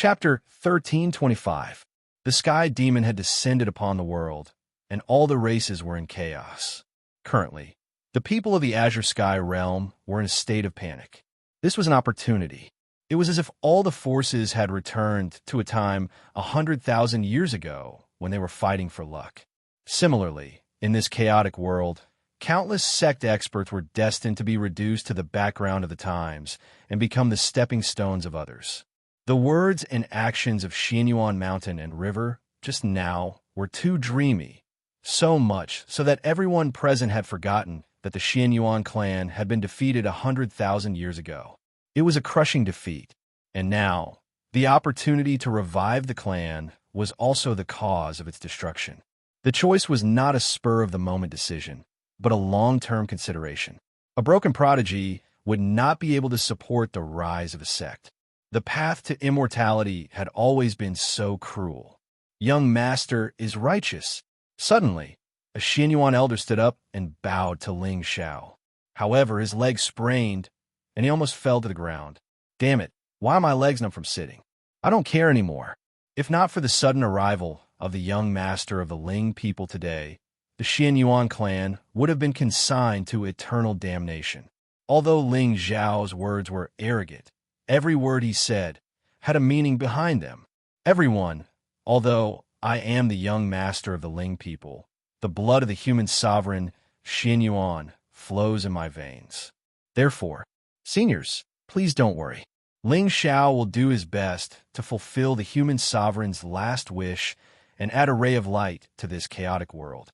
Chapter 1325. The sky demon had descended upon the world, and all the races were in chaos. Currently, the people of the Azure Sky realm were in a state of panic. This was an opportunity. It was as if all the forces had returned to a time 100,000 years ago when they were fighting for luck. Similarly, in this chaotic world, countless sect experts were destined to be reduced to the background of the times and become the stepping stones of others. The words and actions of Xianyuan Mountain and River just now were too dreamy, so much so that everyone present had forgotten that the Xianyuan clan had been defeated 100,000 years ago. It was a crushing defeat, and now the opportunity to revive the clan was also the cause of its destruction. The choice was not a spur-of-the-moment decision, but a long-term consideration. A broken prodigy would not be able to support the rise of a sect. The path to immortality had always been so cruel. Young master is righteous. Suddenly, a Xianyuan elder stood up and bowed to Ling Xiao. However, his leg sprained, and he almost fell to the ground. Damn it, why are my legs numb from sitting? I don't care anymore. If not for the sudden arrival of the young master of the Ling people today, the Xianyuan clan would have been consigned to eternal damnation. Although Ling Xiao's words were arrogant, every word he said had a meaning behind them. Everyone, although I am the young master of the Ling people, the blood of the human sovereign Xianyuan flows in my veins. Therefore, seniors, please don't worry. Ling Xiao will do his best to fulfill the human sovereign's last wish and add a ray of light to this chaotic world.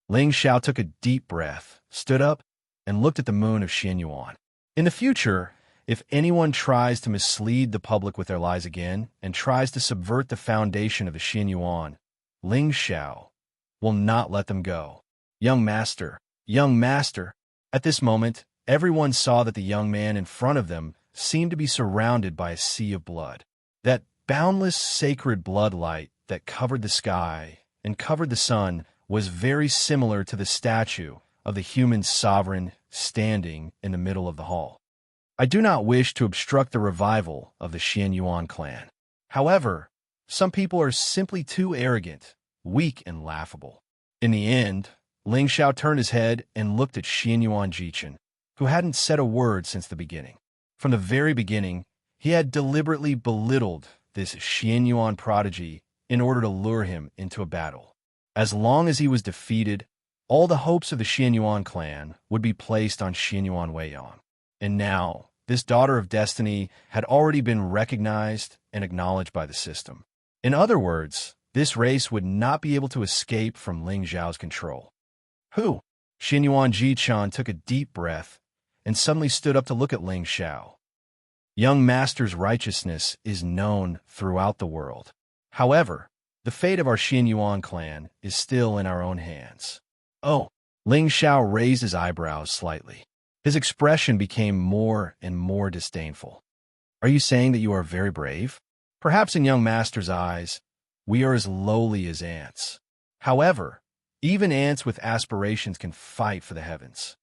Ling Xiao took a deep breath, stood up, and looked at the moon of Xianyuan. In the future, if anyone tries to mislead the public with their lies again and tries to subvert the foundation of the Xianyuan, Ling Xiao will not let them go. Young master, young master. At this moment, everyone saw that the young man in front of them seemed to be surrounded by a sea of blood. That boundless sacred blood light that covered the sky and covered the sun was very similar to the statue of the human sovereign standing in the middle of the hall. I do not wish to obstruct the revival of the Xianyuan clan. However, some people are simply too arrogant, weak, and laughable. In the end, Ling Xiao turned his head and looked at Xianyuan Jichen, who hadn't said a word since the beginning. From the very beginning, he had deliberately belittled this Xianyuan prodigy in order to lure him into a battle. As long as he was defeated, all the hopes of the Xianyuan clan would be placed on Xianyuan Weiyang. And now, this daughter of destiny had already been recognized and acknowledged by the system. In other words, this race would not be able to escape from Ling Xiao's control. Who? Xianyuan Jichen took a deep breath and suddenly stood up to look at Ling Xiao. Young master's righteousness is known throughout the world. However, the fate of our Xianyuan clan is still in our own hands. Oh, Ling Xiao raised his eyebrows slightly. His expression became more and more disdainful. Are you saying that you are very brave? Perhaps in young master's eyes, we are as lowly as ants. However, even ants with aspirations can fight for the heavens.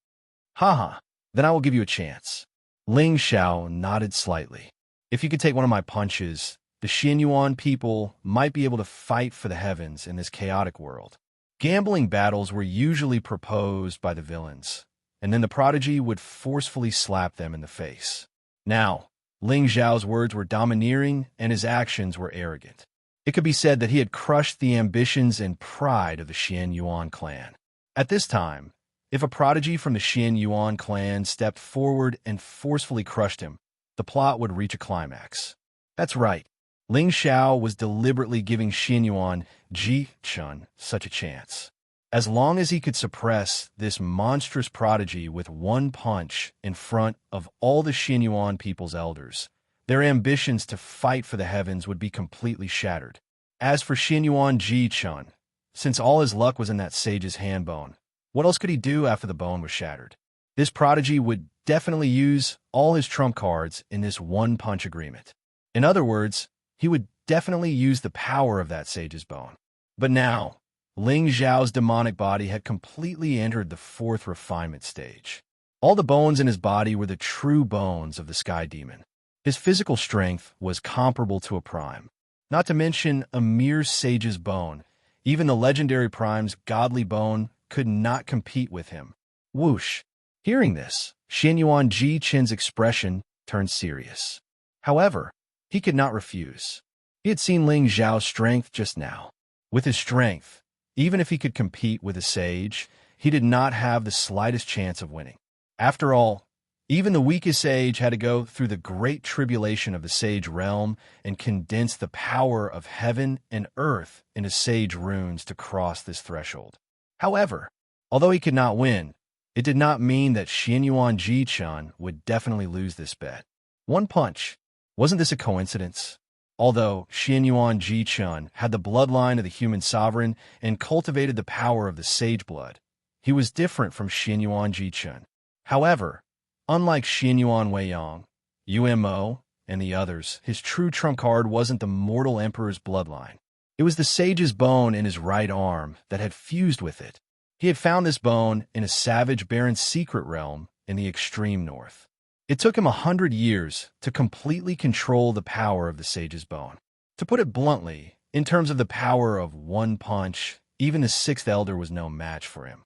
Haha, then I will give you a chance. Ling Xiao nodded slightly. If you could take one of my punches, the Xianyuan people might be able to fight for the heavens in this chaotic world. Gambling battles were usually proposed by the villains, and then the prodigy would forcefully slap them in the face. Now, Ling Xiao's words were domineering and his actions were arrogant. It could be said that he had crushed the ambitions and pride of the Xianyuan clan. At this time, if a prodigy from the Xianyuan clan stepped forward and forcefully crushed him, the plot would reach a climax. That's right. Ling Xiao was deliberately giving Xianyuan Jichen such a chance. As long as he could suppress this monstrous prodigy with one punch in front of all the Xianyuan people's elders, their ambitions to fight for the heavens would be completely shattered. As for Xianyuan Jichen, since all his luck was in that sage's hand bone, what else could he do after the bone was shattered? This prodigy would definitely use all his trump cards in this one-punch agreement. In other words, he would definitely use the power of that sage's bone. But now, Ling Xiao's demonic body had completely entered the fourth refinement stage. All the bones in his body were the true bones of the sky demon. His physical strength was comparable to a prime, not to mention a mere sage's bone. Even the legendary prime's godly bone could not compete with him. Whoosh! Hearing this, Xianyuan Ji Qin's expression turned serious. However, he could not refuse. He had seen Ling Zhao's strength just now. With his strength, even if he could compete with a sage, he did not have the slightest chance of winning. After all, even the weakest sage had to go through the great tribulation of the sage realm and condense the power of heaven and earth into sage runes to cross this threshold. However, although he could not win, it did not mean that Xianyuan Ji Qin would definitely lose this bet. One punch. Wasn't this a coincidence? Although Xianyuan Ji Qin had the bloodline of the human sovereign and cultivated the power of the sage blood, he was different from Xianyuan Ji Qin. However, unlike Xianyuan Weiyang, Umo, and the others, his true trump card wasn't the mortal emperor's bloodline. It was the sage's bone in his right arm that had fused with it. He had found this bone in a savage baron's secret realm in the extreme north. It took him 100 years to completely control the power of the sage's bone. To put it bluntly, in terms of the power of one punch, even the sixth elder was no match for him.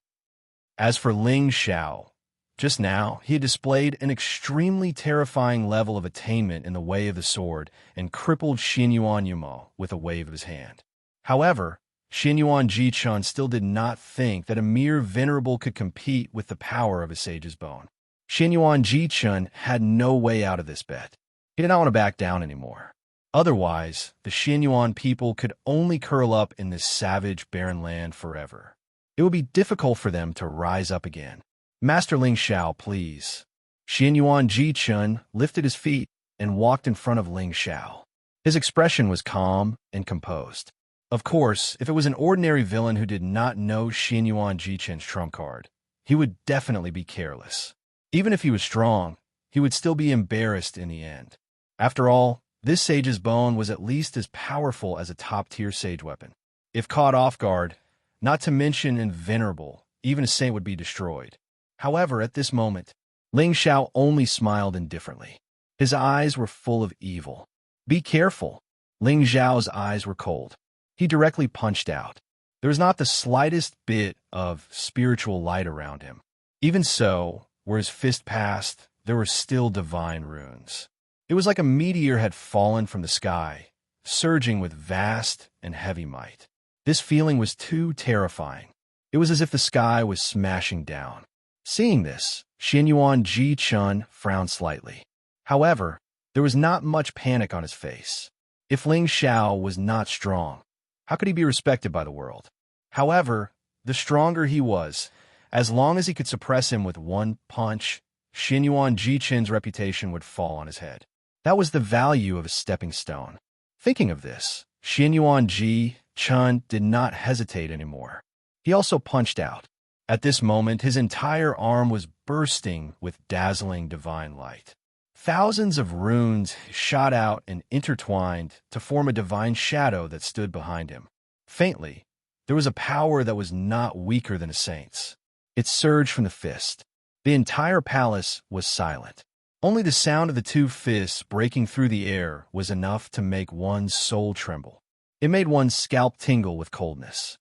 As for Ling Zhao, just now he had displayed an extremely terrifying level of attainment in the way of the sword and crippled Xianyuan Yumo with a wave of his hand. However, Xianyuan Ji Qin still did not think that a mere venerable could compete with the power of a sage's bone. Xianyuan Ji Qin had no way out of this bet. He did not want to back down anymore. Otherwise, the Xianyuan people could only curl up in this savage, barren land forever. It would be difficult for them to rise up again. Master Ling Zhao, please. Xianyuan Ji Qin lifted his feet and walked in front of Ling Zhao. His expression was calm and composed. Of course, if it was an ordinary villain who did not know Xianyuan Ji Qin's trump card, he would definitely be careless. Even if he was strong, he would still be embarrassed in the end. After all, this sage's bone was at least as powerful as a top-tier sage weapon. If caught off guard, not to mention invulnerable, even a saint would be destroyed. However, at this moment, Ling Zhao only smiled indifferently. His eyes were full of evil. Be careful. Ling Zhao's eyes were cold. He directly punched out. There was not the slightest bit of spiritual light around him. Even so, where his fist passed, there were still divine runes. It was like a meteor had fallen from the sky, surging with vast and heavy might. This feeling was too terrifying. It was as if the sky was smashing down. Seeing this, Xianyuan Ji Qin frowned slightly. However, there was not much panic on his face. If Ling Zhao was not strong, how could he be respected by the world? However, the stronger he was, as long as he could suppress him with one punch, Xianyuan Ji Qin's reputation would fall on his head. That was the value of a stepping stone. Thinking of this, Xianyuan Ji Qin did not hesitate anymore. He also punched out. At this moment, his entire arm was bursting with dazzling divine light. Thousands of runes shot out and intertwined to form a divine shadow that stood behind him. Faintly, there was a power that was not weaker than a saint's. It surged from the fist. The entire palace was silent. Only the sound of the two fists breaking through the air was enough to make one's soul tremble. It made one's scalp tingle with coldness.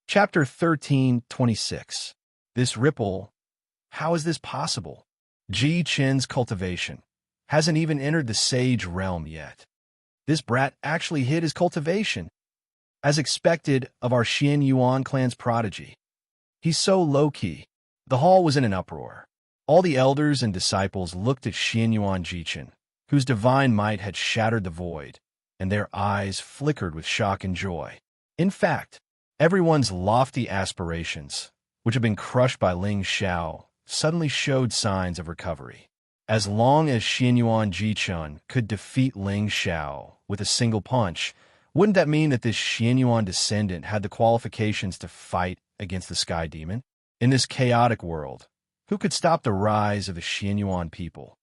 Chapter 13:26. This ripple. How is this possible? Ji Qin's cultivation hasn't even entered the sage realm yet. This brat actually hid his cultivation, as expected of our Xianyuan clan's prodigy. He's so low-key. The hall was in an uproar. All the elders and disciples looked at Xianyuan Ji Qin, whose divine might had shattered the void, and their eyes flickered with shock and joy. In fact, everyone's lofty aspirations, which had been crushed by Ling Zhao, suddenly showed signs of recovery. As long as Xianyuan Ji Qin could defeat Ling Zhao with a single punch, wouldn't that mean that this Xianyuan descendant had the qualifications to fight against the Sky Demon? In this chaotic world, who could stop the rise of the Xianyuan people?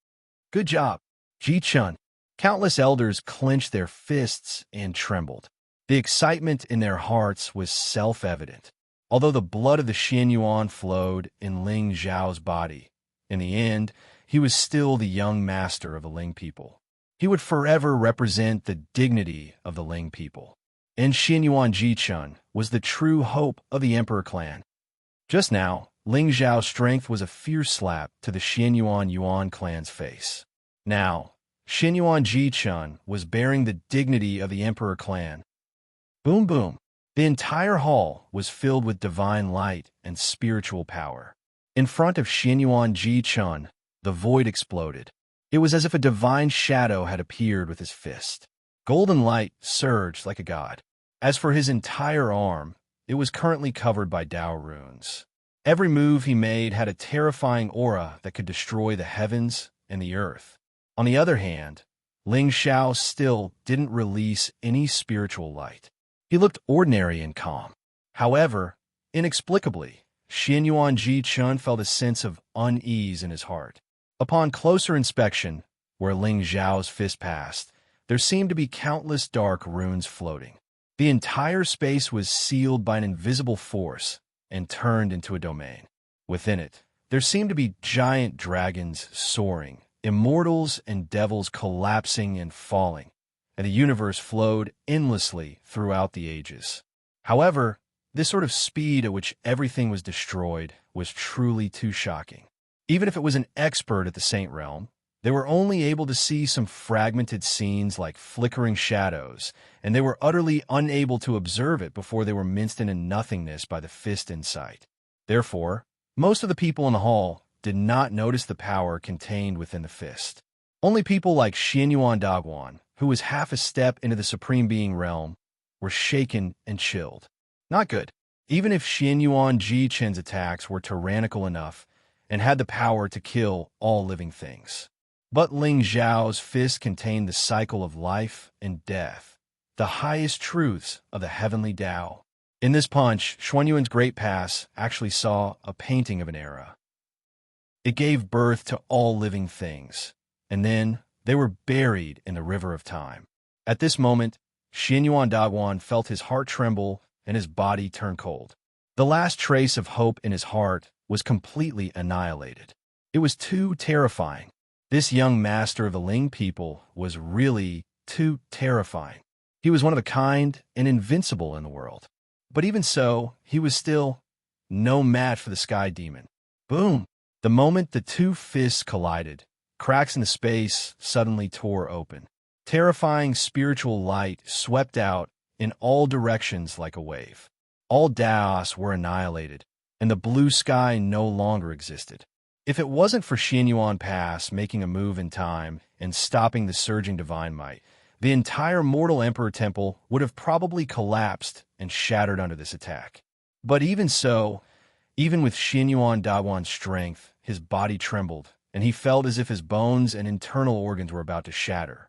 Good job, Ji Qin. Countless elders clenched their fists and trembled. The excitement in their hearts was self-evident. Although the blood of the Xianyuan flowed in Ling Zhao's body, in the end, he was still the young master of the Ling people. He would forever represent the dignity of the Ling people. And Xianyuan Jichun was the true hope of the Emperor clan. Just now, Ling Zhao's strength was a fierce slap to the Xianyuan Yuan clan's face. Now, Xianyuan Jichun was bearing the dignity of the Emperor clan. Boom boom. The entire hall was filled with divine light and spiritual power. In front of Xianyuan Jichun, the void exploded. It was as if a divine shadow had appeared with his fist. Golden light surged like a god. As for his entire arm, it was currently covered by Dao runes. Every move he made had a terrifying aura that could destroy the heavens and the earth. On the other hand, Ling Xiao still didn't release any spiritual light. He looked ordinary and calm. However, inexplicably, Xianyuan Jichun felt a sense of unease in his heart. Upon closer inspection, where Ling Zhao's fist passed, there seemed to be countless dark runes floating. The entire space was sealed by an invisible force and turned into a domain. Within it, there seemed to be giant dragons soaring, immortals and devils collapsing and falling, and the universe flowed endlessly throughout the ages. However, this sort of speed at which everything was destroyed was truly too shocking. Even if it was an expert at the Saint Realm, they were only able to see some fragmented scenes like flickering shadows, and they were utterly unable to observe it before they were minced into nothingness by the fist in sight. Therefore, most of the people in the hall did not notice the power contained within the fist. Only people like Xianyuan Dagwan, who was half a step into the Supreme Being realm, were shaken and chilled. Not good. Even if Xianyuan Jichun's attacks were tyrannical enough and had the power to kill all living things. But Ling Zhao's fist contained the cycle of life and death, the highest truths of the heavenly Tao. In this punch, Xuanyuan's Great Pass actually saw a painting of an era. It gave birth to all living things, and then they were buried in the river of time. At this moment, Xianyuan Dagwan felt his heart tremble and his body turn cold. The last trace of hope in his heart was completely annihilated. It was too terrifying. This young master of the Ling people was really too terrifying. He was one of a kind and invincible in the world. But even so, he was still no match for the sky demon. Boom! The moment the two fists collided, cracks in the space suddenly tore open. Terrifying spiritual light swept out in all directions like a wave. All Daos were annihilated, and the blue sky no longer existed. If it wasn't for Xianyuan Pass making a move in time and stopping the surging divine might, the entire mortal emperor temple would have probably collapsed and shattered under this attack. But even so, even with Xianyuan Dagwan's strength, his body trembled, and he felt as if his bones and internal organs were about to shatter.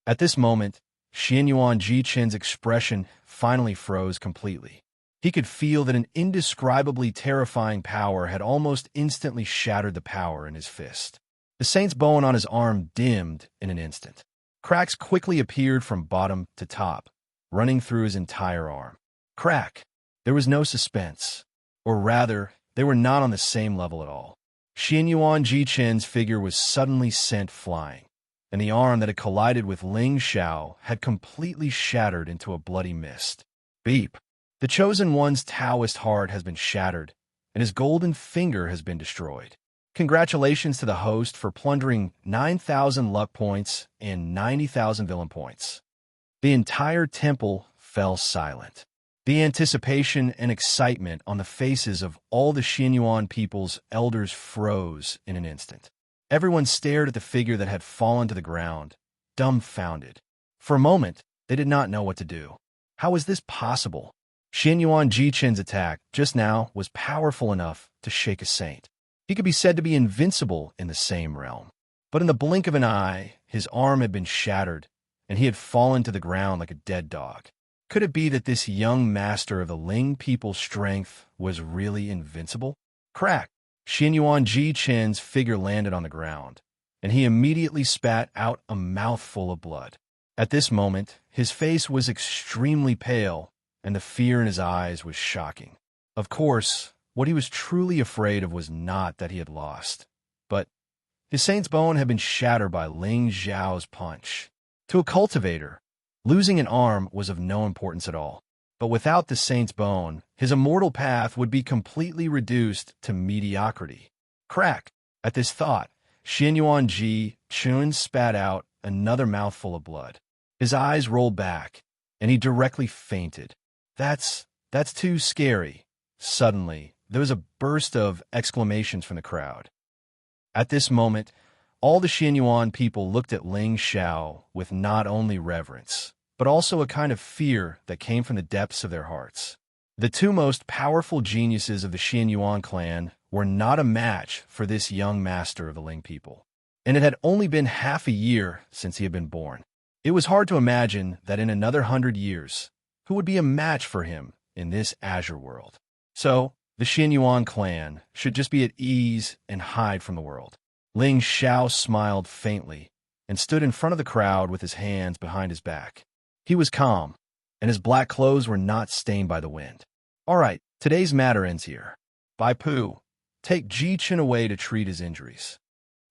At this moment, Xianyuan Jichun's expression finally froze completely. He could feel that an indescribably terrifying power had almost instantly shattered the power in his fist. The saint's bone on his arm dimmed in an instant. Cracks quickly appeared from bottom to top, running through his entire arm. Crack! There was no suspense. Or rather, they were not on the same level at all. Xianyuan Jichun's figure was suddenly sent flying, and the arm that had collided with Ling Xiao had completely shattered into a bloody mist. Beep! The Chosen One's Taoist heart has been shattered, and his golden finger has been destroyed. Congratulations to the host for plundering 9,000 luck points and 90,000 villain points. The entire temple fell silent. The anticipation and excitement on the faces of all the Xianyuan people's elders froze in an instant. Everyone stared at the figure that had fallen to the ground, dumbfounded. For a moment, they did not know what to do. How was this possible? Xianyuan Jichun's attack just now was powerful enough to shake a saint. He could be said to be invincible in the same realm. But in the blink of an eye, his arm had been shattered, and he had fallen to the ground like a dead dog. Could it be that this young master of the Ling people's strength was really invincible? Crack! Xianyuan Jichun's figure landed on the ground, and he immediately spat out a mouthful of blood. At this moment, his face was extremely pale, and the fear in his eyes was shocking. Of course, what he was truly afraid of was not that he had lost, but His saint's bone had been shattered by Ling Zhao's punch. To a cultivator, losing an arm was of no importance at all. But without the saint's bone, his immortal path would be completely reduced to mediocrity. Crack! At this thought, Xianyuan Ji Chun spat out another mouthful of blood. His eyes rolled back, and he directly fainted. That's too scary. Suddenly, there was a burst of exclamations from the crowd. At this moment, all the Xianyuan people looked at Ling Xiao with not only reverence, but also a kind of fear that came from the depths of their hearts. The two most powerful geniuses of the Xianyuan clan were not a match for this young master of the Ling people, and it had only been half a year since he had been born. It was hard to imagine that in another 100 years, who would be a match for him in this azure world. So, the Xianyuan clan should just be at ease and hide from the world. Ling Xiao smiled faintly and stood in front of the crowd with his hands behind his back. He was calm, and his black clothes were not stained by the wind. All right, today's matter ends here. Bai Pu, take Ji Chen away to treat his injuries.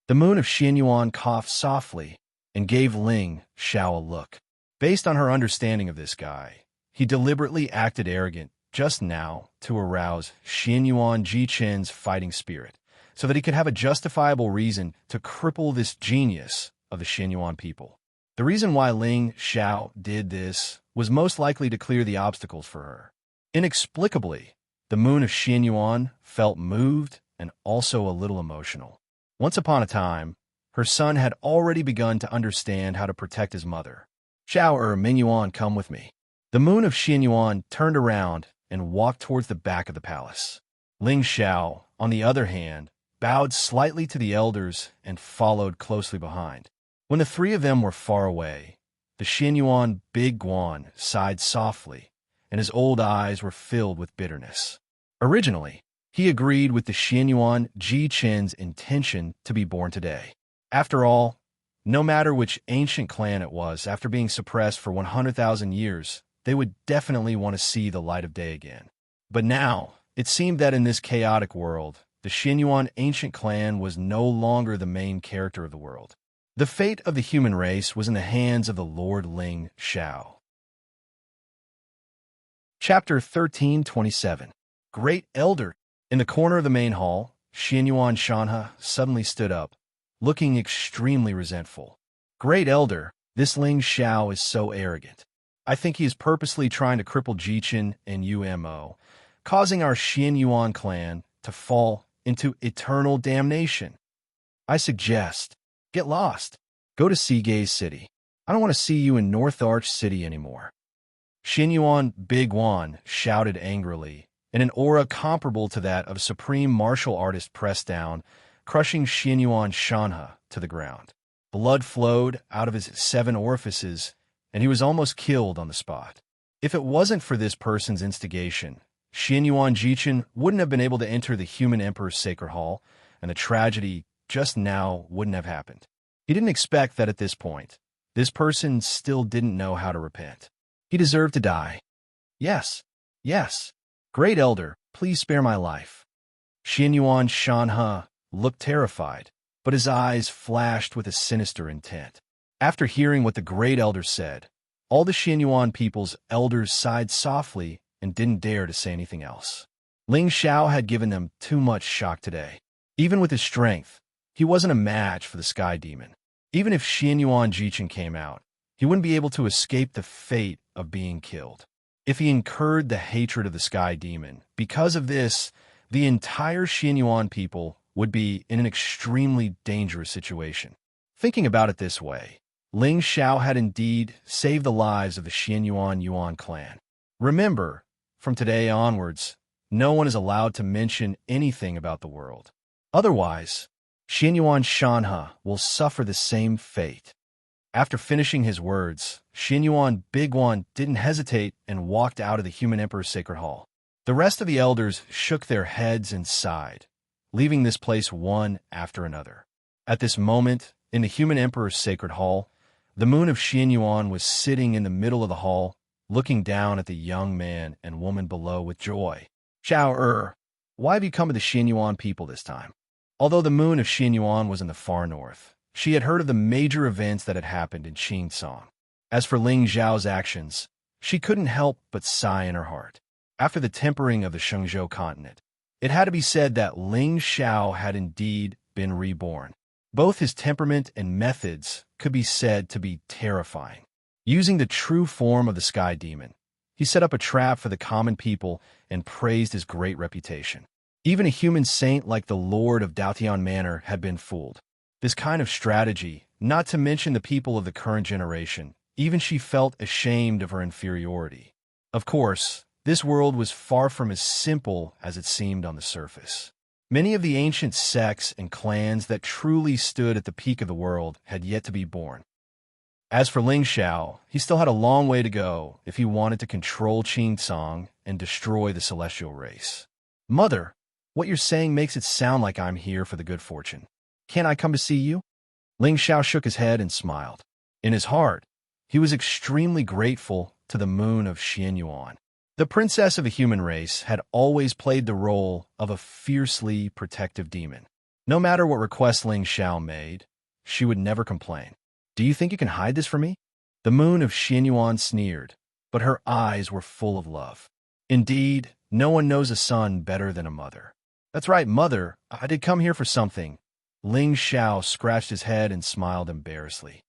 The moon of Xianyuan coughed softly and gave Ling Xiao a look. Based on her understanding of this guy, he deliberately acted arrogant just now to arouse Xianyuan Ji Chen's fighting spirit, so that he could have a justifiable reason to cripple this genius of the Xianyuan people. The reason why Ling Xiao did this was most likely to clear the obstacles for her. Inexplicably, the moon of Xianyuan felt moved and also a little emotional. Once upon a time, her son had already begun to understand how to protect his mother. Xiao Minyuan, come with me. The moon of Xianyuan turned around and walked towards the back of the palace. Ling Xiao, on the other hand, bowed slightly to the elders and followed closely behind. When the three of them were far away, the Xianyuan Big Guan sighed softly, and his old eyes were filled with bitterness. Originally, he agreed with the Xianyuan Ji Chen's intention to be born today. After all, no matter which ancient clan it was, after being suppressed for 100,000 years, they would definitely want to see the light of day again. But now, it seemed that in this chaotic world, the Xianyuan ancient clan was no longer the main character of the world. The fate of the human race was in the hands of the Lord Ling Xiao. Chapter 1327. Great Elder. In the corner of the main hall, Xianyuan Shanha suddenly stood up, looking extremely resentful. Great Elder, this Ling Xiao is so arrogant. I think he is purposely trying to cripple Jichen and Umo, causing our Xianyuan clan to fall into eternal damnation. I suggest, get lost. Go to Seagaze City. I don't want to see you in North Arch City anymore. Xianyuan Big Wan shouted angrily, in an aura comparable to that of a supreme martial artist pressed down, crushing Xianyuan Shanha to the ground. Blood flowed out of his 7 orifices, and he was almost killed on the spot. If it wasn't for this person's instigation, Xianyuan Jichen wouldn't have been able to enter the human emperor's sacred hall, and the tragedy just now wouldn't have happened. He didn't expect that at this point, this person still didn't know how to repent. He deserved to die. Yes, yes. Great Elder, please spare my life. Xianyuan Shanha looked terrified, but his eyes flashed with a sinister intent. After hearing what the Great Elder said, all the Xianyuan people's elders sighed softly and didn't dare to say anything else. Ling Xiao had given them too much shock today. Even with his strength, he wasn't a match for the Sky Demon. Even if Xianyuan Jichen came out, he wouldn't be able to escape the fate of being killed. If he incurred the hatred of the Sky Demon, because of this, the entire Xianyuan people would be in an extremely dangerous situation. Thinking about it this way, Ling Xiao had indeed saved the lives of the Xianyuan Yuan clan. Remember, from today onwards, no one is allowed to mention anything about the world. Otherwise, Xianyuan Shanha will suffer the same fate. After finishing his words, Xianyuan Biguan didn't hesitate and walked out of the Human Emperor's Sacred Hall. The rest of the elders shook their heads and sighed, leaving this place one after another. At this moment, in the Human Emperor's Sacred Hall, the moon of Xianyuan was sitting in the middle of the hall, looking down at the young man and woman below with joy. Xiao why have you come to the Xianyuan people this time? Although the moon of Xianyuan was in the far north, she had heard of the major events that had happened in Qingsong. As for Ling Zhao's actions, she couldn't help but sigh in her heart. After the tempering of the Shengzhou continent, it had to be said that Ling Xiao had indeed been reborn. Both his temperament and methods could be said to be terrifying. Using the true form of the sky demon, he set up a trap for the common people and praised his great reputation. Even a human saint like the Lord of Daotian Manor had been fooled. This kind of strategy, not to mention the people of the current generation, even she felt ashamed of her inferiority. Of course, this world was far from as simple as it seemed on the surface. Many of the ancient sects and clans that truly stood at the peak of the world had yet to be born. As for Ling Xiao, he still had a long way to go if he wanted to control Qingsong and destroy the celestial race. Mother, what you're saying makes it sound like I'm here for the good fortune. Can't I come to see you? Ling Xiao shook his head and smiled. In his heart, he was extremely grateful to the moon of Xianyuan. The princess of the human race had always played the role of a fiercely protective demon. No matter what request Ling Xiao made, she would never complain. Do you think you can hide this from me? The moon of Xianyuan sneered, but her eyes were full of love. Indeed, no one knows a son better than a mother. That's right, mother, I did come here for something. Ling Xiao scratched his head and smiled embarrassedly.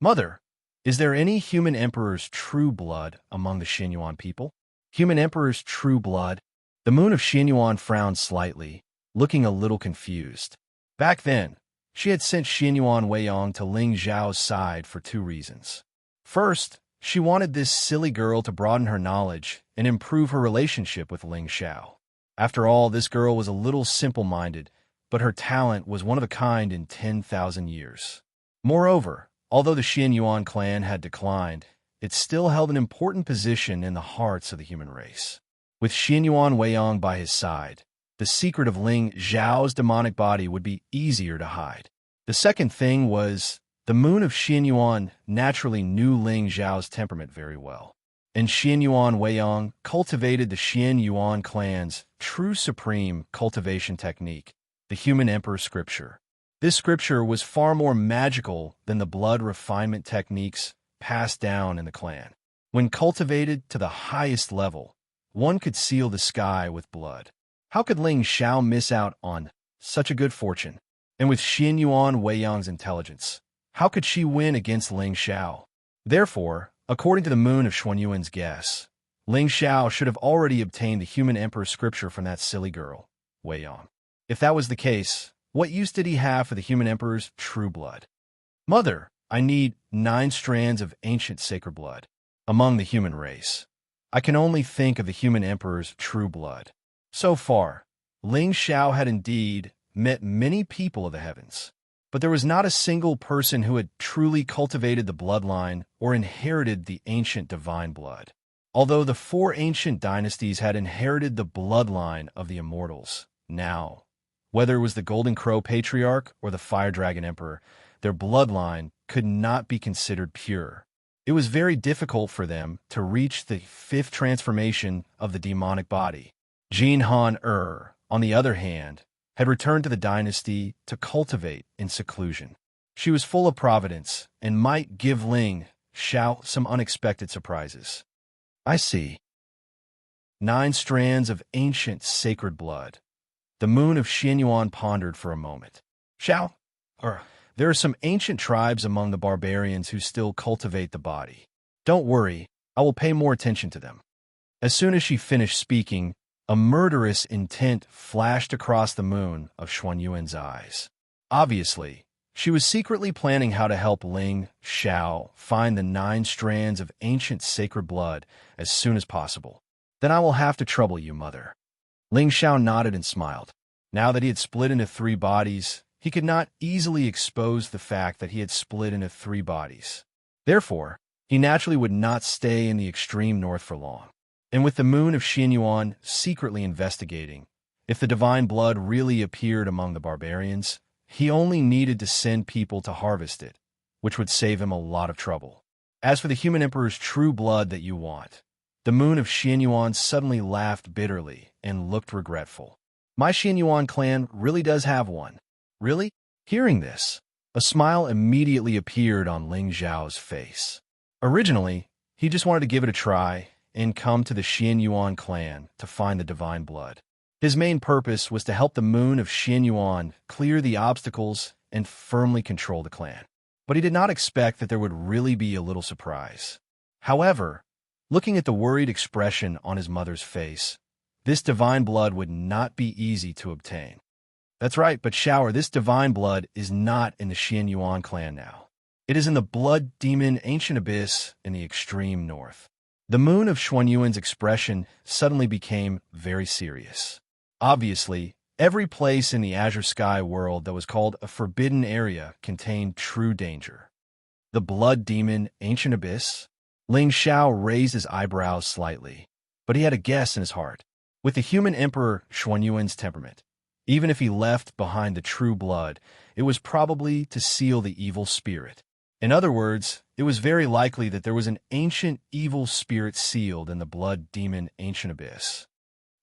Mother, is there any human emperor's true blood among the Xianyuan people? Human emperor's true blood? The moon of Xianyuan frowned slightly, looking a little confused. Back then, she had sent Xianyuan Weiyang to Ling Zhao's side for two reasons. First, she wanted this silly girl to broaden her knowledge and improve her relationship with Ling Xiao. After all, this girl was a little simple-minded, but her talent was one of a kind in 10,000 years. Moreover, although the Xianyuan clan had declined, it still held an important position in the hearts of the human race. With Xianyuan Weiyang by his side, the secret of Ling Zhao's demonic body would be easier to hide. The second thing was, the moon of Xianyuan naturally knew Ling Zhao's temperament very well, and Xianyuan Weiyang cultivated the Xianyuan clan's true supreme cultivation technique, the human emperor scripture. This scripture was far more magical than the blood refinement techniques passed down in the clan. When cultivated to the highest level, one could seal the sky with blood. How could Ling Xiao miss out on such a good fortune? And with Xianyuan Weiyang's intelligence, how could she win against Ling Xiao? Therefore, according to the moon of Xuanyuan's guess, Ling Xiao should have already obtained the human emperor scripture from that silly girl, Weiyang. If that was the case, what use did he have for the human emperor's true blood? Mother, I need 9 strands of ancient sacred blood. Among the human race, I can only think of the human emperor's true blood. So far, Ling Xiao had indeed met many people of the heavens, but there was not a single person who had truly cultivated the bloodline or inherited the ancient divine blood. Although the 4 ancient dynasties had inherited the bloodline of the immortals, now, whether it was the Golden Crow Patriarch or the Fire Dragon Emperor, their bloodline could not be considered pure. It was very difficult for them to reach the 5th transformation of the demonic body. Jin Han on the other hand, had returned to the dynasty to cultivate in seclusion. She was full of providence and might give Ling Xiao some unexpected surprises. I see. 9 strands of ancient sacred blood. The moon of Xianyuan pondered for a moment. There are some ancient tribes among the barbarians who still cultivate the body. Don't worry, I will pay more attention to them. As soon as she finished speaking, a murderous intent flashed across the moon of Xuanyuan's eyes. Obviously, she was secretly planning how to help Ling Xiao find the 9 strands of ancient sacred blood as soon as possible. Then I will have to trouble you, mother. Ling Xiao nodded and smiled. Now that he had split into 3 bodies, he could not easily expose the fact that he had split into 3 bodies. Therefore, he naturally would not stay in the extreme north for long. And with the moon of Xianyuan secretly investigating, if the divine blood really appeared among the barbarians, he only needed to send people to harvest it, which would save him a lot of trouble. As for the human emperor's true blood that you want, the moon of Xianyuan suddenly laughed bitterly and looked regretful. My Xianyuan clan really does have one. Really? Hearing this, a smile immediately appeared on Ling Zhao's face. Originally, he just wanted to give it a try and come to the Xianyuan clan to find the divine blood. His main purpose was to help the moon of Xianyuan clear the obstacles and firmly control the clan. But he did not expect that there would really be a little surprise. However, looking at the worried expression on his mother's face, this divine blood would not be easy to obtain. That's right, but Shower, this divine blood is not in the Xianyuan clan now. It is in the blood demon ancient abyss in the extreme north. The moon of Xuanyuan's expression suddenly became very serious. Obviously, every place in the Azure Sky world that was called a forbidden area contained true danger. The blood demon ancient abyss? Ling Xiao raised his eyebrows slightly, but he had a guess in his heart. With the human emperor Xuanyuan's temperament, even if he left behind the true blood, it was probably to seal the evil spirit. In other words, it was very likely that there was an ancient evil spirit sealed in the blood demon ancient abyss.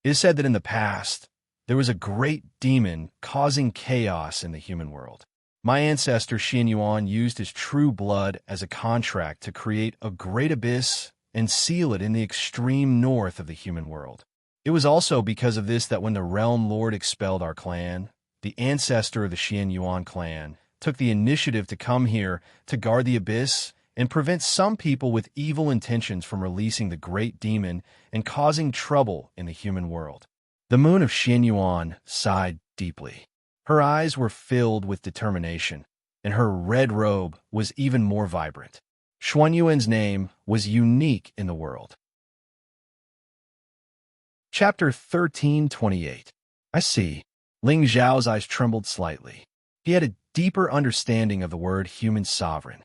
It is said that in the past, there was a great demon causing chaos in the human world. My ancestor Xianyuan used his true blood as a contract to create a great abyss and seal it in the extreme north of the human world. It was also because of this that when the Realm Lord expelled our clan, the ancestor of the Xianyuan clan took the initiative to come here to guard the abyss and prevent some people with evil intentions from releasing the great demon and causing trouble in the human world. The moon of Xianyuan sighed deeply. Her eyes were filled with determination, and her red robe was even more vibrant. Xuanyuan's name was unique in the world. Chapter 1328. I see. Ling Zhao's eyes trembled slightly. He had a deeper understanding of the word human sovereign.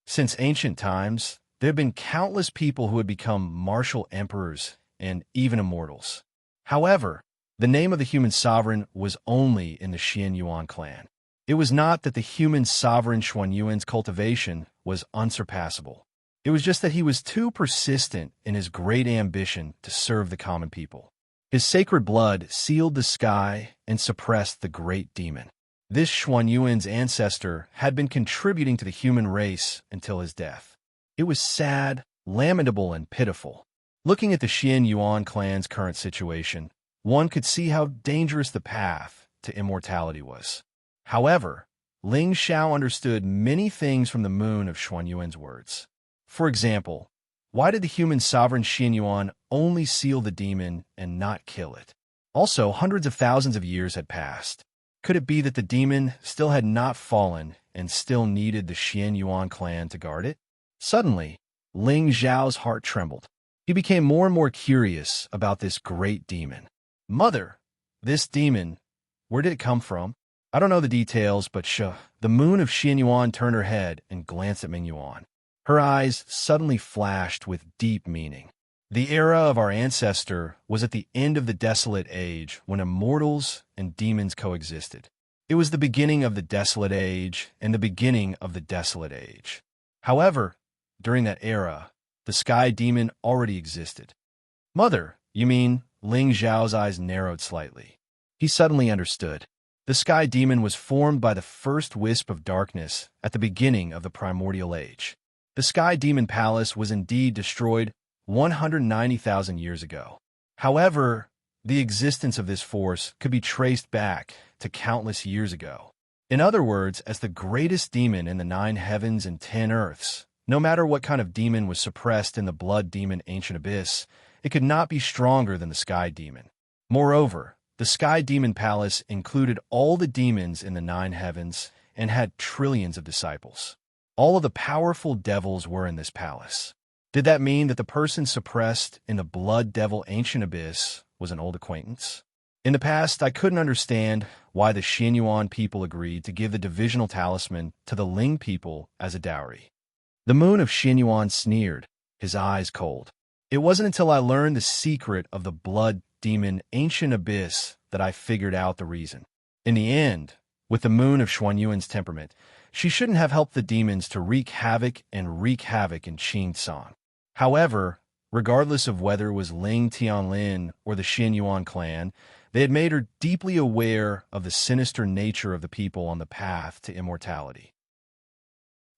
Since ancient times, there have been countless people who had become martial emperors and even immortals. However, the name of the human sovereign was only in the Xianyuan clan. It was not that the human sovereign Xuanyuan's cultivation was unsurpassable. It was just that he was too persistent in his great ambition to serve the common people. His sacred blood sealed the sky and suppressed the great demon. This Xuanyuan's ancestor had been contributing to the human race until his death. It was sad, lamentable, and pitiful. Looking at the Xianyuan clan's current situation, one could see how dangerous the path to immortality was. However, Ling Xiao understood many things from the moon of Xuanyuan's words. For example, why did the human sovereign Xianyuan only seal the demon and not kill it? Also, hundreds of thousands of years had passed. Could it be that the demon still had not fallen and still needed the Xianyuan clan to guard it? Suddenly, Ling Zhao's heart trembled. He became more and more curious about this great demon. Mother, this demon, where did it come from? I don't know the details, but the moon of Xianyuan turned her head and glanced at Mingyuan. Her eyes suddenly flashed with deep meaning. The era of our ancestor was at the end of the Desolate Age when immortals and demons coexisted. It was the beginning of the Desolate Age and the beginning of the Desolate Age. However, during that era, the Sky Demon already existed. Mother, you mean? Ling Zhao's eyes narrowed slightly. He suddenly understood. The Sky Demon was formed by the first wisp of darkness at the beginning of the Primordial Age. The Sky Demon Palace was indeed destroyed 190,000 years ago. However, the existence of this force could be traced back to countless years ago. In other words, as the greatest demon in the 9 heavens and 10 earths, no matter what kind of demon was suppressed in the blood demon ancient abyss, it could not be stronger than the Sky Demon. Moreover, the Sky Demon Palace included all the demons in the 9 heavens and had trillions of disciples. All of the powerful devils were in this palace. Did that mean that the person suppressed in the blood devil ancient abyss was an old acquaintance? In the past, I couldn't understand why the Xianyuan people agreed to give the divisional talisman to the Ling people as a dowry. The moon of Xianyuan sneered, his eyes cold. It wasn't until I learned the secret of the blood demon ancient abyss that I figured out the reason. In the end, with the moon of Xuanyuan's temperament, she shouldn't have helped the demons to wreak havoc in Qingcang. However, regardless of whether it was Ling Tianlin or the Xianyuan clan, They had made her deeply aware of the sinister nature of the people on the path to immortality.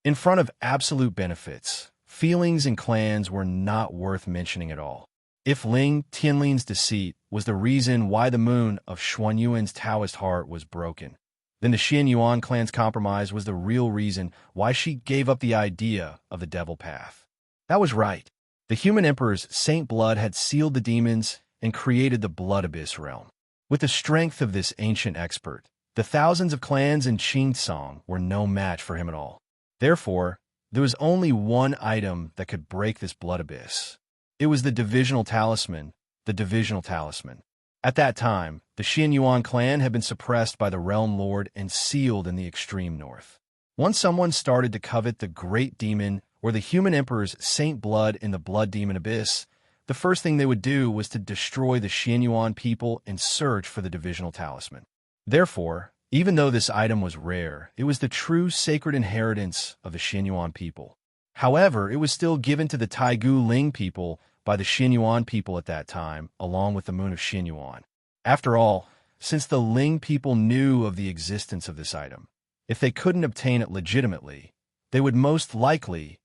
In front of absolute benefits, feelings and clans were not worth mentioning at all. If Ling Tianling's deceit was the reason why the moon of Xuanyuan's Taoist heart was broken, then the Xian Yuan clan's compromise was the real reason why she gave up the idea of the devil path. That was right. The human emperor's saint blood had sealed the demons and created the blood abyss realm. With the strength of this ancient expert, the thousands of clans in Qingsong were no match for him at all. Therefore, there was only one item that could break this blood abyss. It was the divisional talisman, the divisional talisman. At that time, the Xian Yuan clan had been suppressed by the Realm Lord and sealed in the extreme north. Once someone started to covet the great demon or the human emperor's saint blood in the blood demon abyss, the first thing they would do was to destroy the Xian Yuan people and search for the divisional talisman. Therefore, even though this item was rare, it was the true sacred inheritance of the Xian Yuan people. However, it was still given to the Taigu Ling people by the Xian Yuan people at that time, along with the moon of Xian Yuan. After all, since the Ling people knew of the existence of this item, if they couldn't obtain it legitimately, they would most likely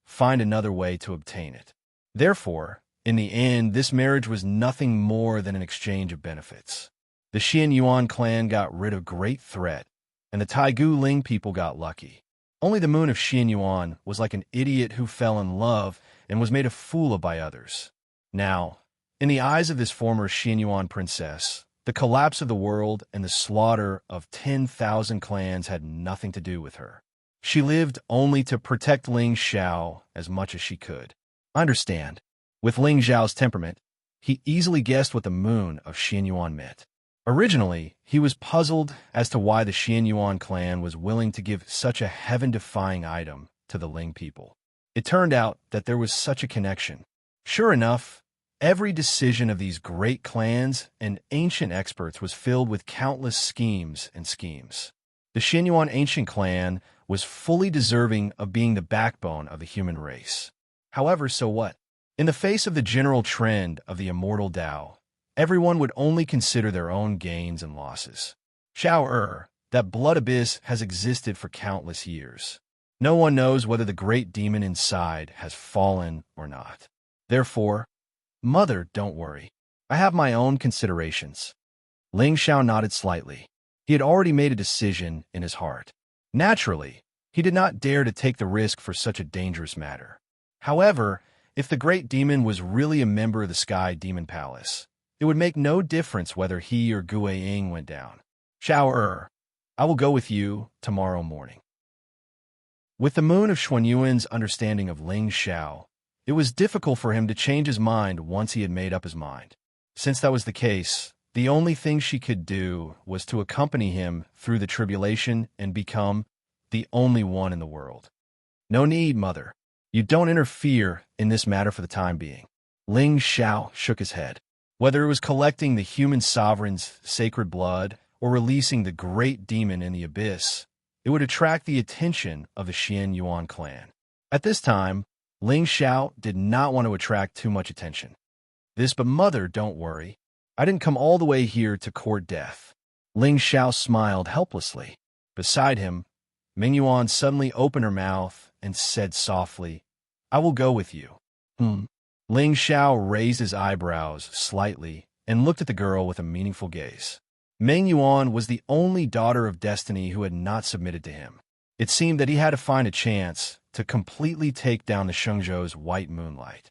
find another way to obtain it. Therefore, in the end, this marriage was nothing more than an exchange of benefits. The Xian Yuan clan got rid of a great threat, and the Taigu Ling people got lucky. Only the moon of Xian Yuan was like an idiot who fell in love and was made a fool of by others. Now, in the eyes of this former Xian Yuan princess, the collapse of the world and the slaughter of 10,000 clans had nothing to do with her. She lived only to protect Ling Xiao as much as she could. Understand, with Ling Xiao's temperament, he easily guessed what the moon of Xian Yuan meant. Originally, he was puzzled as to why the Xian Yuan clan was willing to give such a heaven-defying item to the Ling people. It turned out that there was such a connection. Sure enough, every decision of these great clans and ancient experts was filled with countless schemes and schemes. The Xian Yuan ancient clan was fully deserving of being the backbone of the human race. However, so what? In the face of the general trend of the immortal Tao, everyone would only consider their own gains and losses. That blood abyss has existed for countless years. No one knows whether the great demon inside has fallen or not. Therefore, Mother, don't worry. I have my own considerations. Ling Xiao nodded slightly. He had already made a decision in his heart. Naturally, he did not dare to take the risk for such a dangerous matter. However, if the great demon was really a member of the Sky Demon Palace, it would make no difference whether he or Gue Ying went down. I will go with you tomorrow morning. With the moon of Xuanyuan's understanding of Ling Xiao, it was difficult for him to change his mind once he had made up his mind. Since that was the case, the only thing she could do was to accompany him through the tribulation and become the only one in the world. No need, Mother. You don't interfere in this matter for the time being. Ling Xiao shook his head. Whether it was collecting the human sovereign's sacred blood or releasing the great demon in the abyss, it would attract the attention of the Xian Yuan clan. At this time, Ling Xiao did not want to attract too much attention. But Mother, don't worry. I didn't come all the way here to court death. Ling Xiao smiled helplessly. Beside him, Ming Yuan suddenly opened her mouth and said softly, I will go with you. Ling Xiao raised his eyebrows slightly and looked at the girl with a meaningful gaze. Ming Yuan was the only daughter of destiny who had not submitted to him. It seemed that he had to find a chance to completely take down the Shengzhou's white moonlight.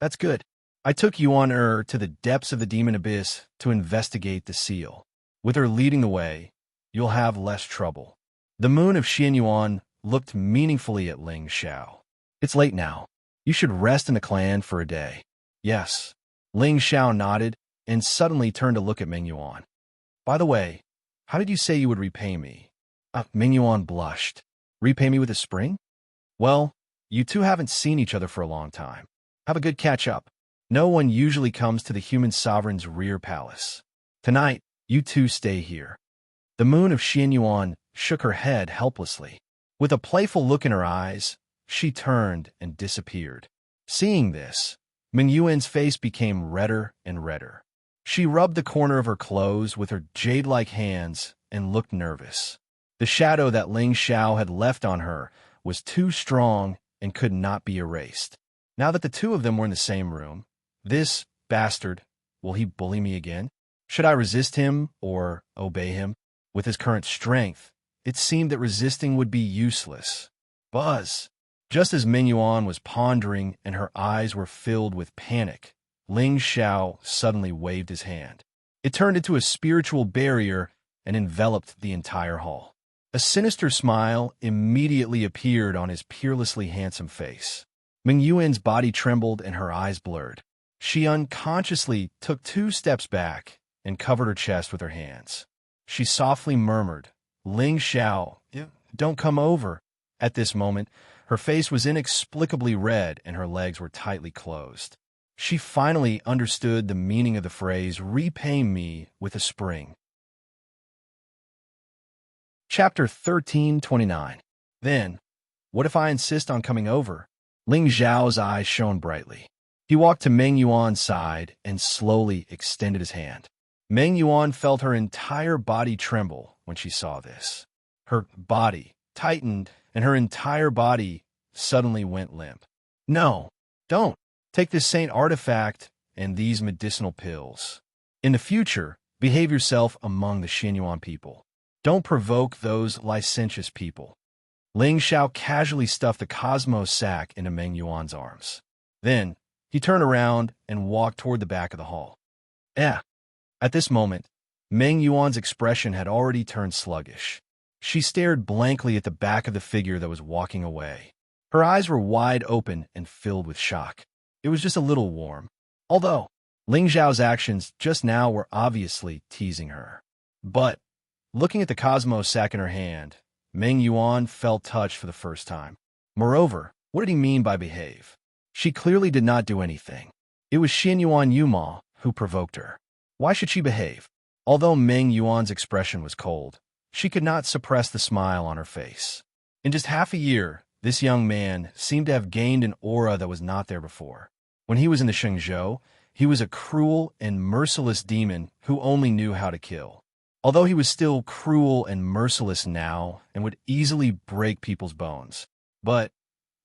That's good. I took Yuan to the depths of the demon abyss to investigate the seal. With her leading the way, you'll have less trouble. The moon of Xian Yuan looked meaningfully at Ling Xiao. It's late now. You should rest in the clan for a day. Yes. Ling Xiao nodded and suddenly turned to look at Ming Yuan. By the way, how did you say you would repay me? Ming Yuan blushed. Repay me with a spring? Well, you two haven't seen each other for a long time. Have a good catch-up. No one usually comes to the human sovereign's rear palace. Tonight, you two stay here. The moon of Xian Yuan shook her head helplessly. With a playful look in her eyes, she turned and disappeared. Seeing this, Ming Yuan's face became redder and redder. She rubbed the corner of her clothes with her jade-like hands and looked nervous. The shadow that Ling Xiao had left on her was too strong and could not be erased. Now that the two of them were in the same room, this bastard, will he bully me again? Should I resist him or obey him? With his current strength, it seemed that resisting would be useless. Buzz! Just as Ming Yuan was pondering and her eyes were filled with panic, Ling Xiao suddenly waved his hand. It turned into a spiritual barrier and enveloped the entire hall. A sinister smile immediately appeared on his peerlessly handsome face. Ming Yuan's body trembled and her eyes blurred. She unconsciously took 2 steps back and covered her chest with her hands. She softly murmured, "Ling Xiao, don't come over." At this moment, her face was inexplicably red and her legs were tightly closed. She finally understood the meaning of the phrase, "repay me with a spring." Chapter 13:29. Then, what if I insist on coming over? Ling Xiao's eyes shone brightly. He walked to Meng Yuan's side and slowly extended his hand. Meng Yuan felt her entire body tremble when she saw this. Her body tightened and her entire body suddenly went limp. "No, don't. Take this saint artifact and these medicinal pills. In the future, behave yourself among the Xinyuan people. Don't provoke those licentious people." Ling Xiao casually stuffed the Cosmos sack into Meng Yuan's arms. Then, he turned around and walked toward the back of the hall. At this moment, Meng Yuan's expression had already turned sluggish. She stared blankly at the back of the figure that was walking away. Her eyes were wide open and filled with shock. It was just a little warm. Although, Ling Xiao's actions just now were obviously teasing her. But, looking at the Cosmos sack in her hand, Meng Yuan felt touched for the first time. Moreover, what did he mean by behave? She clearly did not do anything. It was Xinyuan Yuma who provoked her. Why should she behave? Although Meng Yuan's expression was cold, she could not suppress the smile on her face. In just half a year, this young man seemed to have gained an aura that was not there before. When he was in the Shengzhou, he was a cruel and merciless demon who only knew how to kill. Although he was still cruel and merciless now and would easily break people's bones. But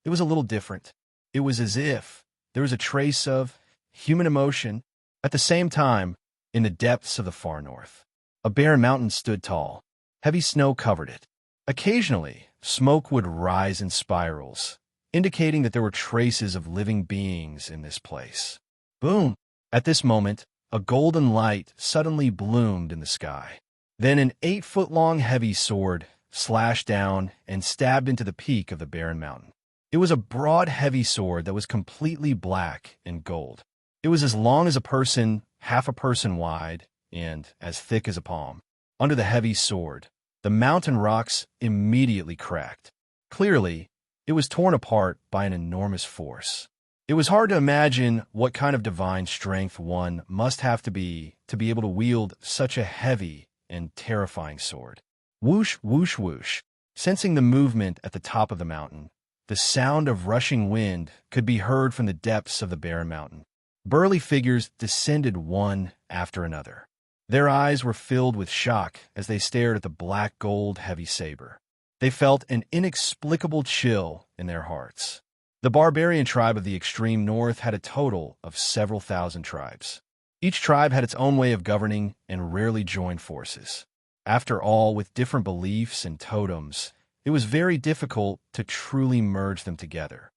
it was a little different. It was as if there was a trace of human emotion. At the same time, in the depths of the far north, a barren mountain stood tall. Heavy snow covered it. Occasionally, smoke would rise in spirals, indicating that there were traces of living beings in this place. Boom! At this moment, a golden light suddenly bloomed in the sky. Then an 8-foot-long heavy sword slashed down and stabbed into the peak of the barren mountain. It was a broad, heavy sword that was completely black and gold. It was as long as a person, half a person wide, and as thick as a palm. Under the heavy sword, the mountain rocks immediately cracked. Clearly, it was torn apart by an enormous force. It was hard to imagine what kind of divine strength one must have to be able to wield such a heavy and terrifying sword. Whoosh, whoosh, whoosh. Sensing the movement at the top of the mountain, the sound of rushing wind could be heard from the depths of the barren mountain. Burly figures descended one after another. Their eyes were filled with shock as they stared at the black gold heavy saber. They felt an inexplicable chill in their hearts. The barbarian tribe of the extreme north had a total of several thousand tribes. Each tribe had its own way of governing and rarely joined forces. After all, with different beliefs and totems, it was very difficult to truly merge them together.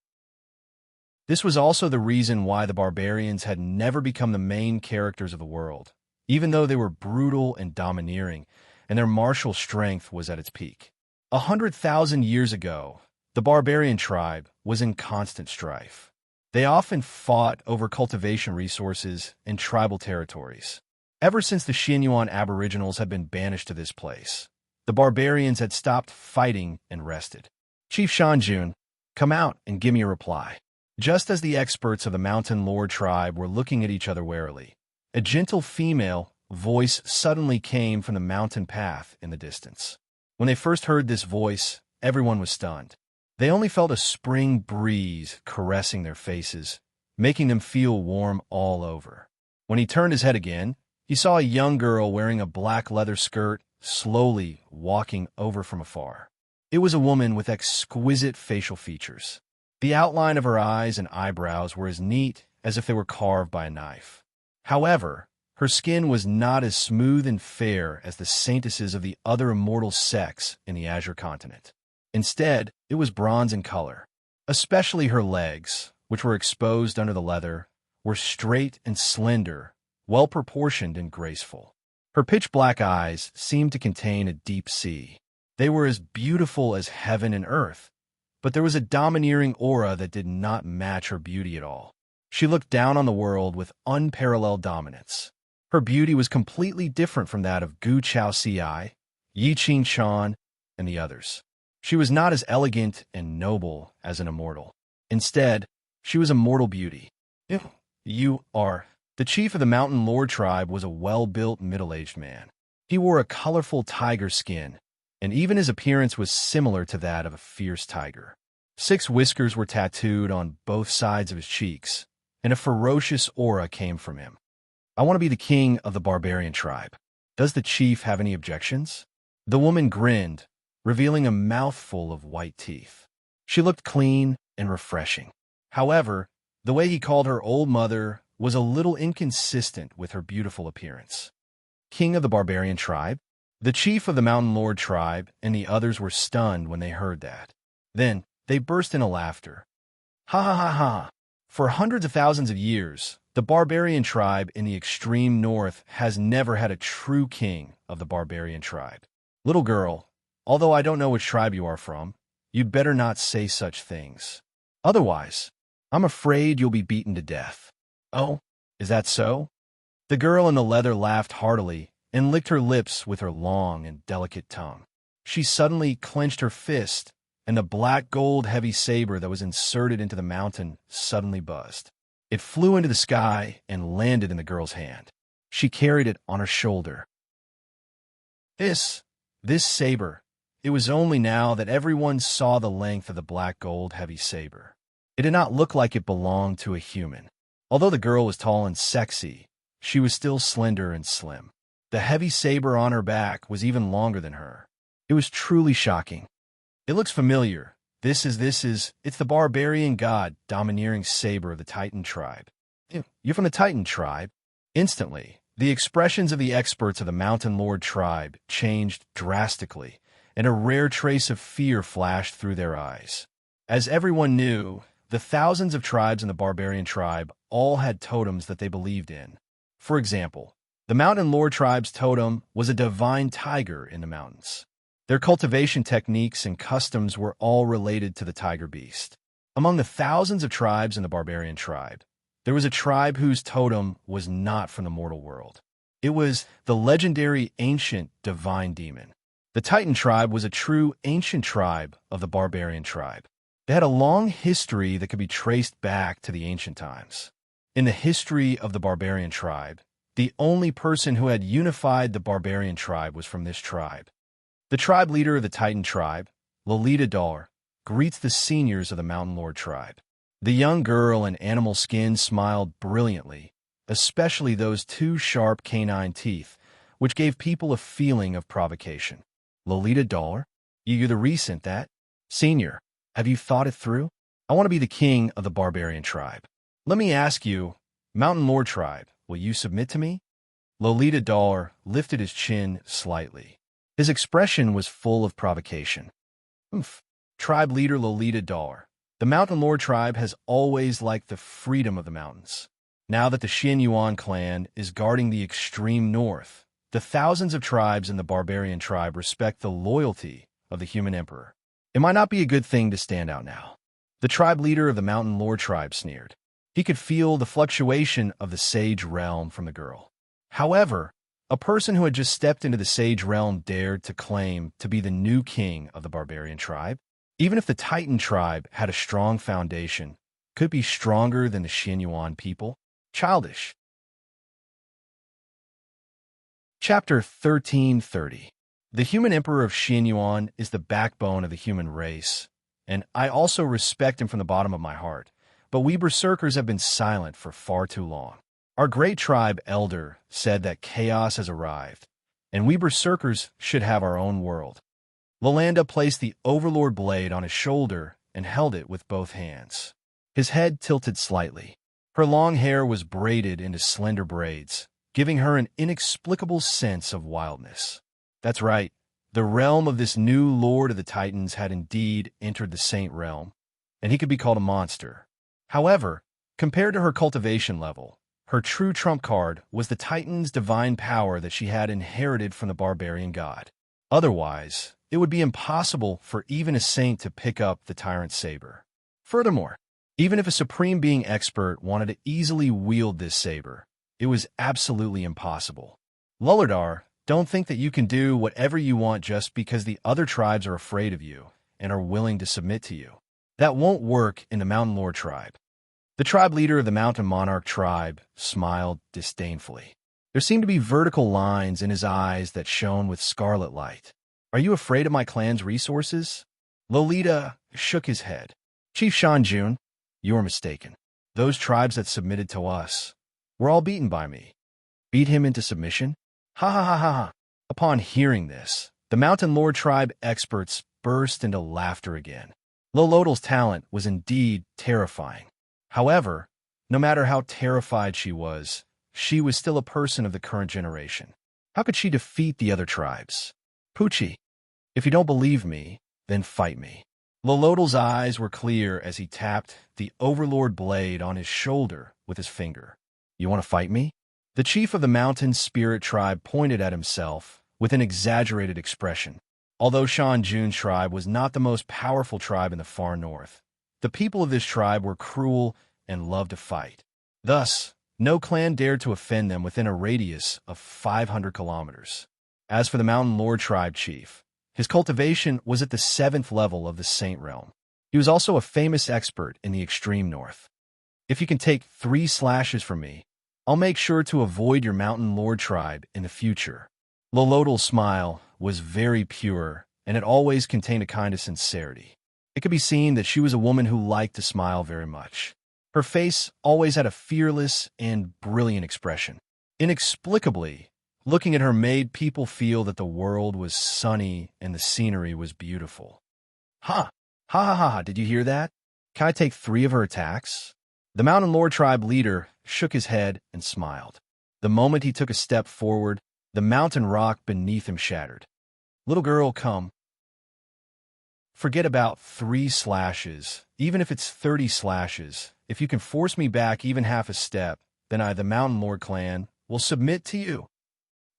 This was also the reason why the barbarians had never become the main characters of the world, even though they were brutal and domineering, and their martial strength was at its peak. 100,000 years ago, the barbarian tribe was in constant strife. They often fought over cultivation resources and tribal territories. Ever since the Xinyuan aboriginals had been banished to this place, the barbarians had stopped fighting and rested. "Chief Shanjun, come out and give me a reply." Just as the experts of the Mountain Lord tribe were looking at each other warily, a gentle female voice suddenly came from the mountain path in the distance. When they first heard this voice, everyone was stunned. They only felt a spring breeze caressing their faces, making them feel warm all over. When he turned his head again, He saw a young girl wearing a black leather skirt slowly walking over from afar. It was a woman with exquisite facial features. The outline of her eyes and eyebrows were as neat as if they were carved by a knife. However, her skin was not as smooth and fair as the saintesses of the other immortal sex in the Azure continent. Instead, it was bronze in color. Especially her legs, which were exposed under the leather, were straight and slender, well-proportioned and graceful. Her pitch-black eyes seemed to contain a deep sea. They were as beautiful as heaven and earth, but there was a domineering aura that did not match her beauty at all. She looked down on the world with unparalleled dominance. Her beauty was completely different from that of Gu Chao Ci, Yi Qin Shan, and the others. She was not as elegant and noble as an immortal. Instead, she was a mortal beauty. You are. The chief of the Mountain Lord tribe was a well-built, middle-aged man. He wore a colorful tiger skin, and even his appearance was similar to that of a fierce tiger. 6 whiskers were tattooed on both sides of his cheeks, and a ferocious aura came from him. I want to be the king of the barbarian tribe. Does the chief have any objections? The woman grinned, revealing a mouthful of white teeth. She looked clean and refreshing. However, the way he called her old mother was a little inconsistent with her beautiful appearance. King of the barbarian tribe? The chief of the Mountain Lord tribe and the others were stunned when they heard that. Then, they burst into laughter. Ha ha ha ha! For hundreds of thousands of years, the barbarian tribe in the extreme north has never had a true king of the barbarian tribe. Little girl, although I don't know which tribe you are from, you'd better not say such things. Otherwise, I'm afraid you'll be beaten to death. Oh, is that so? The girl in the leather laughed heartily and licked her lips with her long and delicate tongue. She suddenly clenched her fist, and the black gold heavy saber that was inserted into the mountain suddenly buzzed. It flew into the sky and landed in the girl's hand. She carried it on her shoulder. This saber. It was only now that everyone saw the length of the black gold heavy saber. It did not look like it belonged to a human. Although the girl was tall and sexy, she was still slender and slim. The heavy saber on her back was even longer than her. It was truly shocking. It looks familiar. It's the barbarian god domineering saber of the Titan tribe. You're from the Titan tribe? Instantly, the expressions of the experts of the Mountain Lord tribe changed drastically, and a rare trace of fear flashed through their eyes. As everyone knew, the thousands of tribes in the barbarian tribe all had totems that they believed in. For example, the Mountain Lord tribe's totem was a divine tiger in the mountains. Their cultivation techniques and customs were all related to the tiger beast. Among the thousands of tribes in the barbarian tribe, there was a tribe whose totem was not from the mortal world. It was the legendary ancient divine demon. The Titan tribe was a true ancient tribe of the barbarian tribe. They had a long history that could be traced back to the ancient times. In the history of the barbarian tribe, the only person who had unified the barbarian tribe was from this tribe. The tribe leader of the Titan tribe, Lolita Dar, greets the seniors of the Mountain Lord tribe. The young girl in animal skin smiled brilliantly, especially those 2 sharp canine teeth, which gave people a feeling of provocation. Lolita Dar, you're the recent that? Senior, have you thought it through? I want to be the king of the barbarian tribe. Let me ask you, Mountain Lord tribe, will you submit to me? Lolita Dar lifted his chin slightly. His expression was full of provocation. Tribe leader Lolita Dar. The Mountain Lord tribe has always liked the freedom of the mountains. Now that the Xin Yuan clan is guarding the extreme north, the thousands of tribes in the barbarian tribe respect the loyalty of the human emperor. It might not be a good thing to stand out now. The tribe leader of the Mountain Lord tribe sneered. He could feel the fluctuation of the sage realm from the girl. However, a person who had just stepped into the sage realm dared to claim to be the new king of the barbarian tribe. Even if the Titan tribe had a strong foundation, could it be stronger than the Xin Yuan people? Childish. Chapter 1330. The human emperor of Xin Yuan is the backbone of the human race, and I also respect him from the bottom of my heart, but we berserkers have been silent for far too long. Our great tribe elder said that chaos has arrived, and we berserkers should have our own world. Lalanda placed the Overlord blade on his shoulder and held it with both hands. His head tilted slightly. Her long hair was braided into slender braids, giving her an inexplicable sense of wildness. That's right, the realm of this new Lord of the Titans had indeed entered the Saint realm, and he could be called a monster. However, compared to her cultivation level, her true trump card was the Titan's divine power that she had inherited from the barbarian god. Otherwise, it would be impossible for even a saint to pick up the tyrant saber. Furthermore, even if a supreme being expert wanted to easily wield this saber, it was absolutely impossible. Lullardar, don't think that you can do whatever you want just because the other tribes are afraid of you and are willing to submit to you. That won't work in the Mountain Lord tribe. The tribe leader of the Mountain Monarch tribe smiled disdainfully. There seemed to be vertical lines in his eyes that shone with scarlet light. Are you afraid of my clan's resources? Lolita shook his head. Chief Shanjun, you are mistaken. Those tribes that submitted to us were all beaten by me. Beat him into submission? Ha ha ha ha ha. Upon hearing this, the Mountain Lord tribe experts burst into laughter again. Lolodal's talent was indeed terrifying. However, no matter how terrified she was still a person of the current generation. How could she defeat the other tribes? Poochie, if you don't believe me, then fight me. Lolodal's eyes were clear as he tapped the Overlord blade on his shoulder with his finger. You want to fight me? The chief of the Mountain Spirit tribe pointed at himself with an exaggerated expression. Although Shanjun's tribe was not the most powerful tribe in the far north, the people of this tribe were cruel and loved to fight. Thus, no clan dared to offend them within a radius of 500 kilometers. As for the Mountain Lord tribe chief, his cultivation was at the 7th level of the Saint realm. He was also a famous expert in the extreme north. If you can take 3 slashes from me, I'll make sure to avoid your Mountain Lord tribe in the future. Lolodal's smile was very pure, and it always contained a kind of sincerity. It could be seen that she was a woman who liked to smile very much. Her face always had a fearless and brilliant expression. Inexplicably, looking at her made people feel that the world was sunny and the scenery was beautiful. Ha! Ha ha ha! Did you hear that? Can I take 3 of her attacks? The Mountain Lord tribe leader shook his head and smiled. The moment he took a step forward, the mountain rock beneath him shattered. Little girl, come. Forget about 3 slashes, even if it's 30 slashes. If you can force me back even half a step, then I, the Mountain Lord clan, will submit to you.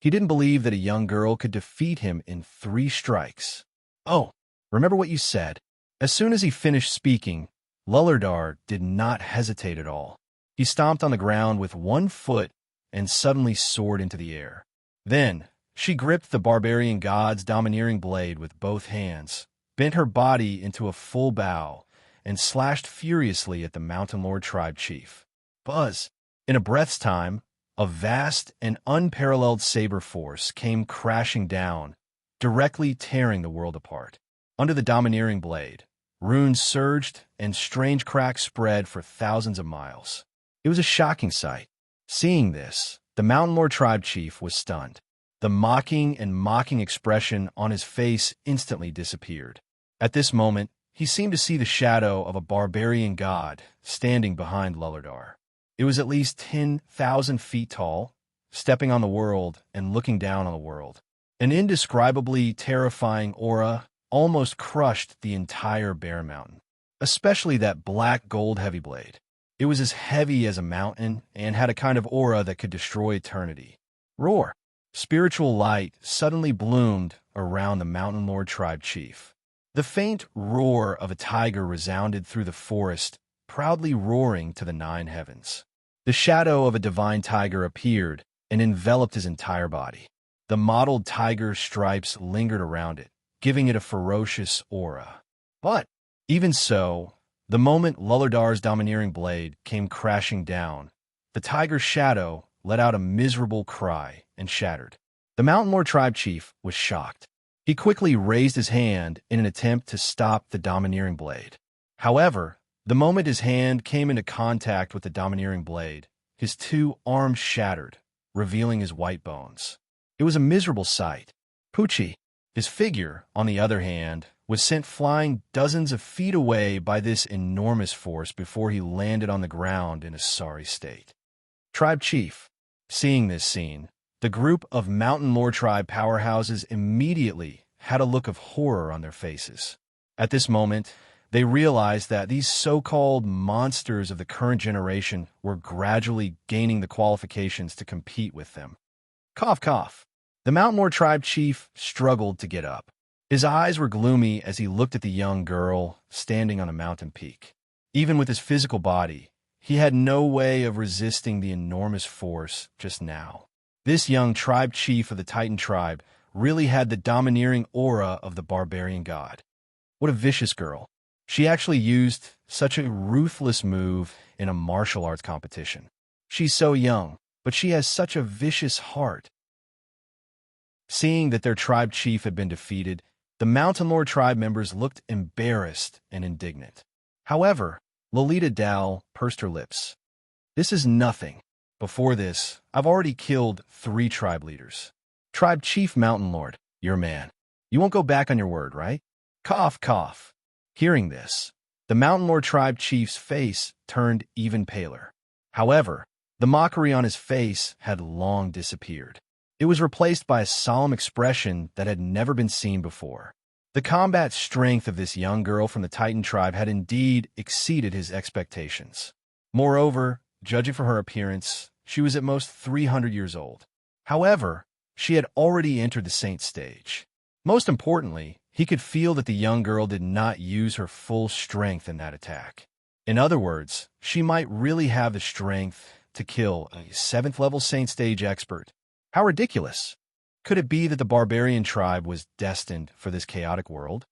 He didn't believe that a young girl could defeat him in 3 strikes. Oh, remember what you said. As soon as he finished speaking, Lullardar did not hesitate at all. He stomped on the ground with 1 foot and suddenly soared into the air. Then, she gripped the barbarian god's domineering blade with both hands, bent her body into a full bow, and slashed furiously at the Mountain Lord tribe chief. Buzz! In a breath's time, a vast and unparalleled saber force came crashing down, directly tearing the world apart. Under the domineering blade, runes surged and strange cracks spread for thousands of miles. It was a shocking sight. Seeing this, the Mountain Lord tribe chief was stunned. The mocking expression on his face instantly disappeared. At this moment, he seemed to see the shadow of a barbarian god standing behind Lullardar. It was at least 10,000 feet tall, stepping on the world and looking down on the world. An indescribably terrifying aura almost crushed the entire Bear Mountain, especially that black gold heavy blade. It was as heavy as a mountain and had a kind of aura that could destroy eternity. Roar! Spiritual light suddenly bloomed around the Mountain Lord tribe chief. The faint roar of a tiger resounded through the forest, proudly roaring to the 9 heavens. The shadow of a divine tiger appeared and enveloped his entire body. The mottled tiger stripes lingered around it, giving it a ferocious aura. But, even so, the moment Lullardar's domineering blade came crashing down, the tiger's shadow let out a miserable cry and shattered. The Mountain Lord tribe chief was shocked. He quickly raised his hand in an attempt to stop the domineering blade. However, the moment his hand came into contact with the domineering blade, his two arms shattered, revealing his white bones. It was a miserable sight. Pucci, his figure, on the other hand, was sent flying dozens of feet away by this enormous force before he landed on the ground in a sorry state. Tribe Chief. Seeing this scene, the group of Mountain Lore tribe powerhouses immediately had a look of horror on their faces. At this moment, they realized that these so-called monsters of the current generation were gradually gaining the qualifications to compete with them. Cough, cough. The Mountain Lore tribe chief struggled to get up. His eyes were gloomy as he looked at the young girl standing on a mountain peak. Even with his physical body, he had no way of resisting the enormous force just now. This young tribe chief of the Titan tribe really had the domineering aura of the barbarian god. What a vicious girl. She actually used such a ruthless move in a martial arts competition. She's so young, but she has such a vicious heart. Seeing that their tribe chief had been defeated, the Mountain Lore tribe members looked embarrassed and indignant. However, Lolita Dal pursed her lips. This is nothing. Before this, I've already killed 3 tribe leaders. Tribe Chief Mountain Lord, you're a man. You won't go back on your word, right? Cough, cough. Hearing this, the Mountain Lore tribe chief's face turned even paler. However, the mockery on his face had long disappeared. It was replaced by a solemn expression that had never been seen before. The combat strength of this young girl from the Titan tribe had indeed exceeded his expectations. Moreover, judging from her appearance, she was at most 300 years old. However, she had already entered the saint stage. Most importantly, he could feel that the young girl did not use her full strength in that attack. In other words, she might really have the strength to kill a 7th-level saint stage expert. How ridiculous! Could it be that the barbarian tribe was destined for this chaotic world?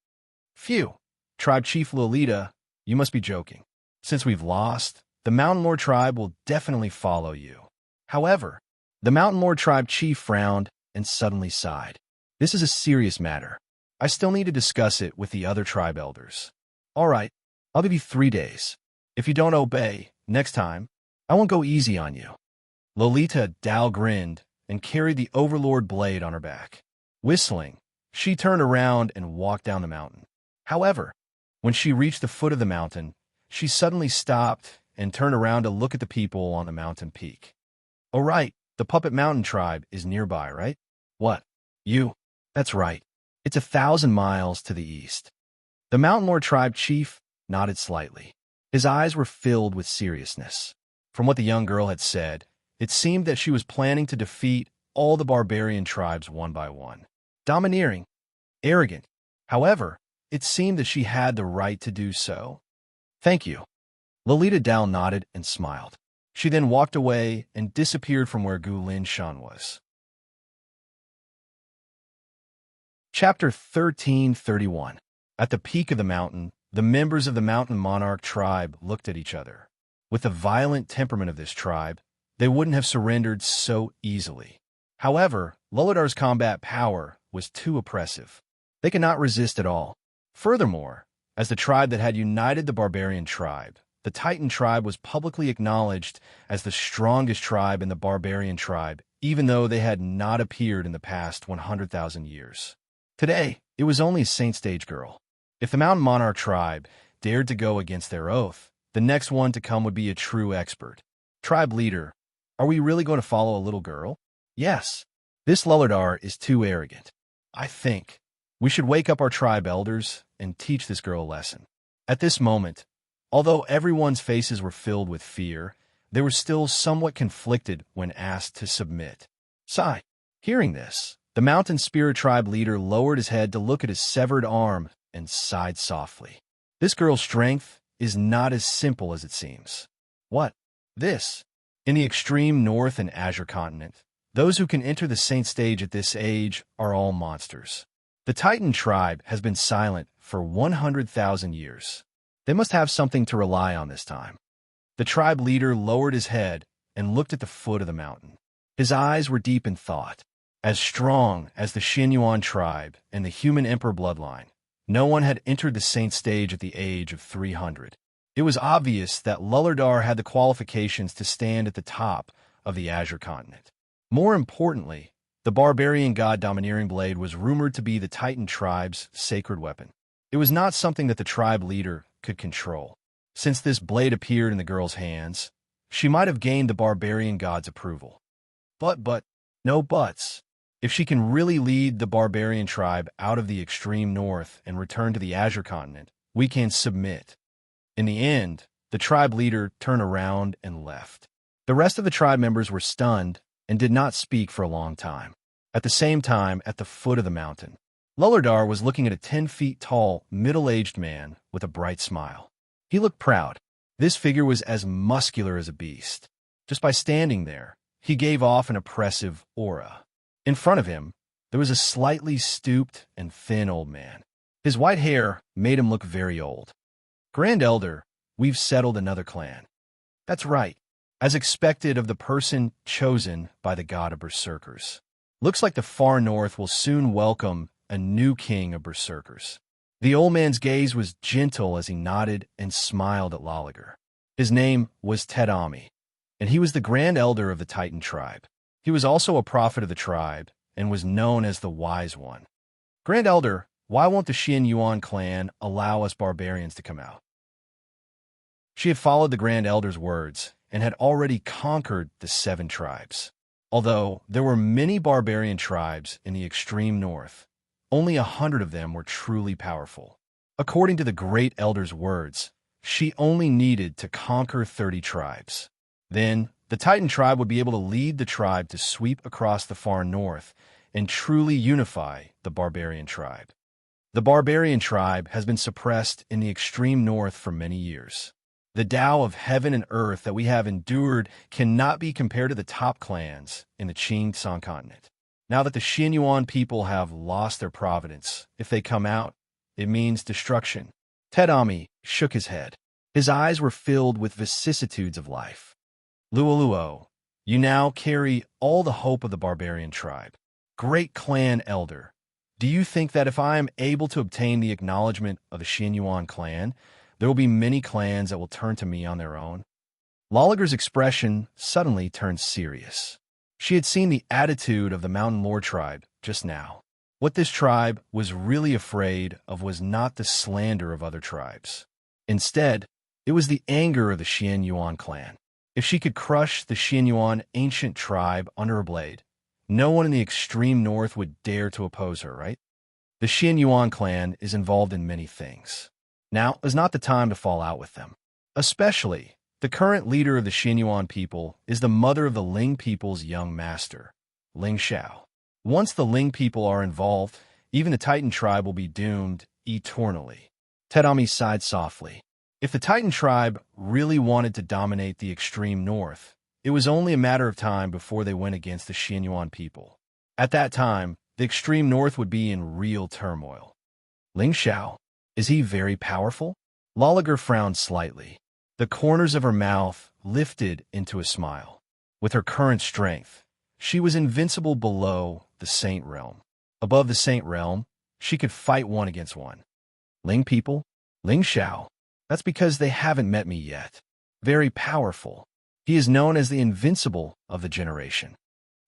Phew! Tribe Chief Lolita, you must be joking. Since we've lost, the Mountain Lore tribe will definitely follow you. However, the Mountain Lore tribe chief frowned and suddenly sighed. This is a serious matter. I still need to discuss it with the other tribe elders. All right, I'll give you 3 days. If you don't obey, next time, I won't go easy on you. Lolita Dal grinned and carried the Overlord blade on her back. Whistling, she turned around and walked down the mountain. However, when she reached the foot of the mountain, she suddenly stopped and turned around to look at the people on the mountain peak. Oh right, the Puppet Mountain tribe is nearby, right? What? You? That's right. It's 1,000 miles to the east. The Mountain Lore tribe chief nodded slightly. His eyes were filled with seriousness. From what the young girl had said, it seemed that she was planning to defeat all the barbarian tribes one by one. Domineering, arrogant. However, it seemed that she had the right to do so. Thank you. Lolita Dal nodded and smiled. She then walked away and disappeared from where Gu Lin Shan was. Chapter 1331. At the peak of the mountain, the members of the Mountain Monarch tribe looked at each other. With the violent temperament of this tribe, they wouldn't have surrendered so easily. However, Loladar's combat power was too oppressive. They could not resist at all. Furthermore, as the tribe that had united the barbarian tribe, the Titan tribe was publicly acknowledged as the strongest tribe in the barbarian tribe, even though they had not appeared in the past 100,000 years. Today, it was only a saint stage girl. If the Mountain Monarch tribe dared to go against their oath, the next one to come would be a true expert. Tribe leader, are we really going to follow a little girl? Yes. This Lolladar is too arrogant. I think we should wake up our tribe elders and teach this girl a lesson. At this moment, although everyone's faces were filled with fear, they were still somewhat conflicted when asked to submit. Sigh. Hearing this, the Mountain Spirit tribe leader lowered his head to look at his severed arm and sighed softly. This girl's strength is not as simple as it seems. What? This? In the extreme north and Azure continent, those who can enter the saint stage at this age are all monsters. The Titan tribe has been silent for 100,000 years. They must have something to rely on this time. The tribe leader lowered his head and looked at the foot of the mountain. His eyes were deep in thought. As strong as the Xinyuan tribe and the human emperor bloodline, no one had entered the saint stage at the age of 300. It was obvious that Lulardar had the qualifications to stand at the top of the Azure continent. More importantly, the barbarian god Domineering Blade was rumored to be the Titan tribe's sacred weapon. It was not something that the tribe leader could control. Since this blade appeared in the girl's hands, she might have gained the barbarian god's approval. But, no buts. If she can really lead the barbarian tribe out of the extreme north and return to the Azure continent, we can submit. In the end, the tribe leader turned around and left. The rest of the tribe members were stunned and did not speak for a long time. At the same time, at the foot of the mountain, Lulardar was looking at a 10 feet tall, middle-aged man with a bright smile. He looked proud. This figure was as muscular as a beast. Just by standing there, he gave off an oppressive aura. In front of him, there was a slightly stooped and thin old man. His white hair made him look very old. Grand Elder, we've settled another clan. That's right, as expected of the person chosen by the god of berserkers. Looks like the far north will soon welcome a new king of berserkers. The old man's gaze was gentle as he nodded and smiled at Loliger. His name was Tedami, and he was the Grand Elder of the Titan tribe. He was also a prophet of the tribe and was known as the Wise One. Grand Elder, why won't the Xian Yuan clan allow us barbarians to come out? She had followed the Grand Elder's words and had already conquered the 7 tribes. Although there were many barbarian tribes in the extreme north, only 100 of them were truly powerful. According to the Great Elder's words, she only needed to conquer 30 tribes. Then, the Titan tribe would be able to lead the tribe to sweep across the far north and truly unify the barbarian tribe. The barbarian tribe has been suppressed in the extreme north for many years. The Tao of heaven and earth that we have endured cannot be compared to the top clans in the Qing San continent. Now that the Xian Yuan people have lost their providence, if they come out, it means destruction. Tedami shook his head. His eyes were filled with vicissitudes of life. Luoluo, you now carry all the hope of the barbarian tribe. Great clan elder, do you think that if I am able to obtain the acknowledgement of the Xian Yuan clan, there will be many clans that will turn to me on their own? Loliger's expression suddenly turned serious. She had seen the attitude of the Mountain Lord tribe just now. What this tribe was really afraid of was not the slander of other tribes. Instead, it was the anger of the Xian Yuan clan. If she could crush the Xian Yuan ancient tribe under her blade, no one in the extreme north would dare to oppose her, right? The Xian Yuan clan is involved in many things. Now is not the time to fall out with them. Especially, the current leader of the Xian Yuan people is the mother of the Ling people's young master, Ling Xiao. Once the Ling people are involved, even the Titan tribe will be doomed eternally. Tedami sighed softly. If the Titan tribe really wanted to dominate the extreme north, it was only a matter of time before they went against the Xian Yuan people. At that time, the extreme north would be in real turmoil. Ling Xiao, is he very powerful? Loliger frowned slightly. The corners of her mouth lifted into a smile. With her current strength, she was invincible below the Saint Realm. Above the Saint Realm, she could fight one against one. Ling people? Ling Xiao. That's because they haven't met me yet. Very powerful. He is known as the Invincible of the generation.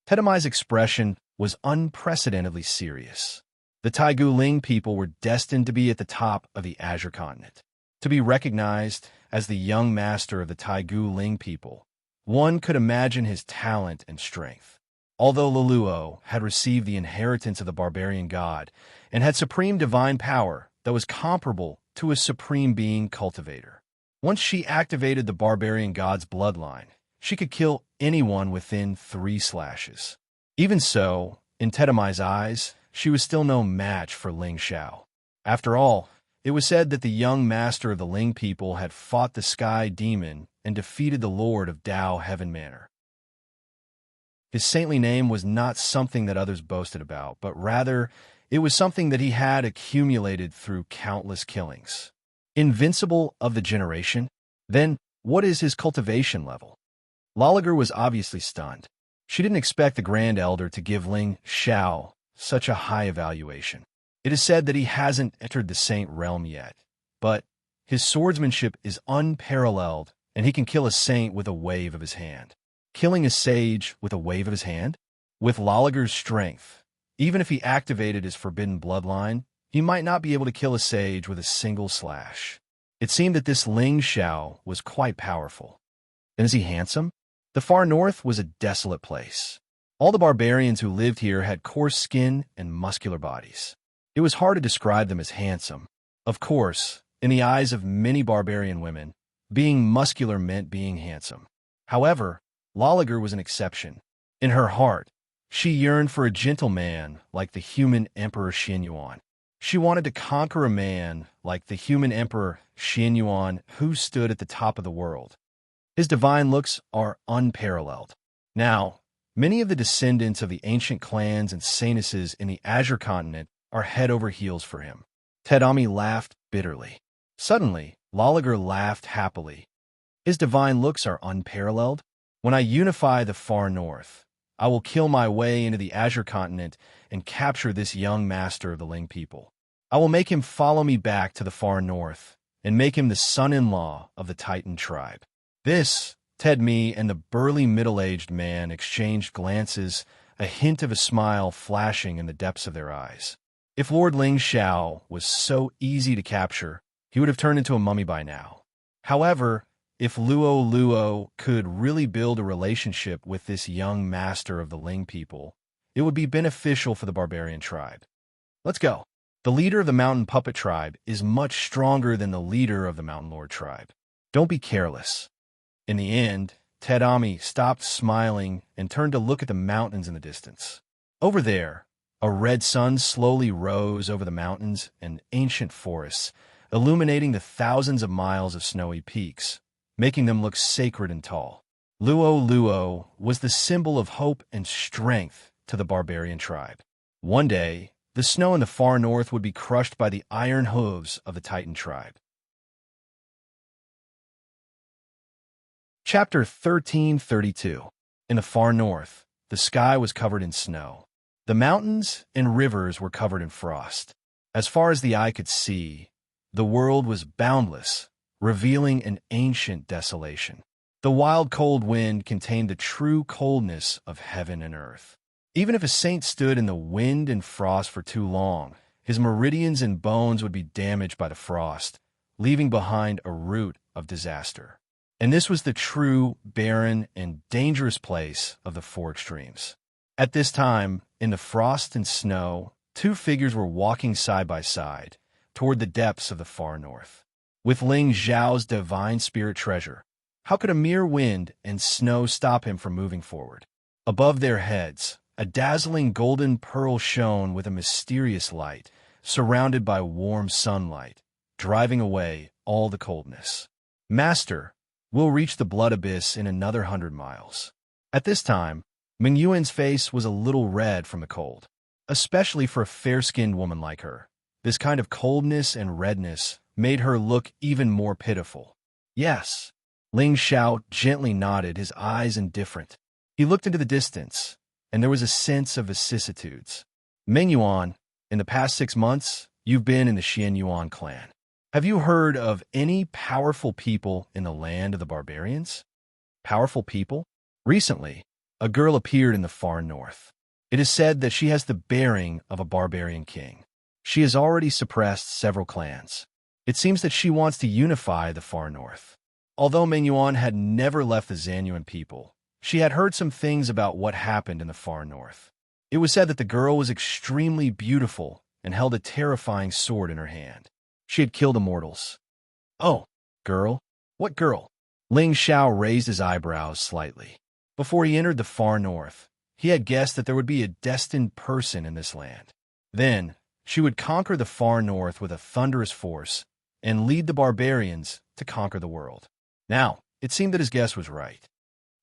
Tedami's expression was unprecedentedly serious. The Taigu Ling people were destined to be at the top of the Azure continent. To be recognized as the young master of the Taigu Ling people, one could imagine his talent and strength. Although Leluo had received the inheritance of the barbarian god and had supreme divine power that was comparable to a supreme being cultivator. Once she activated the barbarian god's bloodline, she could kill anyone within 3 slashes. Even so, in Tedami's eyes, she was still no match for Ling Xiao. After all, it was said that the young master of the Ling people had fought the sky demon and defeated the lord of Tao Heaven Manor. His saintly name was not something that others boasted about, but rather it was something that he had accumulated through countless killings. Invincible of the generation? Then what is his cultivation level? Loliger was obviously stunned. She didn't expect the Grand Elder to give Ling Xiao such a high evaluation. It is said that he hasn't entered the Saint Realm yet, but His swordsmanship is unparalleled, and he can kill a saint with a wave of his hand. Killing a sage with a wave of his hand? With Loliger's strength, even if he activated his forbidden bloodline, he might not be able to kill a sage with a single slash. It seemed that this Ling Xiao was quite powerful. And is he handsome? The far north was a desolate place. All the barbarians who lived here had coarse skin and muscular bodies. It was hard to describe them as handsome. Of course, in the eyes of many barbarian women, being muscular meant being handsome. However, Loliger was an exception. In her heart, she yearned for a gentle man like the human Emperor Xianyuan. She wanted to conquer a man like the human Emperor Xianyuan who stood at the top of the world. His divine looks are unparalleled. Now, many of the descendants of the ancient clans and saintesses in the Azure continent are head over heels for him. Tedami laughed bitterly. Suddenly, Loliger laughed happily. His divine looks are unparalleled. When I unify the far north, I will kill my way into the Azure continent and capture this young master of the Ling people. I will make him follow me back to the far north and make him the son-in-law of the Titan tribe. This, Tedmi and the burly middle-aged man exchanged glances, a hint of a smile flashing in the depths of their eyes. If Lord Ling Xiao was so easy to capture, he would have turned into a mummy by now. However, if Luo could really build a relationship with this young master of the Ling people, it would be beneficial for the barbarian tribe. Let's go. The leader of the Mountain Puppet tribe is much stronger than the leader of the Mountain Lord tribe. Don't be careless. In the end, Tedami stopped smiling and turned to look at the mountains in the distance. Over there, a red sun slowly rose over the mountains and ancient forests, illuminating the thousands of miles of snowy peaks, making them look sacred and tall. Luo was the symbol of hope and strength to the barbarian tribe. One day, the snow in the far north would be crushed by the iron hooves of the Titan tribe. Chapter 1332. In the far north, the sky was covered in snow. The mountains and rivers were covered in frost. As far as the eye could see, the world was boundless, revealing an ancient desolation. The wild cold wind contained the true coldness of heaven and earth. Even if a saint stood in the wind and frost for too long, his meridians and bones would be damaged by the frost, leaving behind a root of disaster. And this was the true, barren, and dangerous place of the four extremes. At this time, in the frost and snow, two figures were walking side by side toward the depths of the far north. With Ling Xiao's divine spirit treasure, how could a mere wind and snow stop him from moving forward? Above their heads, a dazzling golden pearl shone with a mysterious light, surrounded by warm sunlight, driving away all the coldness. Master, we'll reach the blood abyss in another 100 miles. At this time, Ming Yuan's face was a little red from the cold, especially for a fair-skinned woman like her. This kind of coldness and redness made her look even more pitiful. Yes, Ling Xiao gently nodded, his eyes indifferent. He looked into the distance, and there was a sense of vicissitudes. Ming Yuan, in the past 6 months, you've been in the Xianyuan clan. Have you heard of any powerful people in the land of the barbarians? Powerful people? Recently, a girl appeared in the far north. It is said that she has the bearing of a barbarian king. She has already suppressed several clans. It seems that she wants to unify the far north. Although Ming Yuan had never left the Zanyuan people, she had heard some things about what happened in the far north. It was said that the girl was extremely beautiful and held a terrifying sword in her hand. She had killed immortals. Oh, girl? What girl? Ling Xiao raised his eyebrows slightly. Before he entered the far north, he had guessed that there would be a destined person in this land. Then, she would conquer the far north with a thunderous force and lead the barbarians to conquer the world. Now, it seemed that his guess was right.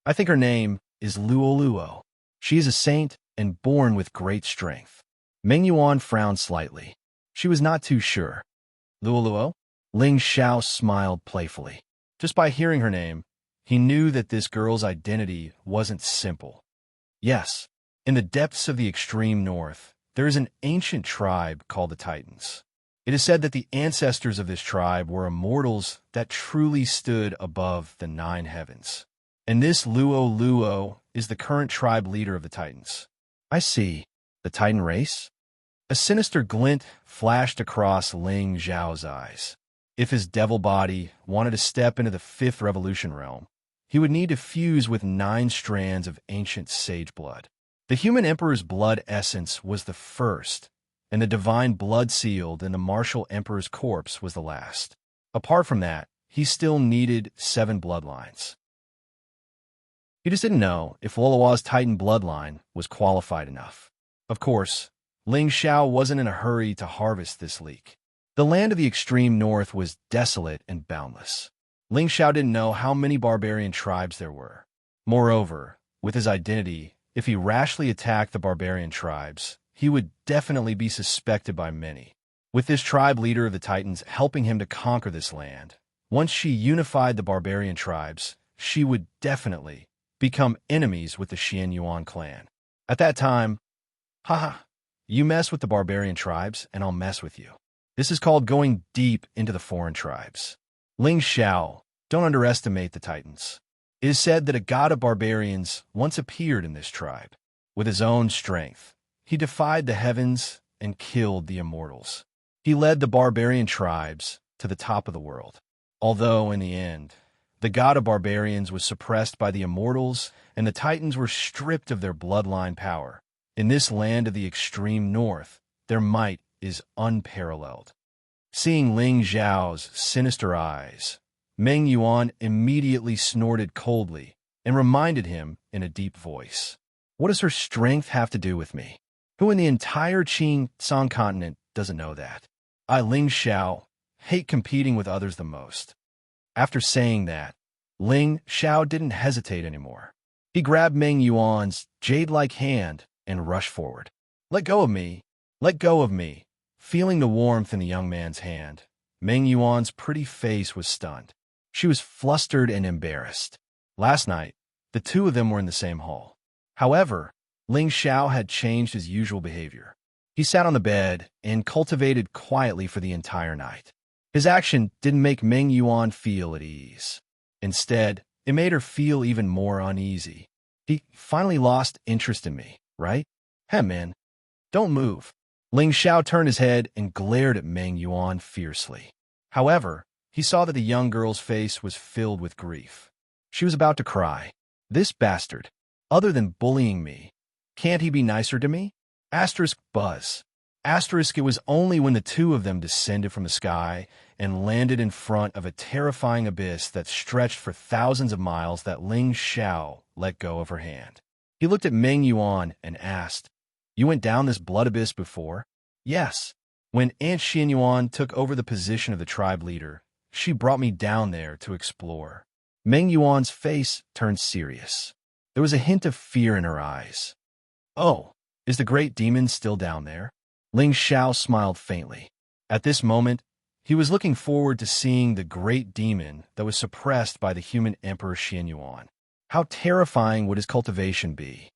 I think her name is Luo. She is a saint and born with great strength. Ming Yuan frowned slightly. She was not too sure. Luo? Ling Xiao smiled playfully. Just by hearing her name, he knew that this girl's identity wasn't simple. Yes, in the depths of the extreme north, there is an ancient tribe called the Titans. It is said that the ancestors of this tribe were immortals that truly stood above the 9 heavens. And this Luo Luo is the current tribe leader of the Titans. I see. The Titan race? A sinister glint flashed across Ling Zhao's eyes. If his devil body wanted to step into the 5th revolution realm, he would need to fuse with 9 strands of ancient sage blood. The human emperor's blood essence was the first, and the divine blood sealed in the martial emperor's corpse was the last. Apart from that, he still needed 7 bloodlines. He just didn't know if Luohua's Titan bloodline was qualified enough. Of course, Ling Xiao wasn't in a hurry to harvest this leek. The land of the extreme north was desolate and boundless. Ling Xiao didn't know how many barbarian tribes there were. Moreover, with his identity, if he rashly attacked the barbarian tribes, he would definitely be suspected by many. With this tribe leader of the Titans helping him to conquer this land, once she unified the barbarian tribes, she would definitely become enemies with the Xian Yuan clan. At that time, haha, you mess with the barbarian tribes and I'll mess with you. This is called going deep into the foreign tribes. Ling Xiao, don't underestimate the Titans. It is said that a god of barbarians once appeared in this tribe. With his own strength, he defied the heavens and killed the immortals. He led the barbarian tribes to the top of the world. Although, in the end, the god of barbarians was suppressed by the immortals and the Titans were stripped of their bloodline power. In this land of the extreme north, their might is unparalleled. Seeing Ling Zhao's sinister eyes, Meng Yuan immediately snorted coldly and reminded him in a deep voice, "What does her strength have to do with me? Who in the entire Qing Song continent doesn't know that? I, Ling Xiao, hate competing with others the most." After saying that, Ling Xiao didn't hesitate anymore. He grabbed Meng Yuan's jade-like hand and rushed forward. "Let go of me! Let go of me!" Feeling the warmth in the young man's hand, Meng Yuan's pretty face was stunned. She was flustered and embarrassed. Last night, the two of them were in the same hall. However, Ling Xiao had changed his usual behavior. He sat on the bed and cultivated quietly for the entire night. His action didn't make Meng Yuan feel at ease. Instead, it made her feel even more uneasy. "He finally lost interest in me, right? Hey, man, don't move." Ling Xiao turned his head and glared at Meng Yuan fiercely. However, he saw that the young girl's face was filled with grief. She was about to cry. "This bastard, other than bullying me, can't he be nicer to me?" Asterisk buzz. Asterisk, it was only when the two of them descended from the sky and landed in front of a terrifying abyss that stretched for thousands of miles that Ling Xiao let go of her hand. He looked at Meng Yuan and asked, "You went down this blood abyss before?" "Yes. When Aunt Xian Yuan took over the position of the tribe leader, she brought me down there to explore." Meng Yuan's face turned serious. There was a hint of fear in her eyes. "Oh, is the great demon still down there?" Ling Xiao smiled faintly. At this moment, he was looking forward to seeing the great demon that was suppressed by the human emperor Xian Yuan. How terrifying would his cultivation be?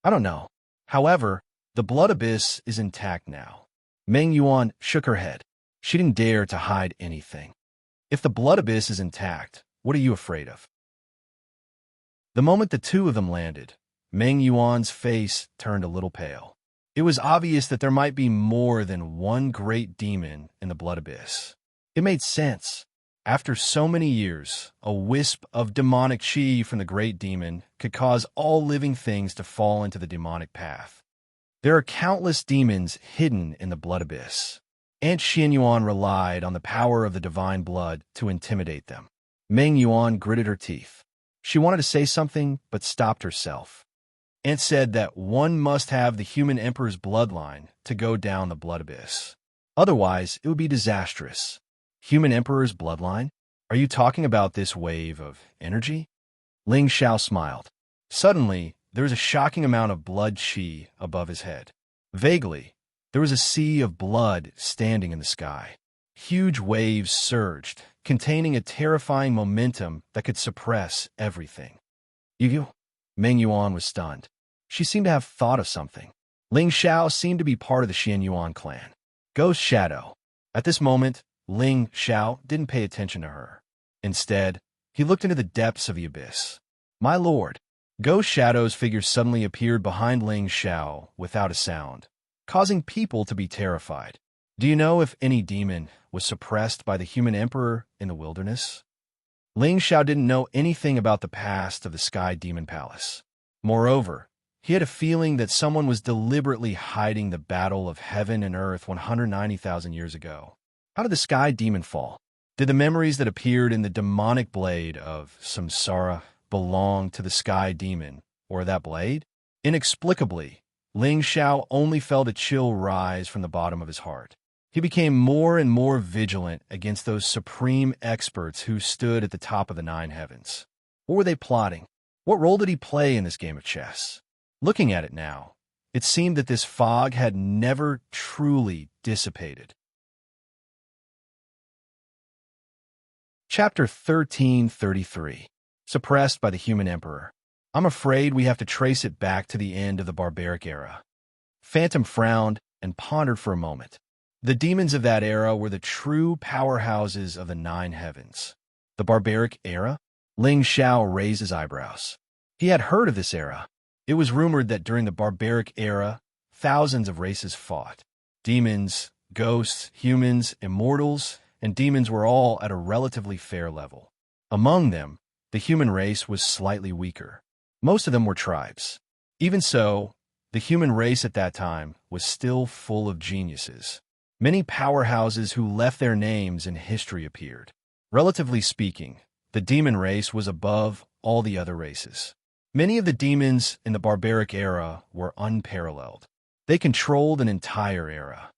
"I don't know. However, the blood abyss is intact now." Meng Yuan shook her head. She didn't dare to hide anything. "If the blood abyss is intact, what are you afraid of?" The moment the two of them landed, Meng Yuan's face turned a little pale. It was obvious that there might be more than one great demon in the blood abyss. It made sense. After so many years, a wisp of demonic chi from the great demon could cause all living things to fall into the demonic path. There are countless demons hidden in the blood abyss. Aunt Xian Yuan relied on the power of the divine blood to intimidate them. Meng Yuan gritted her teeth. She wanted to say something, but stopped herself. Aunt said that one must have the human emperor's bloodline to go down the blood abyss. Otherwise, it would be disastrous. Human emperor's bloodline? Are you talking about this wave of energy? Ling Xiao smiled. Suddenly, there was a shocking amount of blood chi above his head. Vaguely, there was a sea of blood standing in the sky. Huge waves surged, containing a terrifying momentum that could suppress everything. You? Meng Yuan was stunned. She seemed to have thought of something. Ling Xiao seemed to be part of the Xian Yuan clan. Ghost Shadow. At this moment, Ling Xiao didn't pay attention to her. Instead, he looked into the depths of the abyss. My lord, ghost shadows figures suddenly appeared behind Ling Xiao without a sound, causing people to be terrified. Do you know if any demon was suppressed by the human emperor in the wilderness? Ling Xiao didn't know anything about the past of the Sky Demon Palace. Moreover, he had a feeling that someone was deliberately hiding the battle of heaven and earth 190,000 years ago. How did the Sky Demon fall? Did the memories that appeared in the demonic blade of Samsara belong to the Sky Demon, or that blade? Inexplicably, Ling Xiao only felt a chill rise from the bottom of his heart. He became more and more vigilant against those supreme experts who stood at the top of the nine heavens. What were they plotting? What role did he play in this game of chess? Looking at it now, it seemed that this fog had never truly dissipated. Chapter 1333. Suppressed by the Human Emperor. I'm afraid we have to trace it back to the end of the barbaric era. Phantom frowned and pondered for a moment. The demons of that era were the true powerhouses of the nine heavens. The barbaric era? Ling Xiao raised his eyebrows. He had heard of this era. It was rumored that during the barbaric era, thousands of races fought. Demons, ghosts, humans, immortals, and demons were all at a relatively fair level. Among them, the human race was slightly weaker. Most of them were tribes. Even so, the human race at that time was still full of geniuses. Many powerhouses who left their names in history appeared. Relatively speaking, the demon race was above all the other races. Many of the demons in the barbaric era were unparalleled. They controlled an entire era.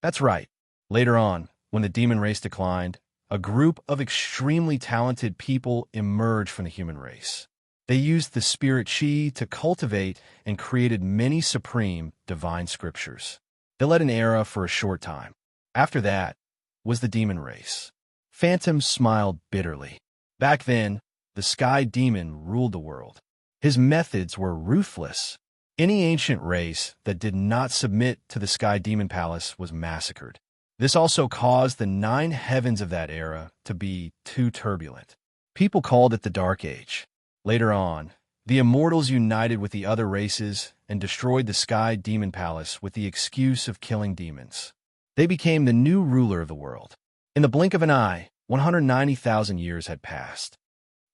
That's right. Later on, when the demon race declined, a group of extremely talented people emerged from the human race. They used the spirit chi to cultivate and created many supreme divine scriptures. They led an era for a short time. After that was the demon race. Phantom smiled bitterly. Back then, the Sky Demon ruled the world. His methods were ruthless. Any ancient race that did not submit to the Sky Demon Palace was massacred. This also caused the nine heavens of that era to be too turbulent. People called it the Dark Age. Later on, the immortals united with the other races and destroyed the Sky Demon Palace with the excuse of killing demons. They became the new ruler of the world. In the blink of an eye, 190,000 years had passed.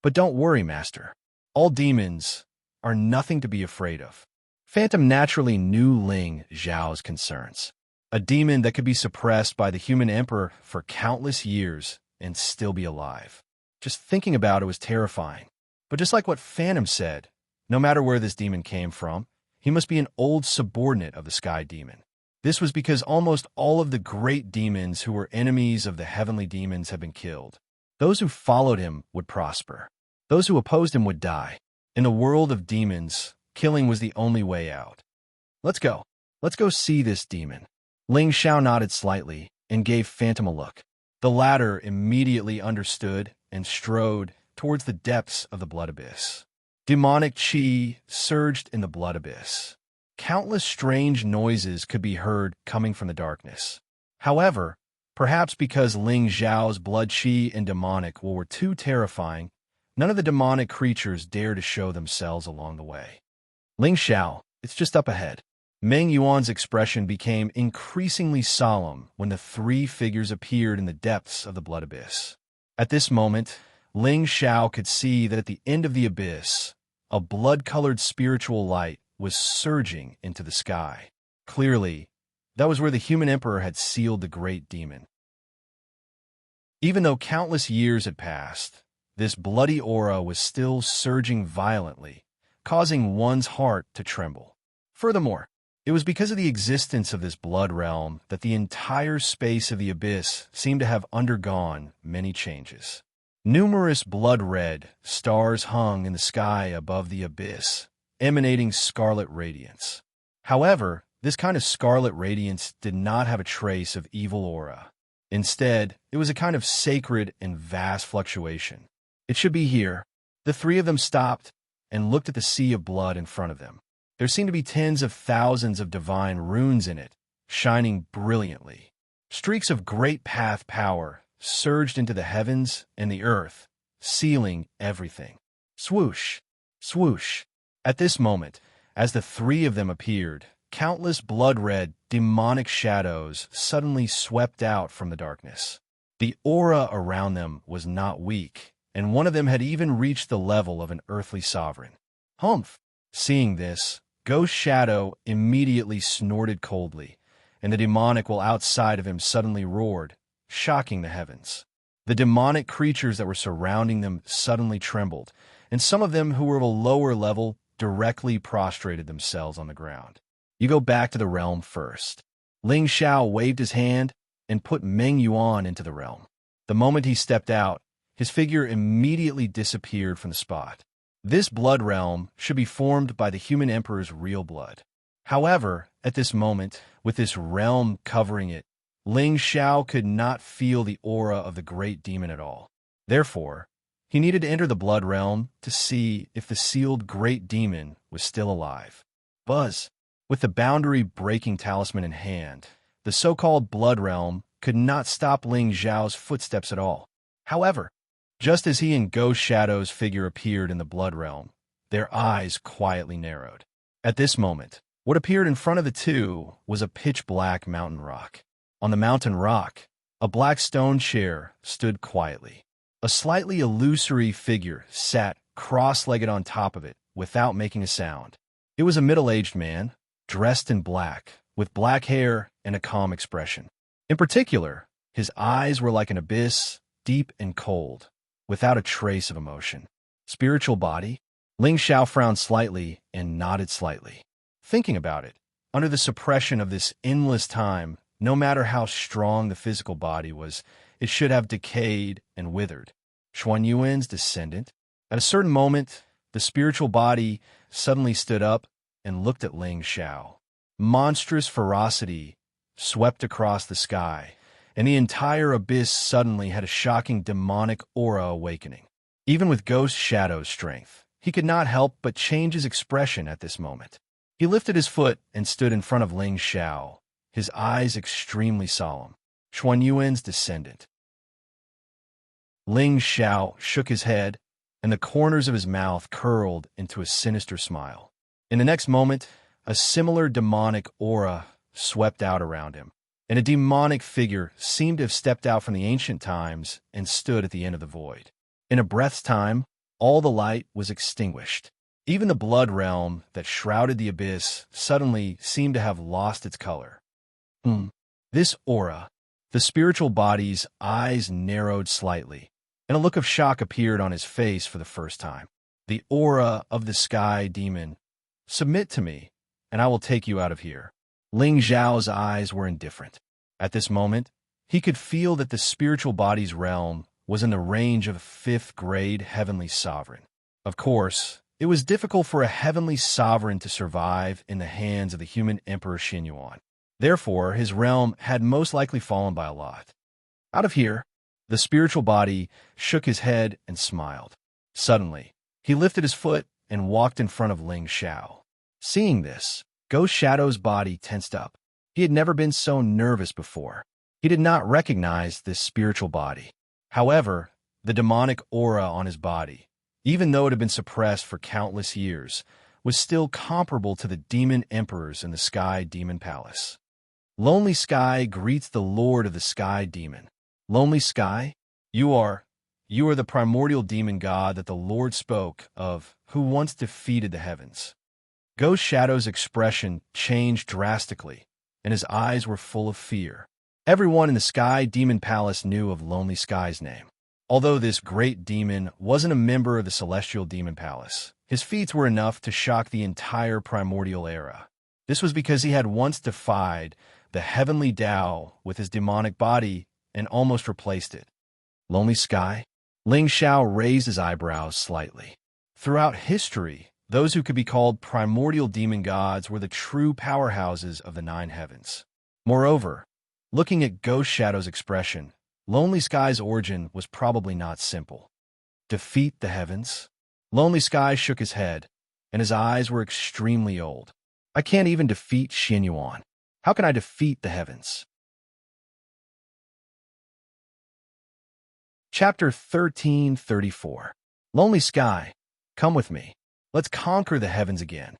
But don't worry, Master. All demons are nothing to be afraid of. Phantom naturally knew Ling Xiao's concerns. A demon that could be suppressed by the human emperor for countless years and still be alive. Just thinking about it was terrifying. But just like what Phantom said, no matter where this demon came from, he must be an old subordinate of the Sky Demon. This was because almost all of the great demons who were enemies of the heavenly demons had been killed. Those who followed him would prosper. Those who opposed him would die. In the world of demons, killing was the only way out. Let's go. Let's go see this demon. Ling Xiao nodded slightly and gave Phantom a look. The latter immediately understood and strode towards the depths of the blood abyss. Demonic chi surged in the blood abyss. Countless strange noises could be heard coming from the darkness. However, perhaps because Ling Xiao's blood chi and demonic were too terrifying, none of the demonic creatures dared to show themselves along the way. Ling Xiao, it's just up ahead. Meng Yuan's expression became increasingly solemn when the three figures appeared in the depths of the blood abyss. At this moment, Ling Xiao could see that at the end of the abyss, a blood-colored spiritual light was surging into the sky. Clearly, that was where the human emperor had sealed the great demon. Even though countless years had passed, this bloody aura was still surging violently, causing one's heart to tremble. Furthermore, it was because of the existence of this blood realm that the entire space of the abyss seemed to have undergone many changes. Numerous blood-red stars hung in the sky above the abyss, emanating scarlet radiance. However, this kind of scarlet radiance did not have a trace of evil aura. Instead, it was a kind of sacred and vast fluctuation. It should be here. The three of them stopped and looked at the sea of blood in front of them. There seemed to be tens of thousands of divine runes in it, shining brilliantly. Streaks of great path power surged into the heavens and the earth, sealing everything. Swoosh! Swoosh! At this moment, as the three of them appeared, countless blood-red, demonic shadows suddenly swept out from the darkness. The aura around them was not weak, and one of them had even reached the level of an earthly sovereign. Humph! Seeing this, Ghost Shadow immediately snorted coldly, and the demonic well outside of him suddenly roared, shocking the heavens. The demonic creatures that were surrounding them suddenly trembled, and some of them who were of a lower level directly prostrated themselves on the ground. You go back to the realm first. Ling Xiao waved his hand and put Meng Yuan into the realm. The moment he stepped out, his figure immediately disappeared from the spot. This blood realm should be formed by the human emperor's real blood. However, at this moment, with this realm covering it, Ling Xiao could not feel the aura of the great demon at all. Therefore, he needed to enter the blood realm to see if the sealed great demon was still alive. Buzz! With the boundary-breaking talisman in hand, the so-called blood realm could not stop Ling Xiao's footsteps at all. However, just as he and Ghost Shadow's figure appeared in the blood realm, their eyes quietly narrowed. At this moment, what appeared in front of the two was a pitch-black mountain rock. On the mountain rock, a black stone chair stood quietly. A slightly illusory figure sat cross-legged on top of it without making a sound. It was a middle-aged man, dressed in black, with black hair and a calm expression. In particular, his eyes were like an abyss, deep and cold, without a trace of emotion. Spiritual body? Ling Xiao frowned slightly and nodded slightly. Thinking about it, under the suppression of this endless time, no matter how strong the physical body was, it should have decayed and withered. Xuan Yuan's descendant? At a certain moment, the spiritual body suddenly stood up and looked at Ling Xiao. Monstrous ferocity swept across the sky, and the entire abyss suddenly had a shocking demonic aura awakening. Even with Ghost Shadow's strength, he could not help but change his expression at this moment. He lifted his foot and stood in front of Ling Xiao, his eyes extremely solemn. Xuan Yuan's descendant. Ling Xiao shook his head, and the corners of his mouth curled into a sinister smile. In the next moment, a similar demonic aura swept out around him, and a demonic figure seemed to have stepped out from the ancient times and stood at the end of the void. In a breath's time, all the light was extinguished. Even the blood realm that shrouded the abyss suddenly seemed to have lost its color. This aura, the spiritual body's eyes narrowed slightly, and a look of shock appeared on his face for the first time. The aura of the sky demon. Submit to me, and I will take you out of here. Ling Xiao's eyes were indifferent. At this moment, he could feel that the spiritual body's realm was in the range of a fifth-grade heavenly sovereign. Of course, it was difficult for a heavenly sovereign to survive in the hands of the human Emperor Xinyuan. Therefore, his realm had most likely fallen by a lot. Out of here, the spiritual body shook his head and smiled. Suddenly, he lifted his foot and walked in front of Ling Xiao. Seeing this, Ghost Shadow's body tensed up. He had never been so nervous before. He did not recognize this spiritual body. However, the demonic aura on his body, even though it had been suppressed for countless years, was still comparable to the demon emperors in the Sky Demon Palace. Lonely Sky greets the Lord of the Sky Demon. Lonely Sky, you are the primordial demon god that the Lord spoke of, who once defeated the heavens. Ghost Shadow's expression changed drastically, and his eyes were full of fear. Everyone in the Sky Demon Palace knew of Lonely Sky's name. Although this great demon wasn't a member of the Celestial Demon Palace, his feats were enough to shock the entire primordial era. This was because he had once defied the heavenly Tao with his demonic body and almost replaced it. Lonely Sky? Ling Xiao raised his eyebrows slightly. Throughout history, those who could be called primordial demon gods were the true powerhouses of the nine heavens. Moreover, looking at Ghost Shadow's expression, Lonely Sky's origin was probably not simple. Defeat the heavens? Lonely Sky shook his head, and his eyes were extremely old. I can't even defeat Xinyuan. How can I defeat the heavens? Chapter 1334. Lonely Sky, come with me. Let's conquer the heavens again.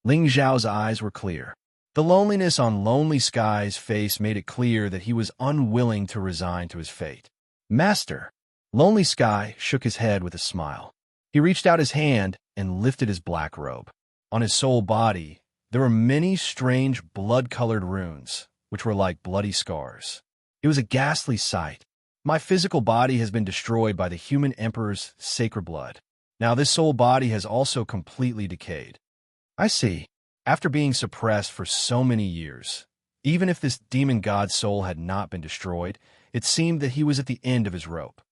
Ling Zhao's eyes were clear. The loneliness on Lonely Sky's face made it clear that he was unwilling to resign to his fate. Master. Lonely Sky shook his head with a smile. He reached out his hand and lifted his black robe. On his soul body, there were many strange blood-colored runes, which were like bloody scars. It was a ghastly sight. My physical body has been destroyed by the human emperor's sacred blood. Now this soul body has also completely decayed. I see. After being suppressed for so many years, even if this demon god's soul had not been destroyed, it seemed that he was at the end of his rope.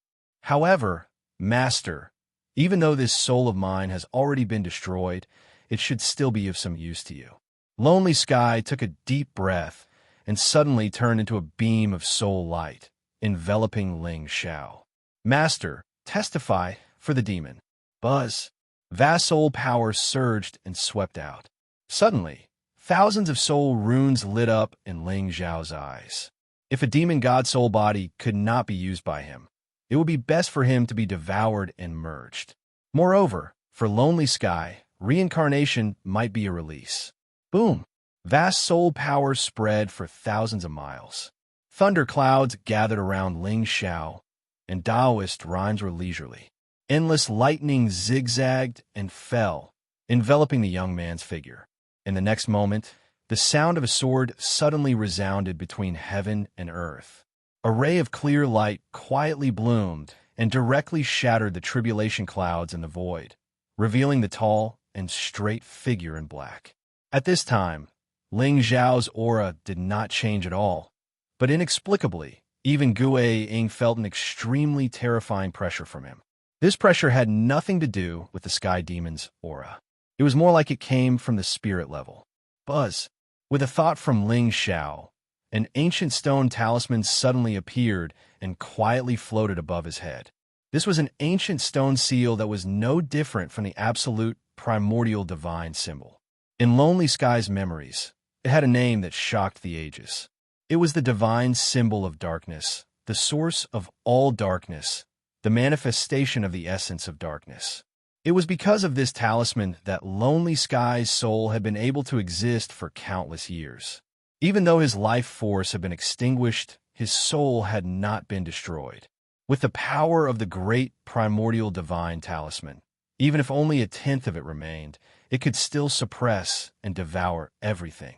However, Master, even though this soul of mine has already been destroyed, it should still be of some use to you. Lonely Sky took a deep breath and suddenly turned into a beam of soul light, enveloping Ling Zhao. Master, testify for the demon. Buzz. Vast soul power surged and swept out. Suddenly, thousands of soul runes lit up in Ling Zhao's eyes. If a demon god soul body could not be used by him, it would be best for him to be devoured and merged. Moreover, for Lonely Sky, reincarnation might be a release. Boom! Vast soul power spread for thousands of miles. Thunder clouds gathered around Ling Zhao, and Taoist rhymes were leisurely. Endless lightning zigzagged and fell, enveloping the young man's figure. In the next moment, the sound of a sword suddenly resounded between heaven and earth. A ray of clear light quietly bloomed and directly shattered the tribulation clouds in the void, revealing the tall and straight figure in black. At this time, Ling Zhao's aura did not change at all, but inexplicably, even Gue Ying felt an extremely terrifying pressure from him. This pressure had nothing to do with the Sky Demon's aura. It was more like it came from the spirit level. Buzz. With a thought from Ling Zhao, an ancient stone talisman suddenly appeared and quietly floated above his head. This was an ancient stone seal that was no different from the absolute primordial divine symbol. In Lonely Sky's memories, it had a name that shocked the ages. It was the divine symbol of darkness, the source of all darkness, the manifestation of the essence of darkness. It was because of this talisman that Lonely Sky's soul had been able to exist for countless years. Even though his life force had been extinguished, his soul had not been destroyed. With the power of the great primordial divine talisman, even if only a tenth of it remained, it could still suppress and devour everything.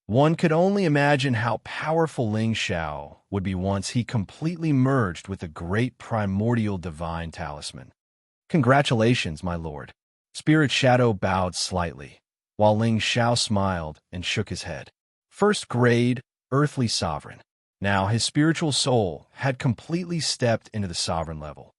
One could only imagine how powerful Ling Zhao would be once he completely merged with the great primordial divine talisman. Congratulations, my lord. Spirit Shadow bowed slightly, while Ling Zhao smiled and shook his head. First grade, earthly sovereign. Now his spiritual soul had completely stepped into the sovereign level.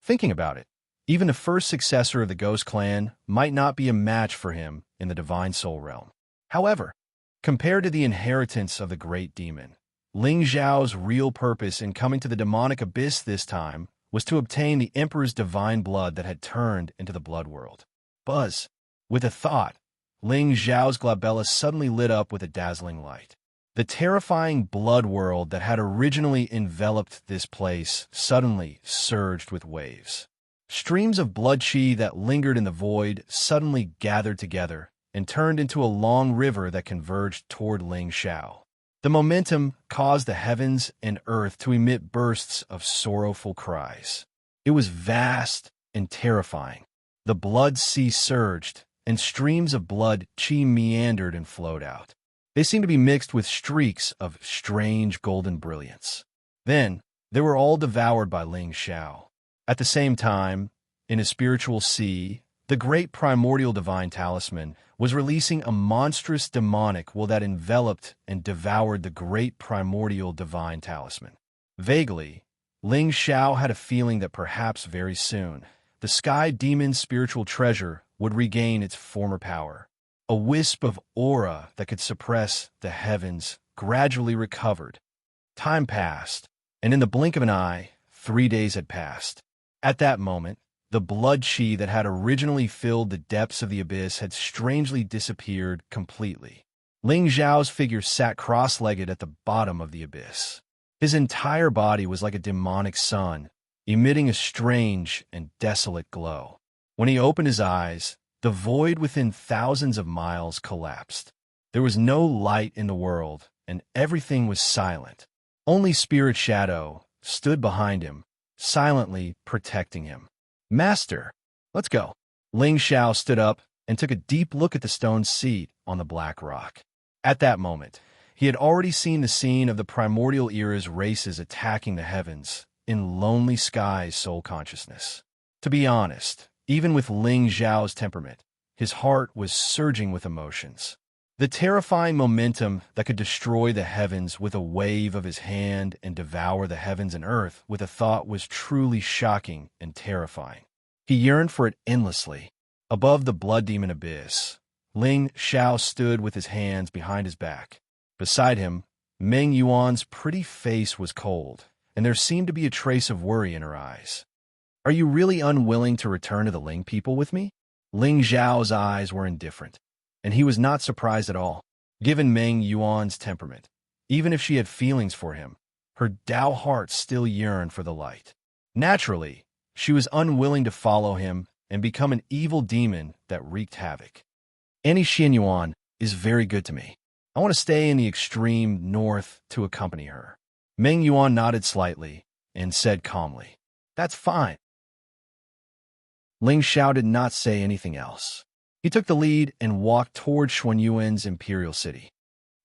Thinking about it, even the first successor of the Ghost Clan might not be a match for him in the divine soul realm. However, compared to the inheritance of the great demon, Ling Zhao's real purpose in coming to the demonic abyss this time was to obtain the Emperor's divine blood that had turned into the blood world. Buzz. With a thought, Ling Zhao's glabella suddenly lit up with a dazzling light. The terrifying blood world that had originally enveloped this place suddenly surged with waves. Streams of blood chi that lingered in the void suddenly gathered together and turned into a long river that converged toward Ling Zhao. The momentum caused the heavens and earth to emit bursts of sorrowful cries. It was vast and terrifying. The blood sea surged, and streams of blood chi meandered and flowed out. They seemed to be mixed with streaks of strange golden brilliance. Then, they were all devoured by Ling Zhao. At the same time, in his spiritual sea, the great primordial divine talisman was releasing a monstrous demonic will that enveloped and devoured the great primordial divine talisman. Vaguely, Ling Zhao had a feeling that perhaps very soon, the Sky Demon's spiritual treasure would regain its former power. A wisp of aura that could suppress the heavens gradually recovered. Time passed, and in the blink of an eye, 3 days had passed. At that moment, the blood chi that had originally filled the depths of the abyss had strangely disappeared completely. Ling Zhao's figure sat cross-legged at the bottom of the abyss. His entire body was like a demonic sun, emitting a strange and desolate glow. When he opened his eyes, the void within thousands of miles collapsed. There was no light in the world, and everything was silent. Only Spirit Shadow stood behind him, silently protecting him. "Master, let's go." Ling Xiao stood up and took a deep look at the stone seat on the black rock. At that moment, he had already seen the scene of the primordial era's races attacking the heavens in lonely skies soul consciousness. To be honest, even with Ling Xiao's temperament, his heart was surging with emotions. The terrifying momentum that could destroy the heavens with a wave of his hand and devour the heavens and earth with a thought was truly shocking and terrifying. He yearned for it endlessly. Above the blood demon abyss, Ling Xiao stood with his hands behind his back. Beside him, Meng Yuan's pretty face was cold, and there seemed to be a trace of worry in her eyes. "Are you really unwilling to return to the Ling people with me?" Ling Xiao's eyes were indifferent, and he was not surprised at all. Given Meng Yuan's temperament, even if she had feelings for him, her Dao heart still yearned for the light. Naturally, she was unwilling to follow him and become an evil demon that wreaked havoc. "Any Xin Yuan is very good to me. I want to stay in the extreme north to accompany her." Meng Yuan nodded slightly and said calmly, "That's fine." Ling Xiao did not say anything else. He took the lead and walked toward Xuanyuan's imperial city.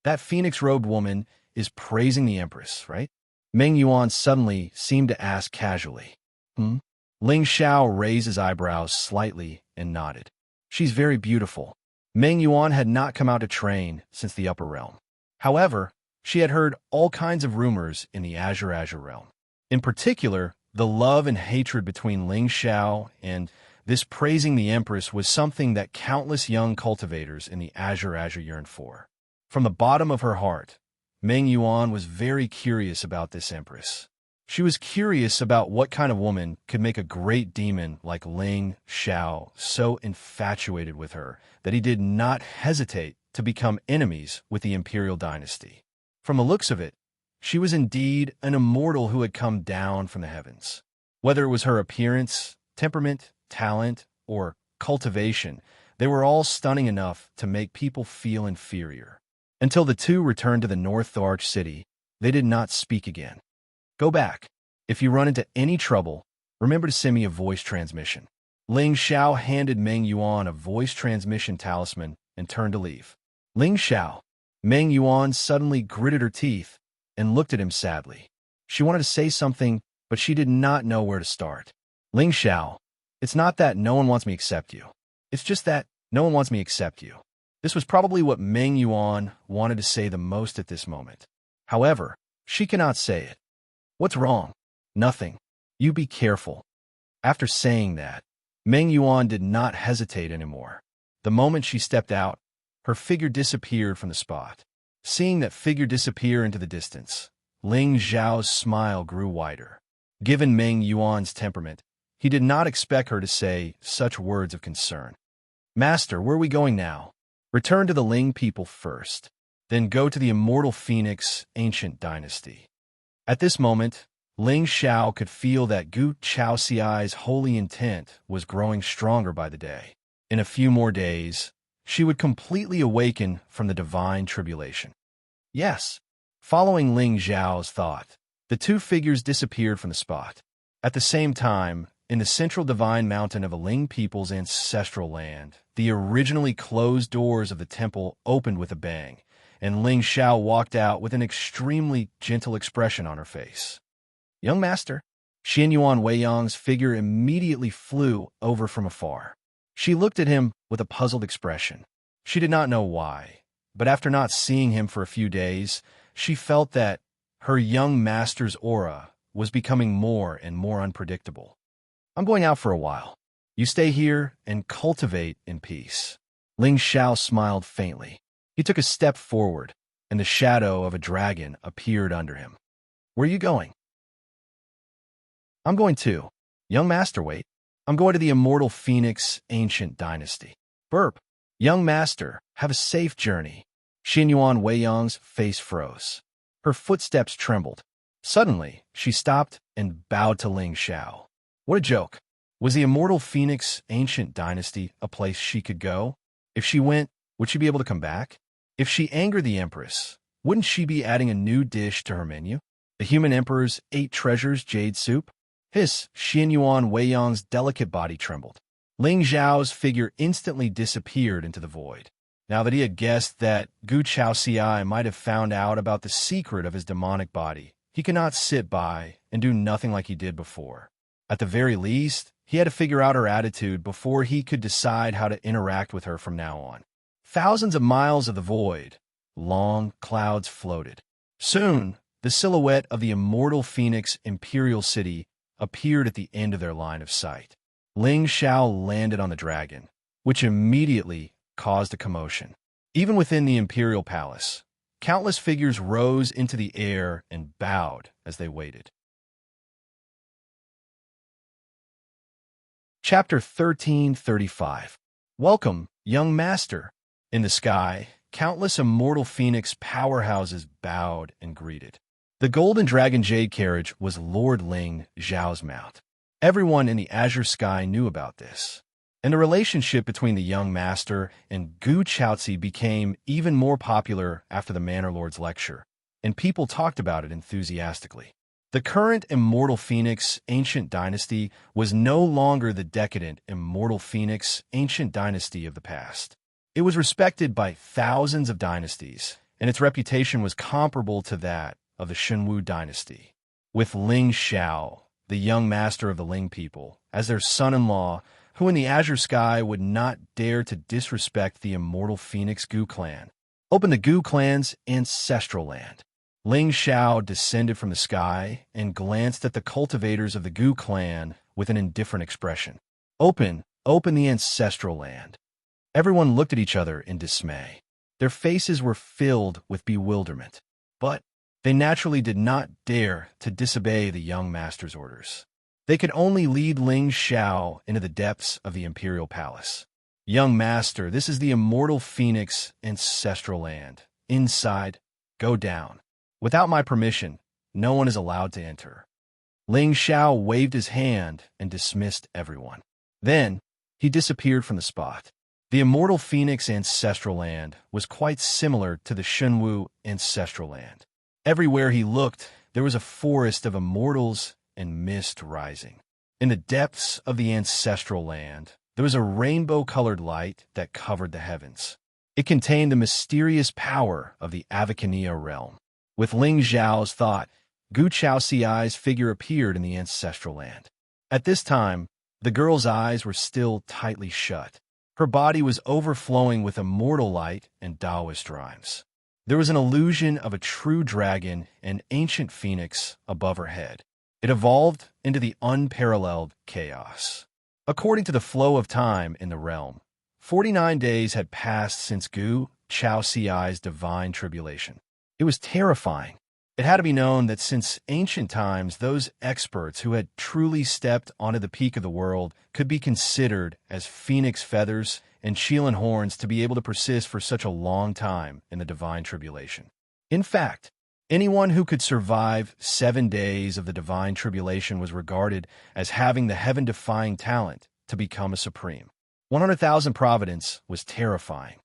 "That phoenix-robed woman is praising the Empress, right?" Meng Yuan suddenly seemed to ask casually. Ling Xiao raised his eyebrows slightly and nodded. "She's very beautiful." Meng Yuan had not come out to train since the Upper Realm. However, she had heard all kinds of rumors in the Azure Realm. In particular, the love and hatred between Ling Xiao and this praising the Empress was something that countless young cultivators in the Azure yearned for. From the bottom of her heart, Meng Yuan was very curious about this Empress. She was curious about what kind of woman could make a great demon like Ling Xiao so infatuated with her that he did not hesitate to become enemies with the imperial dynasty. From the looks of it, she was indeed an immortal who had come down from the heavens. Whether it was her appearance, temperament, talent, or cultivation, they were all stunning enough to make people feel inferior. Until the two returned to the North Arch city, they did not speak again. "Go back. If you run into any trouble, remember to send me a voice transmission." Ling Xiao handed Meng Yuan a voice transmission talisman and turned to leave. "Ling Xiao." Meng Yuan suddenly gritted her teeth and looked at him sadly. She wanted to say something, but she did not know where to start. "Ling Xiao, it's not that no one wants me except you. It's just that no one wants me except you." This was probably what Meng Yuan wanted to say the most at this moment. However, she cannot say it. "What's wrong?" "Nothing. You be careful." After saying that, Meng Yuan did not hesitate anymore. The moment she stepped out, her figure disappeared from the spot. Seeing that figure disappear into the distance, Ling Xiao's smile grew wider. Given Meng Yuan's temperament, he did not expect her to say such words of concern. "Master, where are we going now?" "Return to the Ling people first, then go to the immortal Phoenix ancient dynasty." At this moment, Ling Xiao could feel that Gu Chaoxiai's holy intent was growing stronger by the day. In a few more days, she would completely awaken from the divine tribulation. Yes. Following Ling Xiao's thought, the two figures disappeared from the spot. At the same time, in the central divine mountain of a Ling people's ancestral land, the originally closed doors of the temple opened with a bang, and Ling Xiao walked out with an extremely gentle expression on her face. "Young master." Xin Yuan Weiyang's figure immediately flew over from afar. She looked at him with a puzzled expression. She did not know why, but after not seeing him for a few days, she felt that her young master's aura was becoming more and more unpredictable. "I'm going out for a while. You stay here and cultivate in peace." Ling Xiao smiled faintly. He took a step forward, and the shadow of a dragon appeared under him. "Where are you going?" "I'm going too." "Young master, wait. I'm going to the immortal Phoenix ancient dynasty." "Burp." "Young master, have a safe journey." Xin Yuan Weiyang's face froze. Her footsteps trembled. Suddenly, she stopped and bowed to Ling Xiao. What a joke. Was the immortal Phoenix ancient dynasty a place she could go? If she went, would she be able to come back? If she angered the Empress, wouldn't she be adding a new dish to her menu? The human emperor's 8 treasures jade soup? Hiss, Xin Yuan Weiyang's delicate body trembled. Ling Zhao's figure instantly disappeared into the void. Now that he had guessed that Gu Chaoxiai might have found out about the secret of his demonic body, he could not sit by and do nothing like he did before. At the very least, he had to figure out her attitude before he could decide how to interact with her from now on. Thousands of miles of the void, long clouds floated. Soon, the silhouette of the immortal Phoenix Imperial City appeared at the end of their line of sight. Ling Xiao landed on the dragon, which immediately caused a commotion. Even within the Imperial Palace, countless figures rose into the air and bowed as they waited. Chapter 1335. Welcome, young master. In the sky, countless immortal phoenix powerhouses bowed and greeted. The golden dragon jade carriage was Lord Ling Zhao's mount. Everyone in the azure sky knew about this, and the relationship between the young master and Gu Chaozi became even more popular after the Manor Lord's lecture, and people talked about it enthusiastically. The current immortal Phoenix ancient dynasty was no longer the decadent immortal Phoenix ancient dynasty of the past. It was respected by thousands of dynasties, and its reputation was comparable to that of the Shenwu dynasty. With Ling Xiao, the young master of the Ling people, as their son-in-law, who in the azure sky would not dare to disrespect the immortal Phoenix Gu clan, opened the Gu clan's ancestral land. Ling Xiao descended from the sky and glanced at the cultivators of the Gu clan with an indifferent expression. Open the ancestral land. Everyone looked at each other in dismay. Their faces were filled with bewilderment, but they naturally did not dare to disobey the young master's orders. They could only lead Ling Xiao into the depths of the imperial palace. Young master, this is the immortal Phoenix ancestral land. Inside, go down. Without my permission, no one is allowed to enter. Ling Xiao waved his hand and dismissed everyone. Then, he disappeared from the spot. The immortal Phoenix ancestral land was quite similar to the Shenwu ancestral land. Everywhere he looked, there was a forest of immortals and mist rising. In the depths of the ancestral land, there was a rainbow-colored light that covered the heavens. It contained the mysterious power of the Avicania realm. With Ling Zhao's thought, Gu Chaoxiai's figure appeared in the ancestral land. At this time, the girl's eyes were still tightly shut. Her body was overflowing with immortal light and Taoist rhymes. There was an illusion of a true dragon and ancient phoenix above her head. It evolved into the unparalleled chaos. According to the flow of time in the realm, 49 days had passed since Gu Chaoxiai's divine tribulation. It was terrifying. It had to be known that since ancient times, those experts who had truly stepped onto the peak of the world could be considered as phoenix feathers and Qilin horns to be able to persist for such a long time in the divine tribulation. In fact, anyone who could survive 7 days of the divine tribulation was regarded as having the heaven-defying talent to become a supreme. 100,000 Providence was terrifying.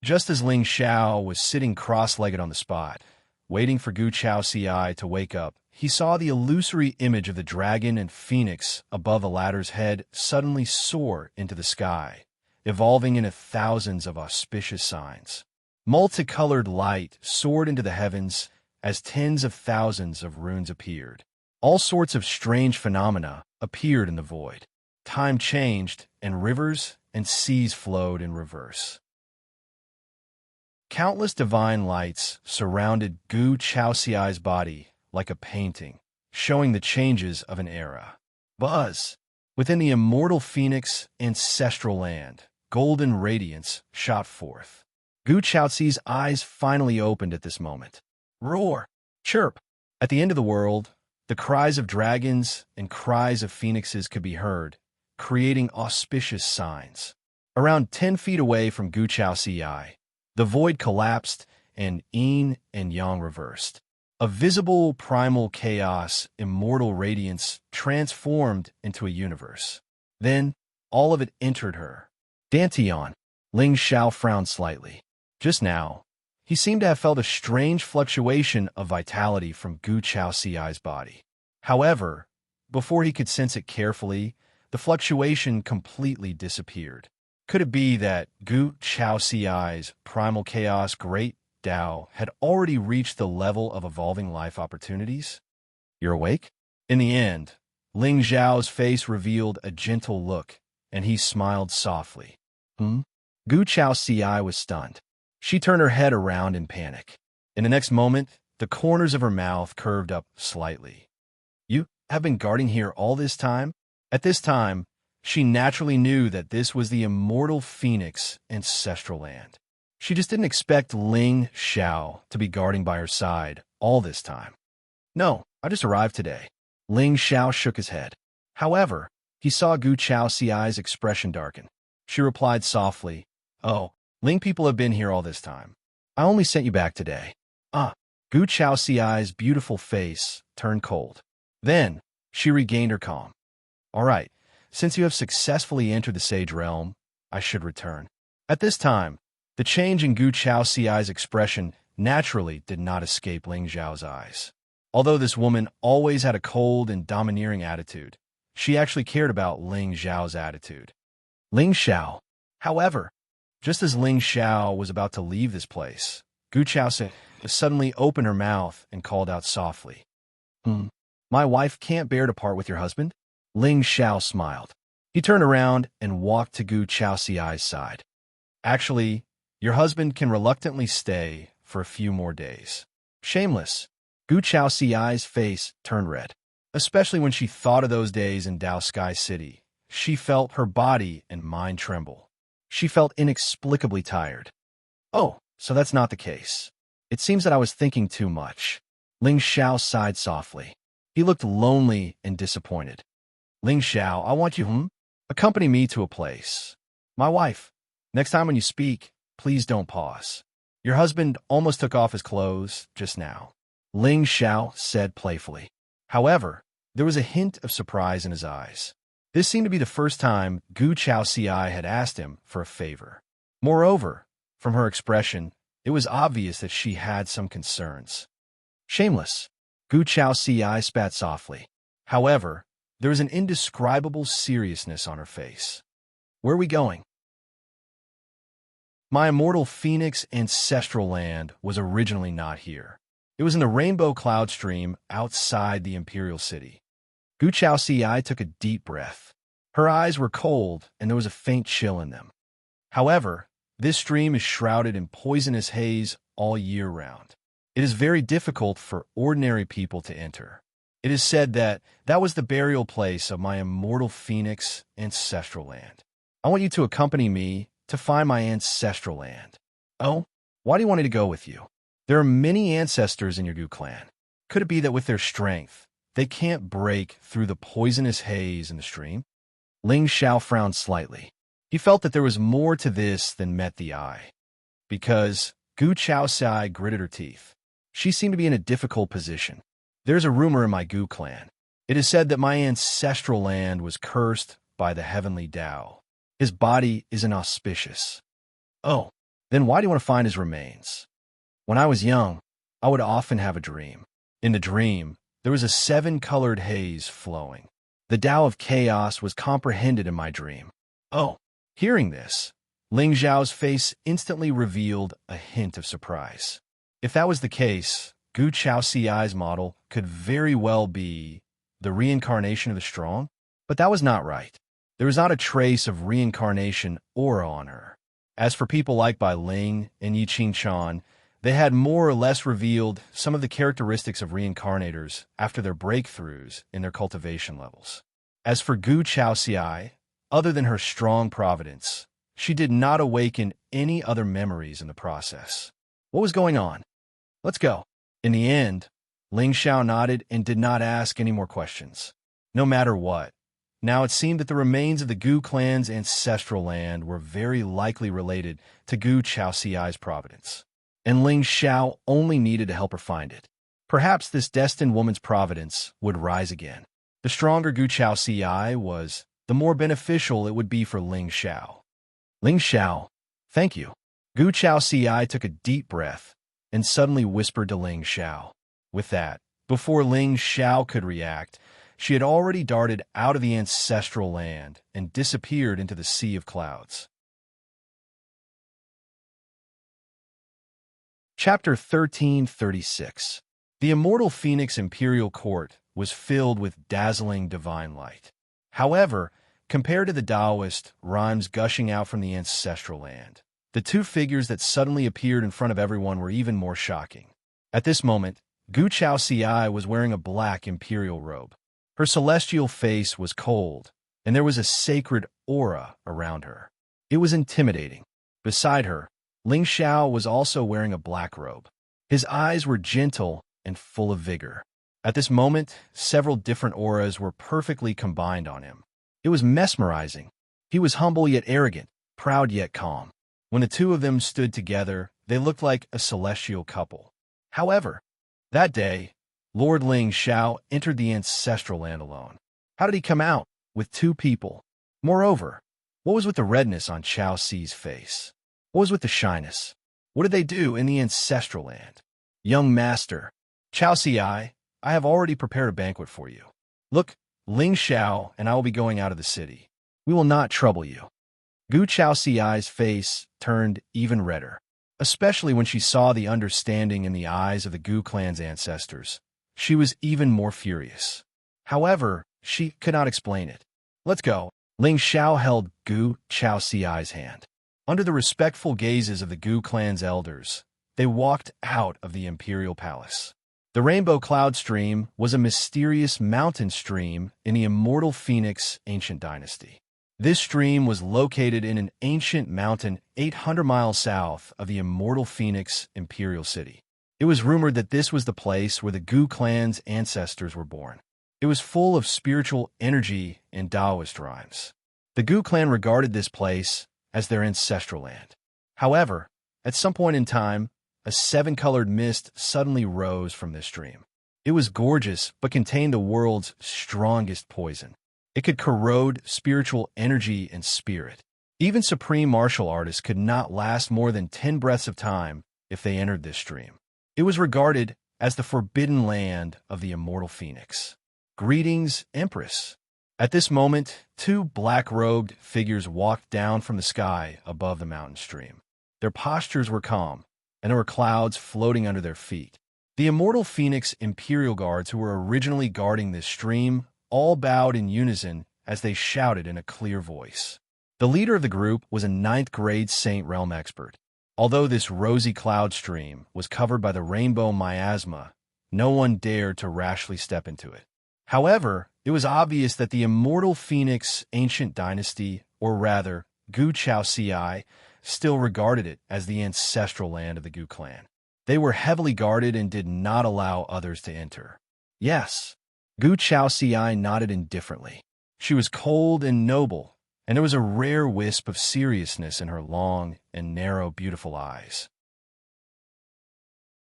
Just as Ling Xiao was sitting cross-legged on the spot, waiting for Gu Chaoxiai to wake up, he saw the illusory image of the dragon and phoenix above the latter's head suddenly soar into the sky, evolving into thousands of auspicious signs. Multicolored light soared into the heavens as tens of thousands of runes appeared. All sorts of strange phenomena appeared in the void. Time changed, and rivers and seas flowed in reverse. Countless divine lights surrounded Gu Chaoxiai's body like a painting, showing the changes of an era. Buzz! Within the immortal Phoenix ancestral land, golden radiance shot forth. Gu Chaozi's eyes finally opened at this moment. Roar! Chirp! At the end of the world, the cries of dragons and cries of phoenixes could be heard, creating auspicious signs. Around 10 feet away from Gu Chaoxiai, the void collapsed and yin and yang reversed. A visible primal chaos, immortal radiance, transformed into a universe. Then, all of it entered her. Dantian. Ling Xiao frowned slightly. Just now, he seemed to have felt a strange fluctuation of vitality from Gu Chao Ci's body. However, before he could sense it carefully, the fluctuation completely disappeared. Could it be that Gu Chao Ci's primal chaos great Tao had already reached the level of evolving life opportunities? You're awake? In the end, Ling Zhao's face revealed a gentle look, and he smiled softly. Gu Chao Ci was stunned. She turned her head around in panic. In the next moment, the corners of her mouth curved up slightly. You have been guarding here all this time? At this time, she naturally knew that this was the immortal phoenix ancestral land. She just didn't expect Ling Xiao to be guarding by her side all this time. No, I just arrived today. Ling Xiao shook his head. However, he saw Gu Chao Ci's expression darken. She replied softly, Oh, Ling people have been here all this time. I only sent you back today. Gu Chao Ci's beautiful face turned cold. Then, she regained her calm. All right, since you have successfully entered the Sage Realm, I should return. At this time, the change in Gu Chao Ci's expression naturally did not escape Ling Zhao's eyes. Although this woman always had a cold and domineering attitude, she actually cared about Ling Zhao's attitude. Ling Xiao. However, just as Ling Xiao was about to leave this place, Gu Chao suddenly opened her mouth and called out softly. My wife can't bear to part with your husband? Ling Xiao smiled. He turned around and walked to Gu Chao Ci's side. Actually, your husband can reluctantly stay for a few more days. Shameless. Gu Chao Ci's face turned red. Especially when she thought of those days in Dao Sky City, she felt her body and mind tremble. She felt inexplicably tired. Oh, so that's not the case. It seems that I was thinking too much. Ling Xiao sighed softly. He looked lonely and disappointed. Ling Xiao, I want you, accompany me to a place. My wife, next time when you speak, please don't pause. Your husband almost took off his clothes just now. Ling Xiao said playfully. However, there was a hint of surprise in his eyes. This seemed to be the first time Gu Chao Ci had asked him for a favor. Moreover, from her expression, it was obvious that she had some concerns. Shameless. Gu Chao Ci spat softly. However, there was an indescribable seriousness on her face. Where are we going? My immortal Phoenix ancestral land was originally not here. It was in the rainbow cloud stream outside the Imperial City. Gu Chao Ci took a deep breath. Her eyes were cold, and there was a faint chill in them. However, this stream is shrouded in poisonous haze all year round. It is very difficult for ordinary people to enter. It is said that that was the burial place of my immortal Phoenix ancestral land. I want you to accompany me to find my ancestral land. Oh, why do you want me to go with you? There are many ancestors in your Gu clan. Could it be that with their strength, they can't break through the poisonous haze in the stream? Ling Xiao frowned slightly. He felt that there was more to this than met the eye. Because Gu Chao Ci gritted her teeth. She seemed to be in a difficult position. There's a rumor in my Gu clan. It is said that my ancestral land was cursed by the heavenly Tao. His body is inauspicious. Oh, then why do you want to find his remains? When I was young, I would often have a dream. In the dream, there was a 7-colored haze flowing. The Tao of chaos was comprehended in my dream. Oh, hearing this, Ling Zhao's face instantly revealed a hint of surprise. If that was the case, Gu Chao Ci's model could very well be the reincarnation of the strong, but that was not right. There was not a trace of reincarnation aura on her. As for people like Bai Ling and Yi Qing Chan, they had more or less revealed some of the characteristics of reincarnators after their breakthroughs in their cultivation levels. As for Gu Chao Ci, other than her strong providence, she did not awaken any other memories in the process. What was going on? Let's go. In the end, Ling Xiao nodded and did not ask any more questions. No matter what, now it seemed that the remains of the Gu clan's ancestral land were very likely related to Gu Chao Ci's providence, and Ling Xiao only needed to help her find it. Perhaps this destined woman's providence would rise again. The stronger Gu Chao Ci was, the more beneficial it would be for Ling Xiao. Ling Xiao, thank you. Gu Chao Ci took a deep breath and suddenly whispered to Ling Xiao. With that, before Ling Xiao could react, she had already darted out of the ancestral land and disappeared into the sea of clouds. Chapter 1336. The immortal Phoenix Imperial Court was filled with dazzling divine light. However, compared to the Taoist rhymes gushing out from the ancestral land, the two figures that suddenly appeared in front of everyone were even more shocking. At this moment, Gu Chao Ci was wearing a black imperial robe. Her celestial face was cold, and there was a sacred aura around her. It was intimidating. Beside her, Ling Xiao was also wearing a black robe. His eyes were gentle and full of vigor. At this moment, several different auras were perfectly combined on him. It was mesmerizing. He was humble yet arrogant, proud yet calm. When the two of them stood together, they looked like a celestial couple. However, that day, Lord Ling Xiao entered the ancestral land alone. How did he come out with two people? Moreover, what was with the redness on Chao Ci's face? What was with the shyness? What did they do in the ancestral land? Young master, Chao Ci, I have already prepared a banquet for you. Look, Ling Xiao and I will be going out of the city. We will not trouble you. Gu Chao Ci's face turned even redder, especially when she saw the understanding in the eyes of the Gu clan's ancestors. She was even more furious. However, she could not explain it. Let's go. Ling Xiao held Gu Chao Ci's hand. Under the respectful gazes of the Gu clan's elders, they walked out of the imperial palace. The rainbow cloud stream was a mysterious mountain stream in the immortal Phoenix ancient dynasty. This stream was located in an ancient mountain 800 miles south of the immortal Phoenix imperial city. It was rumored that this was the place where the Gu clan's ancestors were born. It was full of spiritual energy and Taoist rhymes. The Gu clan regarded this place as their ancestral land. However, at some point in time, a seven-colored mist suddenly rose from this stream. It was gorgeous, but contained the world's strongest poison. It could corrode spiritual energy and spirit. Even supreme martial artists could not last more than 10 breaths of time if they entered this stream. It was regarded as the forbidden land of the immortal Phoenix. Greetings, Empress. At this moment, two black-robed figures walked down from the sky above the mountain stream. Their postures were calm, and there were clouds floating under their feet. The immortal Phoenix Imperial Guards who were originally guarding this stream all bowed in unison as they shouted in a clear voice. The leader of the group was a 9th-grade Saint Realm expert. Although this rosy cloud stream was covered by the rainbow miasma, no one dared to rashly step into it. However, it was obvious that the immortal Phoenix ancient dynasty, or rather, Gu Chao Ci, still regarded it as the ancestral land of the Gu clan. They were heavily guarded and did not allow others to enter. Yes, Gu Chao Ci nodded indifferently. She was cold and noble, and there was a rare wisp of seriousness in her long and narrow, beautiful eyes.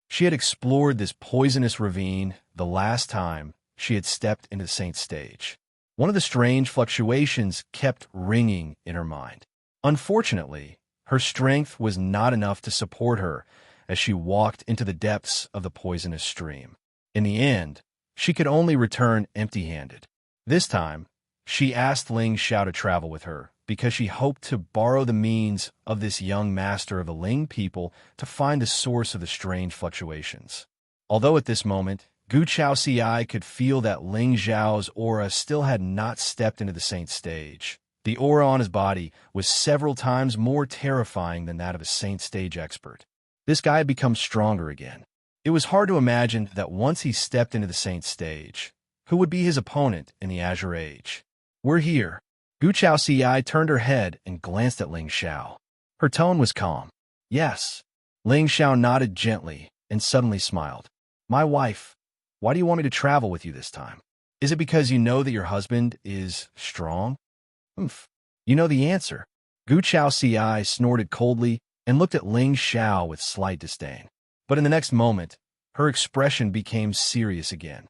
She had explored this poisonous ravine the last time she had stepped into the saint's stage. One of the strange fluctuations kept ringing in her mind. Unfortunately, her strength was not enough to support her as she walked into the depths of the poisonous stream. In the end, she could only return empty-handed. This time, she asked Ling Xiao to travel with her because she hoped to borrow the means of this young master of the Ling people to find the source of the strange fluctuations. Although at this moment, Gu Chao Ci could feel that Ling Xiao's aura still had not stepped into the saint's stage. The aura on his body was several times more terrifying than that of a saint stage expert. This guy had become stronger again. It was hard to imagine that once he stepped into the saint's stage, who would be his opponent in the Azure Age? We're here. Gu Chao Ci turned her head and glanced at Ling Xiao. Her tone was calm. Yes. Ling Xiao nodded gently and suddenly smiled. My wife, why do you want me to travel with you this time? Is it because you know that your husband is strong? Oomph. You know the answer. Gu Chao Ci snorted coldly and looked at Ling Xiao with slight disdain. But in the next moment, her expression became serious again.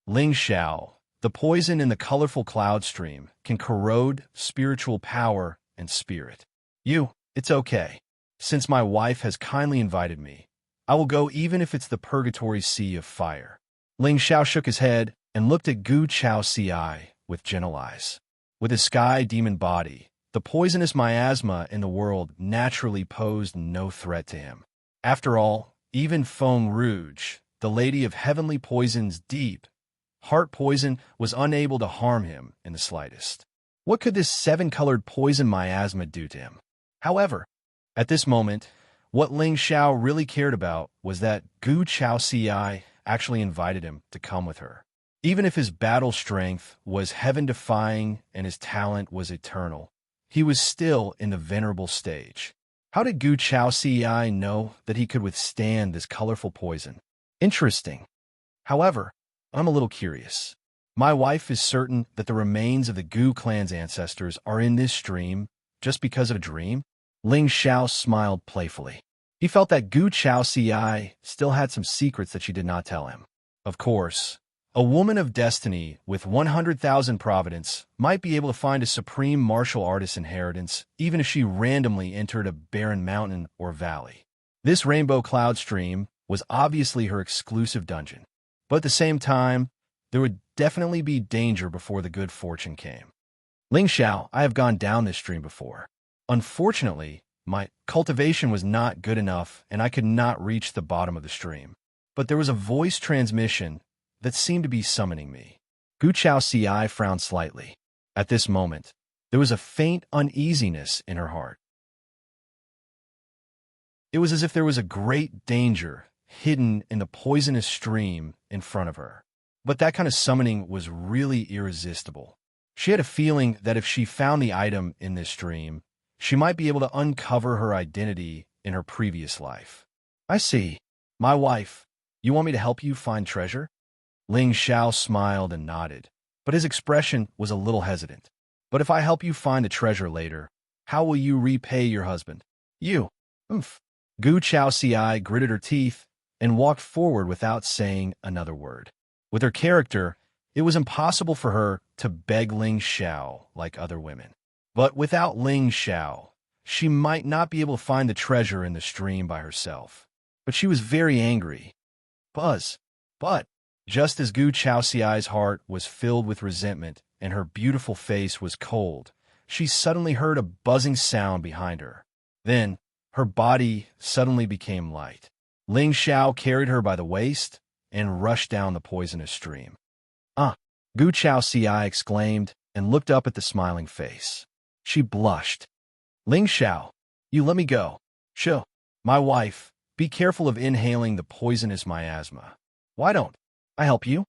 Ling Xiao, the poison in the colorful cloud stream, can corrode spiritual power and spirit. It's okay. Since my wife has kindly invited me, I will go even if it's the purgatory sea of fire. Ling Xiao shook his head and looked at Gu Chao Ci with gentle eyes. With his sky demon body, the poisonous miasma in the world naturally posed no threat to him. After all, even Feng Rouge, the lady of heavenly poison's deep heart poison, was unable to harm him in the slightest. What could this seven-colored poison miasma do to him? However, at this moment, what Ling Xiao really cared about was that Gu Chao Ci actually invited him to come with her. Even if his battle strength was heaven-defying and his talent was eternal, he was still in the venerable stage. How did Gu Chao Ci know that he could withstand this colorful poison? Interesting. However, I'm a little curious. My wife is certain that the remains of the Gu clan's ancestors are in this stream just because of a dream? Ling Xiao smiled playfully. He felt that Gu Chao Ci still had some secrets that she did not tell him. Of course, a woman of destiny with 100,000 providence might be able to find a supreme martial artist's inheritance even if she randomly entered a barren mountain or valley. This rainbow cloud stream was obviously her exclusive dungeon. But at the same time, there would definitely be danger before the good fortune came. Ling Xiao, I have gone down this stream before. Unfortunately, my cultivation was not good enough and I could not reach the bottom of the stream. But there was a voice transmission that seemed to be summoning me. Gu Chao Ci frowned slightly. At this moment, there was a faint uneasiness in her heart. It was as if there was a great danger hidden in the poisonous stream in front of her. But that kind of summoning was really irresistible. She had a feeling that if she found the item in this stream, she might be able to uncover her identity in her previous life. I see. My wife, you want me to help you find treasure? Ling Xiao smiled and nodded, but his expression was a little hesitant. But if I help you find the treasure later, how will you repay your husband? You. Gu Chao Ci gritted her teeth and walked forward without saying another word. With her character, it was impossible for her to beg Ling Xiao like other women. But without Ling Xiao, she might not be able to find the treasure in the stream by herself. But she was very angry. But, just as Gu Chao Ci's heart was filled with resentment and her beautiful face was cold, she suddenly heard a buzzing sound behind her. Then, her body suddenly became light. Ling Xiao carried her by the waist and rushed down the poisonous stream. Gu Chao Ci exclaimed and looked up at the smiling face. She blushed. Ling Xiao, you let me go. Sure. My wife, be careful of inhaling the poisonous miasma. Why don't I help you?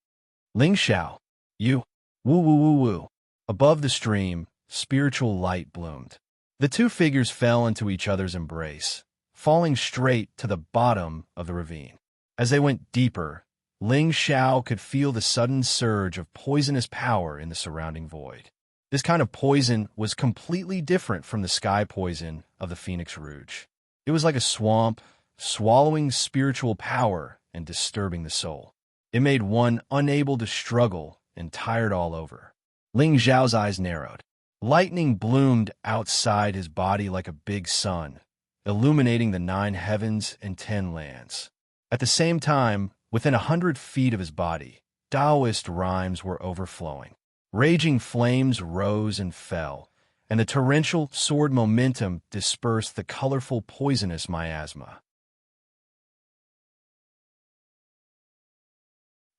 Ling Xiao, you. Woo woo woo woo. Above the stream, spiritual light bloomed. The two figures fell into each other's embrace, falling straight to the bottom of the ravine. As they went deeper, Ling Xiao could feel the sudden surge of poisonous power in the surrounding void. This kind of poison was completely different from the sky poison of the Phoenix Rouge. It was like a swamp, swallowing spiritual power and disturbing the soul. It made one unable to struggle and tired all over. Ling Xiao's eyes narrowed. Lightning bloomed outside his body like a big sun, illuminating the 9 heavens and 10 lands. At the same time, within 100 feet of his body, Taoist rhymes were overflowing. Raging flames rose and fell, and the torrential sword momentum dispersed the colorful poisonous miasma.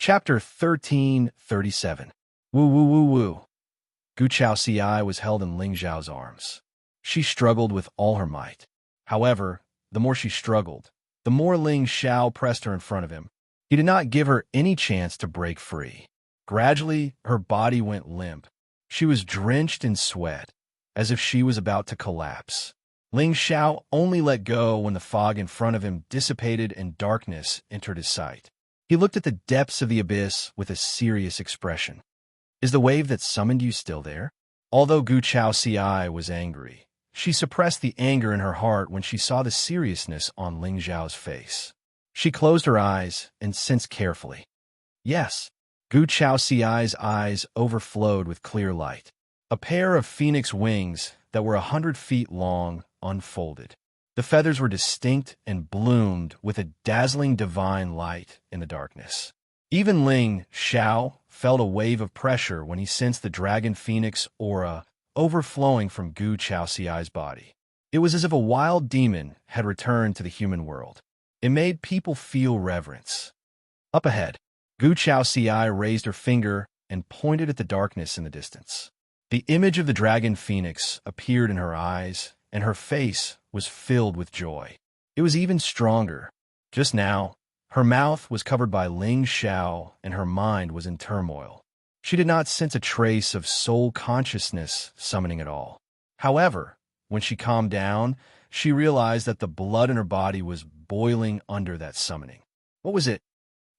Chapter 1337. Woo woo woo woo. Gu Chao Ci was held in Ling Xiao's arms. She struggled with all her might. However, the more she struggled, the more Ling Xiao pressed her in front of him. He did not give her any chance to break free. Gradually, her body went limp. She was drenched in sweat, as if she was about to collapse. Ling Xiao only let go when the fog in front of him dissipated and darkness entered his sight. He looked at the depths of the abyss with a serious expression. Is the wave that summoned you still there? Although Gu Chao Ci was angry, she suppressed the anger in her heart when she saw the seriousness on Ling Xiao's face. She closed her eyes and sensed carefully. Yes, Gu Chao Ci's eyes overflowed with clear light. A pair of phoenix wings that were 100 feet long unfolded. The feathers were distinct and bloomed with a dazzling divine light in the darkness. Even Ling Xiao felt a wave of pressure when he sensed the dragon phoenix aura overflowing from Gu Chao Ci's body. It was as if a wild demon had returned to the human world. It made people feel reverence. Up ahead, Gu Chao Ci raised her finger and pointed at the darkness in the distance. The image of the dragon phoenix appeared in her eyes, and her face was filled with joy. It was even stronger. Just now, her mouth was covered by Ling Xiao, and her mind was in turmoil. She did not sense a trace of soul consciousness summoning at all. However, when she calmed down, she realized that the blood in her body was boiling under that summoning. What was it?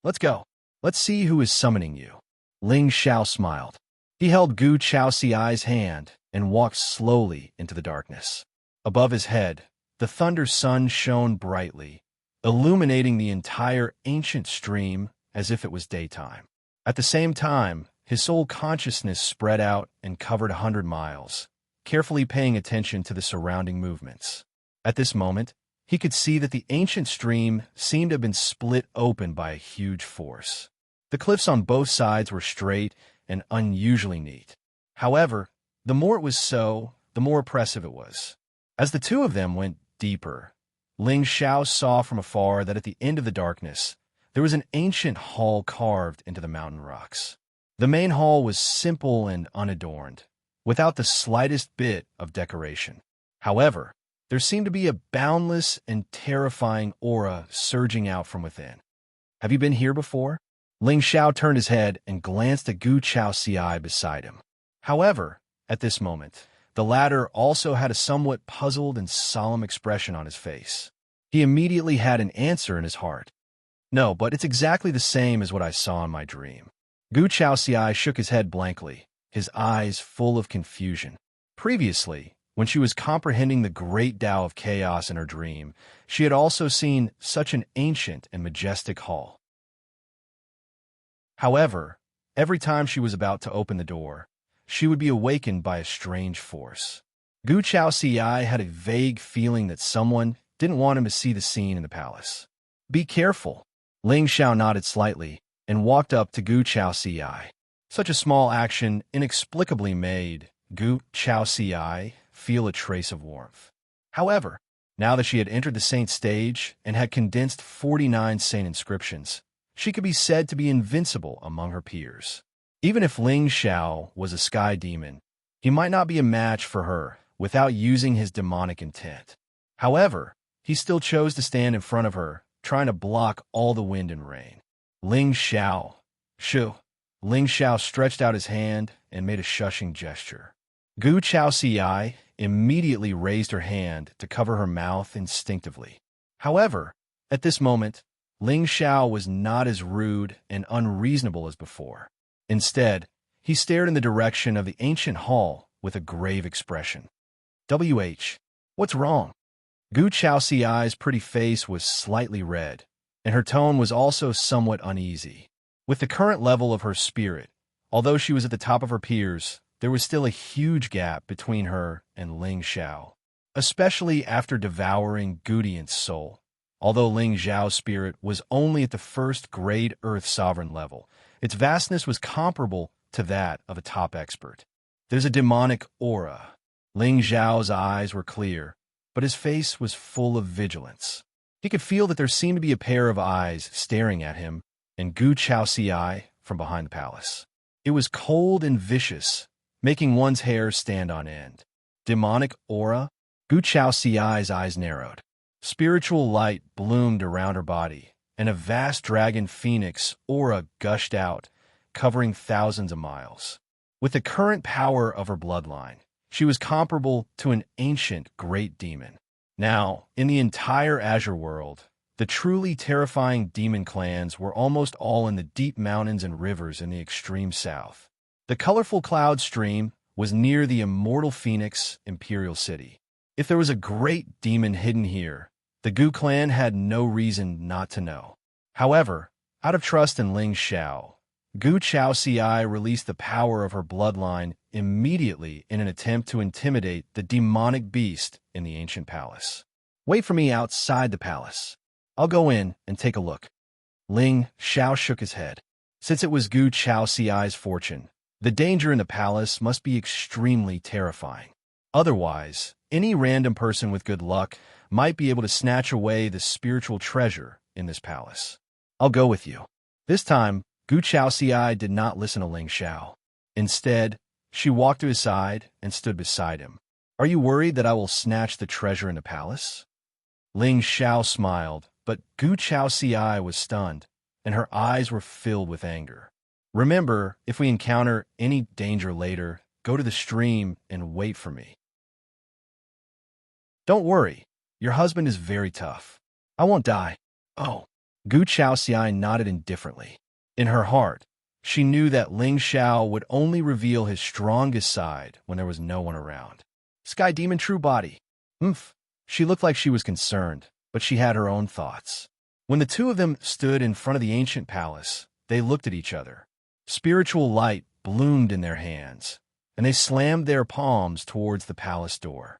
Let's go. Let's see who is summoning you. Ling Xiao smiled. He held Gu Chao Ci's hand and walked slowly into the darkness. Above his head, the thunder sun shone brightly, illuminating the entire ancient stream as if it was daytime. At the same time, his soul consciousness spread out and covered 100 miles, carefully paying attention to the surrounding movements. At this moment, he could see that the ancient stream seemed to have been split open by a huge force. The cliffs on both sides were straight and unusually neat. However, the more it was so, the more oppressive it was. As the two of them went deeper, Ling Xiao saw from afar that at the end of the darkness, there was an ancient hall carved into the mountain rocks. The main hall was simple and unadorned, without the slightest bit of decoration. However, there seemed to be a boundless and terrifying aura surging out from within. Have you been here before? Ling Xiao turned his head and glanced at Gu Chao Ci beside him. However, at this moment, the latter also had a somewhat puzzled and solemn expression on his face. He immediately had an answer in his heart. No, but it's exactly the same as what I saw in my dream. Gu Chao Ci shook his head blankly, his eyes full of confusion. Previously, when she was comprehending the great Tao of chaos in her dream, she had also seen such an ancient and majestic hall. However, every time she was about to open the door, she would be awakened by a strange force. Gu Chao Ci had a vague feeling that someone didn't want him to see the scene in the palace. Be careful. Ling Xiao nodded slightly and walked up to Gu Chao Ci. Such a small action inexplicably made Gu Chao Ci feel a trace of warmth. However, now that she had entered the saint stage and had condensed 49 saint inscriptions, she could be said to be invincible among her peers. Even if Ling Xiao was a sky demon, he might not be a match for her without using his demonic intent. However, he still chose to stand in front of her, trying to block all the wind and rain. Ling Xiao. Shoo. Ling Xiao stretched out his hand and made a shushing gesture. Gu Chao Ci immediately raised her hand to cover her mouth instinctively. However, at this moment, Ling Xiao was not as rude and unreasonable as before. Instead, he stared in the direction of the ancient hall with a grave expression. What's wrong? Gu Chao Ci's pretty face was slightly red, and her tone was also somewhat uneasy. With the current level of her spirit, although she was at the top of her peers, there was still a huge gap between her and Ling Xiao, especially after devouring Gudian's soul. Although Ling Xiao's spirit was only at the first grade Earth Sovereign level, its vastness was comparable to that of a top expert. There's a demonic aura. Ling Xiao's eyes were clear, but his face was full of vigilance. He could feel that there seemed to be a pair of eyes staring at him and Gu Chao Ci from behind the palace. It was cold and vicious, making one's hair stand on end. Demonic aura? Gu Chao Ci's eyes narrowed. Spiritual light bloomed around her body, and a vast dragon phoenix aura gushed out, covering thousands of miles. With the current power of her bloodline, she was comparable to an ancient great demon. Now, in the entire Azure world, the truly terrifying demon clans were almost all in the deep mountains and rivers in the extreme south. The colorful cloud stream was near the immortal Phoenix Imperial City. If there was a great demon hidden here, The Gu clan had no reason not to know. However, out of trust in Ling Xiao, Gu Chaoxiai released the power of her bloodline immediately in an attempt to intimidate the demonic beast in the ancient palace. Wait for me outside the palace. I'll go in and take a look. Ling Xiao shook his head. Since it was Gu Chaoxiai's fortune, the danger in the palace must be extremely terrifying. Otherwise, any random person with good luck might be able to snatch away the spiritual treasure in this palace. I'll go with you. This time, Gu Chaoxiai did not listen to Ling Xiao. Instead, she walked to his side and stood beside him. Are you worried that I will snatch the treasure in the palace? Ling Xiao smiled, but Gu Chaoxiai was stunned, and her eyes were filled with anger. Remember, if we encounter any danger later, go to the stream and wait for me. Don't worry, your husband is very tough. I won't die. Oh. Gu Chaoxiai nodded indifferently. In her heart, she knew that Ling Xiao would only reveal his strongest side when there was no one around. Sky Demon True Body. She looked like she was concerned, but she had her own thoughts. When the two of them stood in front of the ancient palace, they looked at each other. Spiritual light bloomed in their hands, and they slammed their palms towards the palace door.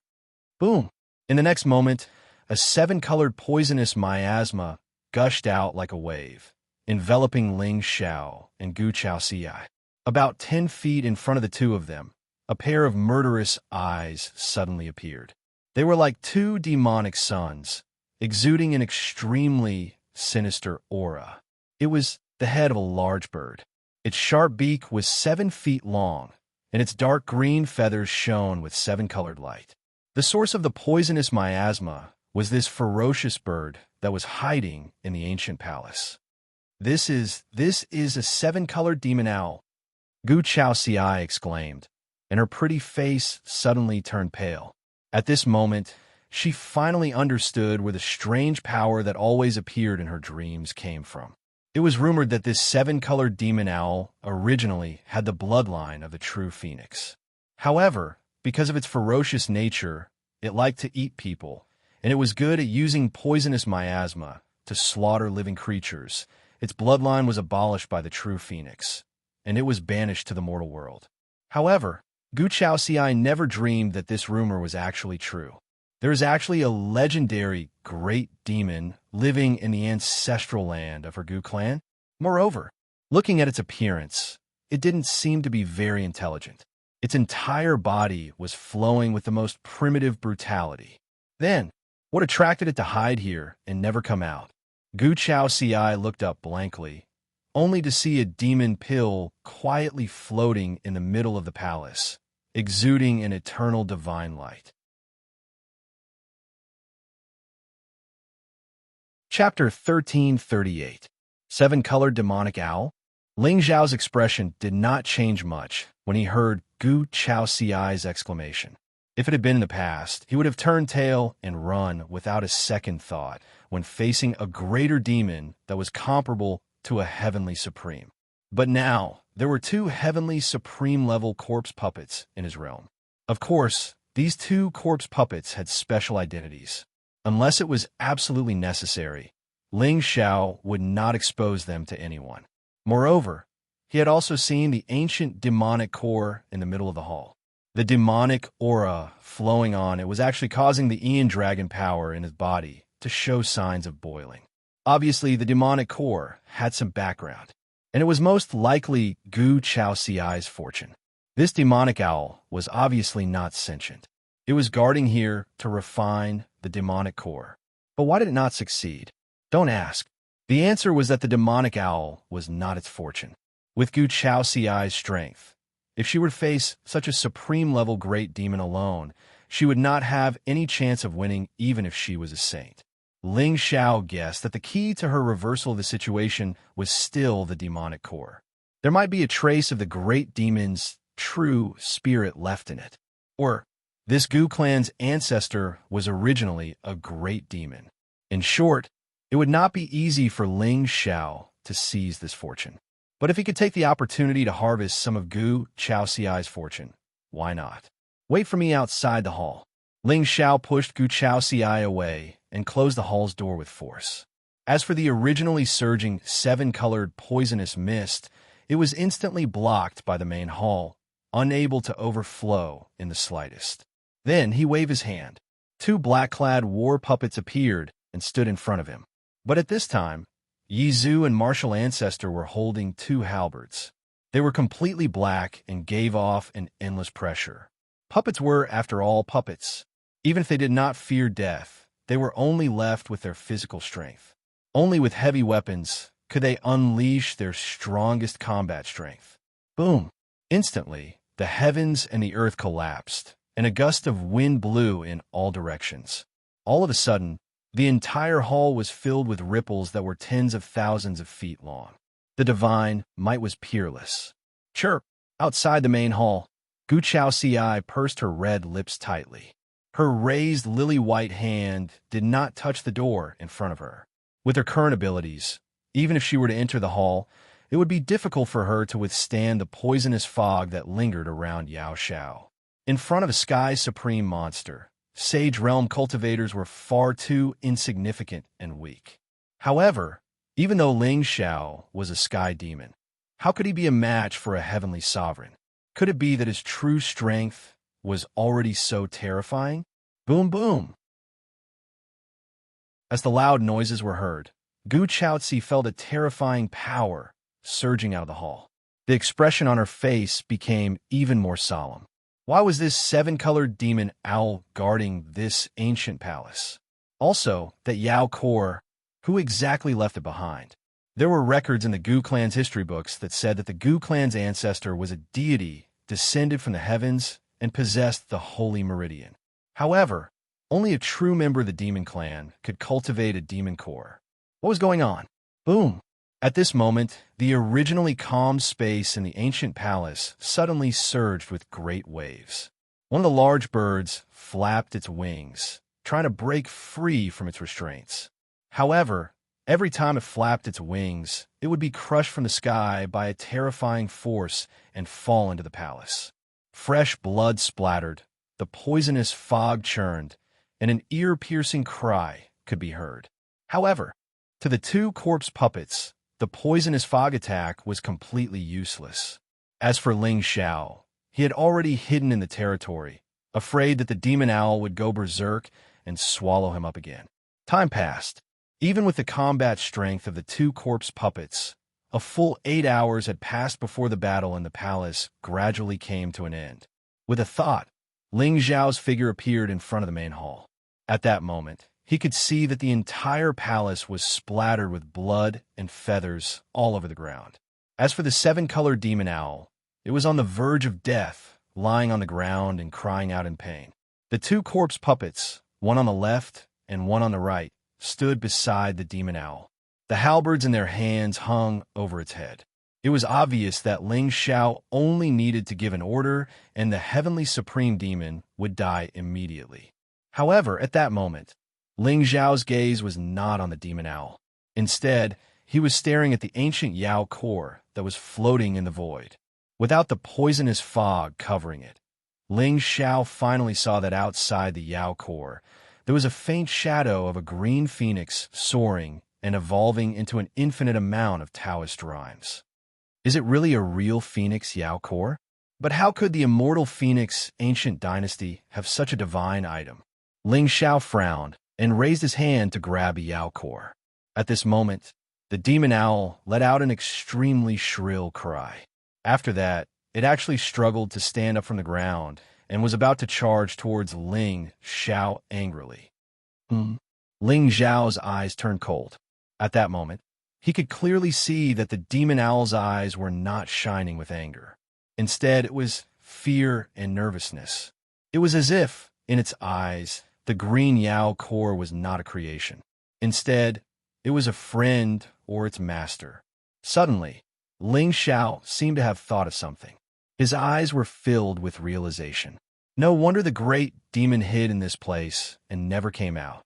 Boom! In the next moment, a seven-colored poisonous miasma gushed out like a wave, enveloping Ling Xiao and Gu Chaoxiai. About 10 feet in front of the two of them, a pair of murderous eyes suddenly appeared. They were like two demonic suns, exuding an extremely sinister aura. It was the head of a large bird. Its sharp beak was 7 feet long, and its dark green feathers shone with seven-colored light. The source of the poisonous miasma was this ferocious bird that was hiding in the ancient palace. This is a seven-colored demon owl, Gu Chaoxiai exclaimed, and her pretty face suddenly turned pale. At this moment, she finally understood where the strange power that always appeared in her dreams came from. It was rumored that this seven-colored demon owl originally had the bloodline of the true phoenix. However, because of its ferocious nature, it liked to eat people, and it was good at using poisonous miasma to slaughter living creatures. Its bloodline was abolished by the true phoenix, and it was banished to the mortal world. However, Gu Chaoxiai never dreamed that this rumor was actually true. There is actually a legendary great demon living in the ancestral land of her Gu clan. Moreover, looking at its appearance, it didn't seem to be very intelligent. Its entire body was flowing with the most primitive brutality. Then, what attracted it to hide here and never come out? Gu Chaoxiai looked up blankly, only to see a demon pill quietly floating in the middle of the palace, exuding an eternal divine light. Chapter 1338. Seven-Colored Demonic Owl. Ling Zhao's expression did not change much when he heard Gu Chaoxiai's exclamation. If it had been in the past, he would have turned tail and run without a second thought when facing a greater demon that was comparable to a heavenly supreme. But now, there were two heavenly supreme-level corpse puppets in his realm. Of course, these two corpse puppets had special identities. Unless it was absolutely necessary, Ling Xiao would not expose them to anyone. Moreover, he had also seen the ancient demonic core in the middle of the hall. The demonic aura flowing on it was actually causing the Ian Dragon power in his body to show signs of boiling. Obviously, the demonic core had some background, and it was most likely Gu Chaoxiai's fortune. This demonic owl was obviously not sentient. It was guarding here to refine the demonic core. But why did it not succeed? Don't ask. The answer was that the demonic owl was not its fortune. With Gu Chaoxiai's strength, if she would face such a supreme-level great demon alone, she would not have any chance of winning even if she was a saint. Ling Xiao guessed that the key to her reversal of the situation was still the demonic core. There might be a trace of the great demon's true spirit left in it. Or this Gu clan's ancestor was originally a great demon. In short, it would not be easy for Ling Xiao to seize this fortune. But if he could take the opportunity to harvest some of Gu Chaoxiai's fortune, why not? Wait for me outside the hall. Ling Xiao pushed Gu Chaoxiai away and closed the hall's door with force. As for the originally surging seven-colored poisonous mist, it was instantly blocked by the main hall, unable to overflow in the slightest. Then he waved his hand. Two black-clad war puppets appeared and stood in front of him. But at this time, Yizu and martial ancestor were holding two halberds. They were completely black and gave off an endless pressure. Puppets were, after all, puppets. Even if they did not fear death, they were only left with their physical strength. Only with heavy weapons could they unleash their strongest combat strength. Boom! Instantly, the heavens and the earth collapsed, and a gust of wind blew in all directions. All of a sudden, the entire hall was filled with ripples that were tens of thousands of feet long. The divine might was peerless. Chirp! Outside the main hall, Gu Chao Ci pursed her red lips tightly. Her raised lily-white hand did not touch the door in front of her. With her current abilities, even if she were to enter the hall, it would be difficult for her to withstand the poisonous fog that lingered around Yao Xiao. In front of a sky supreme monster, Sage Realm cultivators were far too insignificant and weak. However, even though Ling Xiao was a sky demon, how could he be a match for a heavenly sovereign? Could it be that his true strength was already so terrifying? Boom, boom! As the loud noises were heard, Gu Chaozi felt a terrifying power surging out of the hall. The expression on her face became even more solemn. Why was this seven-colored demon owl guarding this ancient palace? Also, that Yao Kor, who exactly left it behind? There were records in the Gu clan's history books that said that the Gu clan's ancestor was a deity descended from the heavens and possessed the Holy Meridian. However, only a true member of the demon clan could cultivate a demon core. What was going on? Boom! At this moment, the originally calm space in the ancient palace suddenly surged with great waves. One of the large birds flapped its wings, trying to break free from its restraints. However, every time it flapped its wings, it would be crushed from the sky by a terrifying force and fall into the palace. Fresh blood splattered, the poisonous fog churned, and an ear-piercing cry could be heard. However, to the two corpse puppets, the poisonous fog attack was completely useless. As for Ling Xiao, he had already hidden in the territory, afraid that the demon owl would go berserk and swallow him up again. Time passed. Even with the combat strength of the two corpse puppets, a full 8 hours had passed before the battle in the palace gradually came to an end. With a thought, Ling Xiao's figure appeared in front of the main hall. At that moment, he could see that the entire palace was splattered with blood and feathers all over the ground. As for the seven-colored demon owl, it was on the verge of death, lying on the ground and crying out in pain. The two corpse puppets, one on the left and one on the right, stood beside the demon owl. The halberds in their hands hung over its head. It was obvious that Ling Xiao only needed to give an order and the heavenly supreme demon would die immediately. However, at that moment, Ling Xiao's gaze was not on the demon owl. Instead, he was staring at the ancient Yao core that was floating in the void. Without the poisonous fog covering it, Ling Xiao finally saw that outside the Yao core, there was a faint shadow of a green phoenix soaring and evolving into an infinite amount of Taoist rhymes. Is it really a real phoenix Yao core? But how could the immortal phoenix ancient dynasty have such a divine item? Ling Xiao frowned and raised his hand to grab a Yao core. At this moment, the demon owl let out an extremely shrill cry. After that, it actually struggled to stand up from the ground and was about to charge towards Ling Xiao angrily. Ling Xiao's eyes turned cold. At that moment, he could clearly see that the demon owl's eyes were not shining with anger. Instead, it was fear and nervousness. It was as if, in its eyes, the green Yao core was not a creation. Instead, it was a friend or its master. Suddenly, Ling Xiao seemed to have thought of something. His eyes were filled with realization. No wonder the great demon hid in this place and never came out.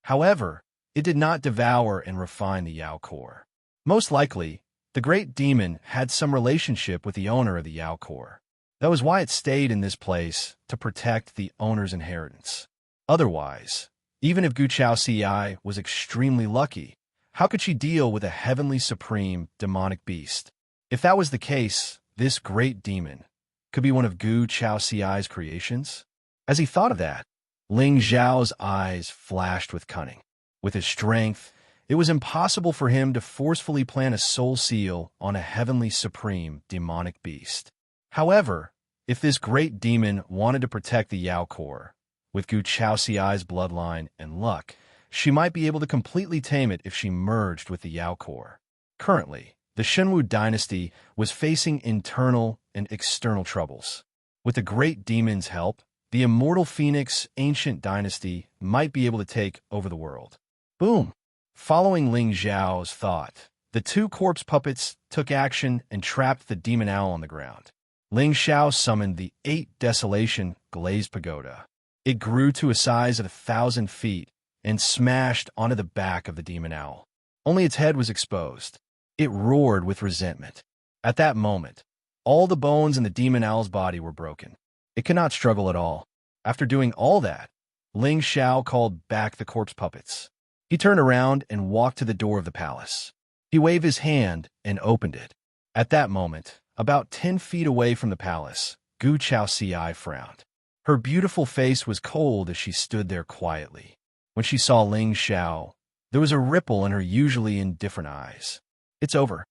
However, it did not devour and refine the Yao core. Most likely, the great demon had some relationship with the owner of the Yao core. That was why it stayed in this place, to protect the owner's inheritance. Otherwise, even if Gu Chao Ci was extremely lucky, how could she deal with a heavenly supreme demonic beast? If that was the case, this great demon could be one of Gu Chao Ci's creations? As he thought of that, Ling Zhao's eyes flashed with cunning. With his strength, it was impossible for him to forcefully plant a soul seal on a heavenly supreme demonic beast. However, if this great demon wanted to protect the Yao core, with Gu Chao Ci's bloodline and luck, she might be able to completely tame it if she merged with the Yao core. Currently, the Shenwu dynasty was facing internal and external troubles. With the great demon's help, the immortal Phoenix ancient dynasty might be able to take over the world. Boom! Following Ling Zhao's thought, the two corpse puppets took action and trapped the demon owl on the ground. Ling Zhao summoned the 8 Desolation glazed pagoda. It grew to a size of 1,000 feet and smashed onto the back of the demon owl. Only its head was exposed. It roared with resentment. At that moment, all the bones in the demon owl's body were broken. It could not struggle at all. After doing all that, Ling Zhao called back the corpse puppets. He turned around and walked to the door of the palace. He waved his hand and opened it. At that moment, about 10 feet away from the palace, Gu Chao Ci frowned. Her beautiful face was cold as she stood there quietly. When she saw Ling Zhao, there was a ripple in her usually indifferent eyes. It's over.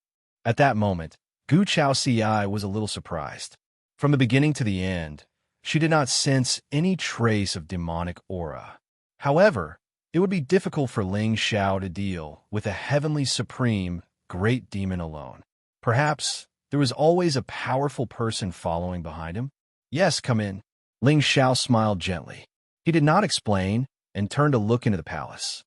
At that moment, Gu Chao Ci was a little surprised. From the beginning to the end, she did not sense any trace of demonic aura. However, it would be difficult for Ling Zhao to deal with a heavenly supreme great demon alone. Perhaps there was always a powerful person following behind him? Yes, come in. Ling Zhao smiled gently. He did not explain and turned to look into the palace.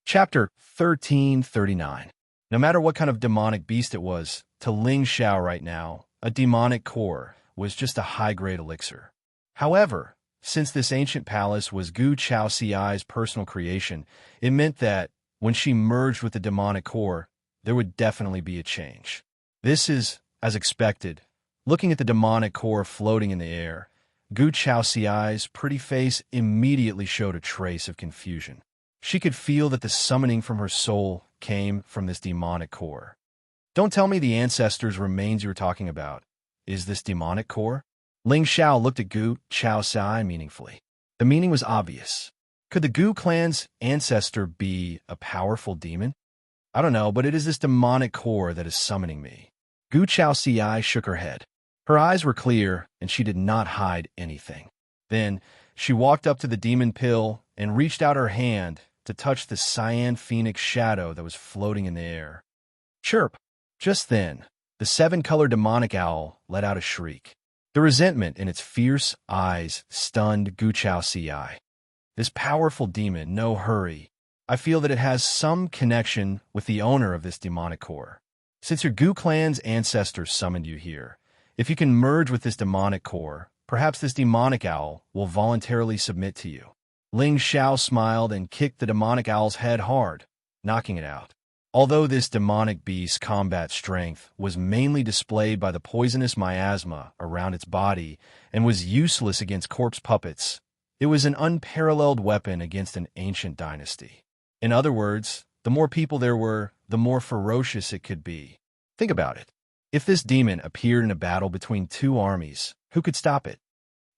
Chapter 1339. No matter what kind of demonic beast it was, to Ling Zhao right now, a demonic core was just a high-grade elixir. However, since this ancient palace was Gu Chao Ci's personal creation, it meant that when she merged with the demonic core, there would definitely be a change. This is as expected. Looking at the demonic core floating in the air, Gu Chao Ci's pretty face immediately showed a trace of confusion. She could feel that the summoning from her soul came from this demonic core. Don't tell me the ancestors' remains you were talking about. Is this demonic core? Ling Zhao looked at Gu Chao Ci meaningfully. The meaning was obvious. Could the Gu clan's ancestor be a powerful demon? I don't know, but it is this demonic core that is summoning me. Gu Chao Ci shook her head. Her eyes were clear, and she did not hide anything. Then, she walked up to the demon pill and reached out her hand to touch the cyan phoenix shadow that was floating in the air. Chirp! Just then, the 7-color demonic owl let out a shriek. The resentment in its fierce eyes stunned Gu Chao Ci. This powerful demon, no hurry. I feel that it has some connection with the owner of this demonic core. Since your Gu clan's ancestors summoned you here, if you can merge with this demonic core, perhaps this demonic owl will voluntarily submit to you. Ling Zhao smiled and kicked the demonic owl's head hard, knocking it out. Although this demonic beast's combat strength was mainly displayed by the poisonous miasma around its body and was useless against corpse puppets, it was an unparalleled weapon against an ancient dynasty. In other words, the more people there were, the more ferocious it could be. Think about it. If this demon appeared in a battle between 2 armies, who could stop it?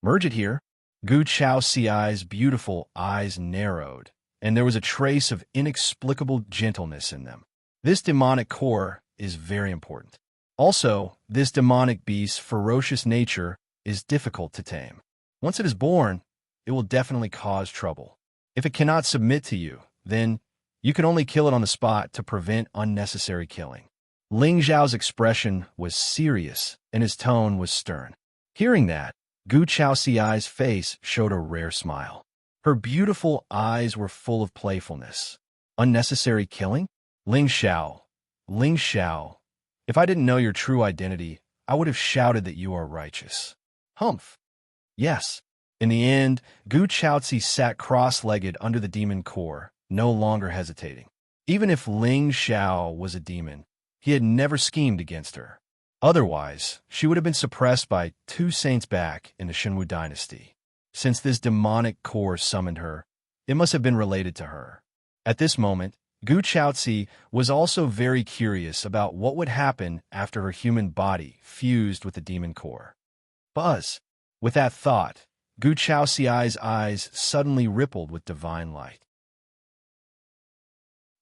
Merge it here. Gu Chao Ci's beautiful eyes narrowed, and there was a trace of inexplicable gentleness in them. This demonic core is very important. Also, this demonic beast's ferocious nature is difficult to tame. Once it is born, it will definitely cause trouble. If it cannot submit to you, then you can only kill it on the spot to prevent unnecessary killing. Ling Zhao's expression was serious, and his tone was stern. Hearing that, Gu Chao Ci's face showed a rare smile. Her beautiful eyes were full of playfulness. Unnecessary killing? Ling Zhao. If I didn't know your true identity, I would have shouted that you are righteous. Humph. Yes. In the end, Gu Chaozi sat cross-legged under the demon core, no longer hesitating. Even if Ling Zhao was a demon, he had never schemed against her. Otherwise, she would have been suppressed by two saints back in the Shinwu dynasty. Since this demonic core summoned her, it must have been related to her. At this moment, Gu Chaozi was also very curious about what would happen after her human body fused with the demon core. Buzz! With that thought, Gu Chaozi's eyes suddenly rippled with divine light.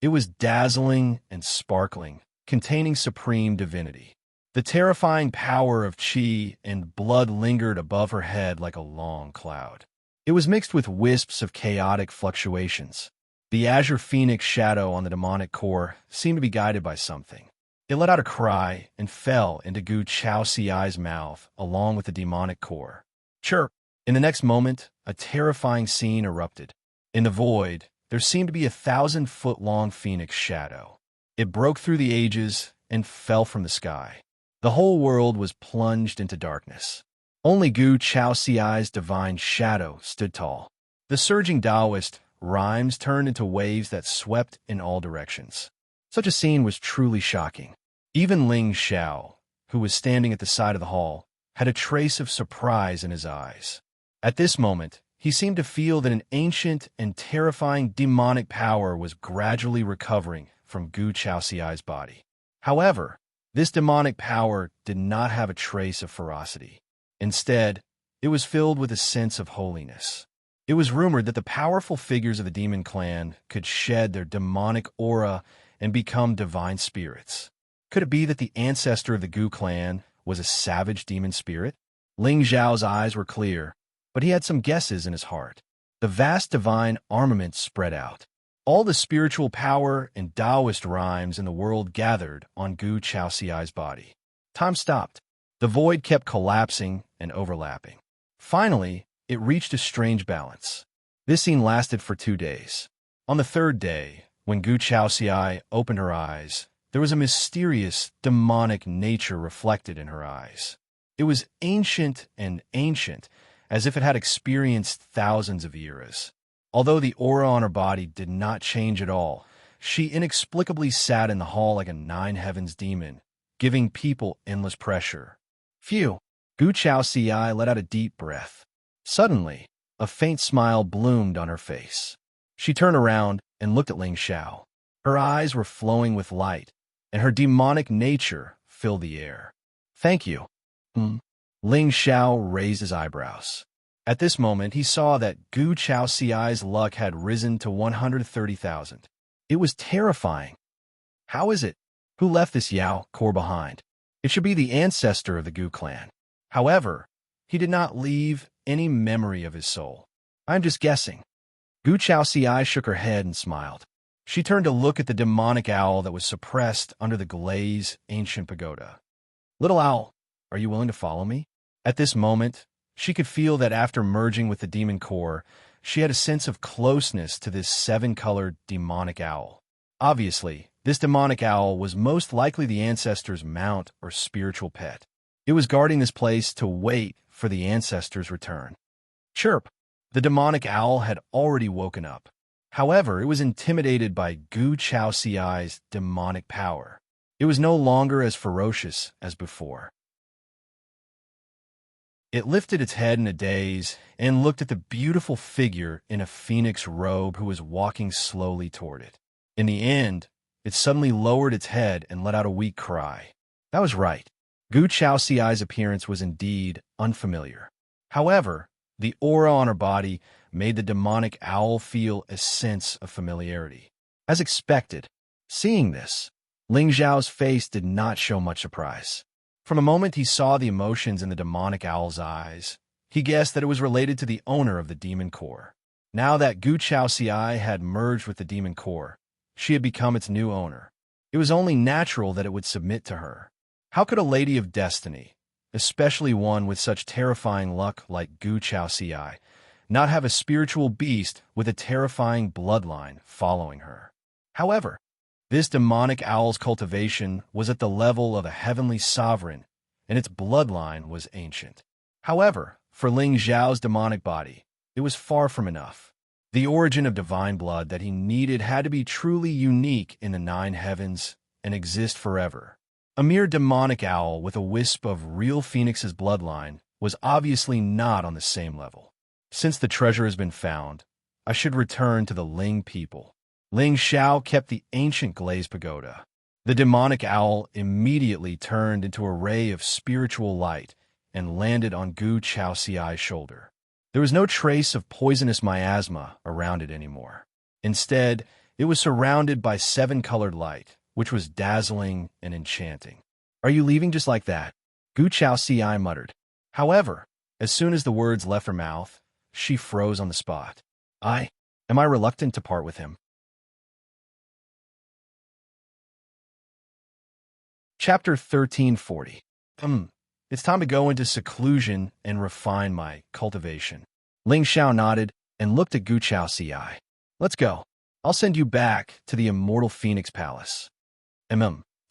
It was dazzling and sparkling, containing supreme divinity. The terrifying power of qi and blood lingered above her head like a long cloud. It was mixed with wisps of chaotic fluctuations. The azure phoenix shadow on the demonic core seemed to be guided by something. It let out a cry and fell into Gu Chaozi's mouth along with the demonic core. Chirp! In the next moment, a terrifying scene erupted. In the void, there seemed to be a 1,000-foot-long phoenix shadow. It broke through the ages and fell from the sky. The whole world was plunged into darkness. Only Gu Chaozi's divine shadow stood tall. The surging Taoist rhymes turned into waves that swept in all directions. Such a scene was truly shocking. Even Ling Xiao, who was standing at the side of the hall, had a trace of surprise in his eyes. At this moment, he seemed to feel that an ancient and terrifying demonic power was gradually recovering from Gu Chaozi's body. However, this demonic power did not have a trace of ferocity. Instead, it was filled with a sense of holiness. It was rumored that the powerful figures of the demon clan could shed their demonic aura and become divine spirits. Could it be that the ancestor of the Gu clan was a savage demon spirit? Ling Zhao's eyes were clear, but he had some guesses in his heart. The vast divine armament spread out. All the spiritual power and Taoist rhymes in the world gathered on Gu Chaozi's body. Time stopped. The void kept collapsing and overlapping. Finally, it reached a strange balance. This scene lasted for 2 days. On the third day, when Gu Chaozi opened her eyes, there was a mysterious, demonic nature reflected in her eyes. It was ancient, as if it had experienced thousands of eras. Although the aura on her body did not change at all, she inexplicably sat in the hall like a nine heavens demon, giving people endless pressure. Phew! Gu Chaozi let out a deep breath. Suddenly, a faint smile bloomed on her face. She turned around and looked at Ling Xiao. Her eyes were flowing with light, and her demonic nature filled the air. Thank you. Ling Xiao raised his eyebrows. At this moment, he saw that Gu Chaozi's luck had risen to 130,000. It was terrifying. How is it? Who left this Yao core behind? It should be the ancestor of the Gu clan. However, he did not leave any memory of his soul. I'm just guessing. Gu Chaozi shook her head and smiled. She turned to look at the demonic owl that was suppressed under the glaze ancient pagoda. Little owl, are you willing to follow me? At this moment, she could feel that after merging with the demon core, she had a sense of closeness to this seven-colored demonic owl. Obviously, this demonic owl was most likely the ancestor's mount or spiritual pet. It was guarding this place to wait for the ancestor's return. Chirp! The demonic owl had already woken up. However, it was intimidated by Gu Chaozi's demonic power. It was no longer as ferocious as before. It lifted its head in a daze and looked at the beautiful figure in a phoenix robe who was walking slowly toward it. In the end, it suddenly lowered its head and let out a weak cry. That was right. Gu Chaozi's appearance was indeed unfamiliar. However, the aura on her body made the demonic owl feel a sense of familiarity. As expected, seeing this, Ling Zhao's face did not show much surprise. From the moment he saw the emotions in the demonic owl's eyes, he guessed that it was related to the owner of the demon core. Now that Gu Chaozi had merged with the demon core, she had become its new owner. It was only natural that it would submit to her. How could a lady of destiny, especially one with such terrifying luck like Gu Chaozi, not have a spiritual beast with a terrifying bloodline following her? However, this demonic owl's cultivation was at the level of a heavenly sovereign, and its bloodline was ancient. However, for Ling Zhao's demonic body, it was far from enough. The origin of divine blood that he needed had to be truly unique in the nine heavens and exist forever. A mere demonic owl with a wisp of real phoenix's bloodline was obviously not on the same level. Since the treasure has been found, I should return to the Ling people. Ling Xiao kept the ancient glazed pagoda. The demonic owl immediately turned into a ray of spiritual light and landed on Gu Chaoxiai's shoulder. There was no trace of poisonous miasma around it anymore. Instead, it was surrounded by seven-colored light, which was dazzling and enchanting. "Are you leaving just like that?" Gu Chaoxiai muttered. However, as soon as the words left her mouth, she froze on the spot. Am I reluctant to part with him? Chapter 1340. It's time to go into seclusion and refine my cultivation. Ling Xiao nodded and looked at Gu Chaoxiai. Let's go. I'll send you back to the immortal Phoenix Palace.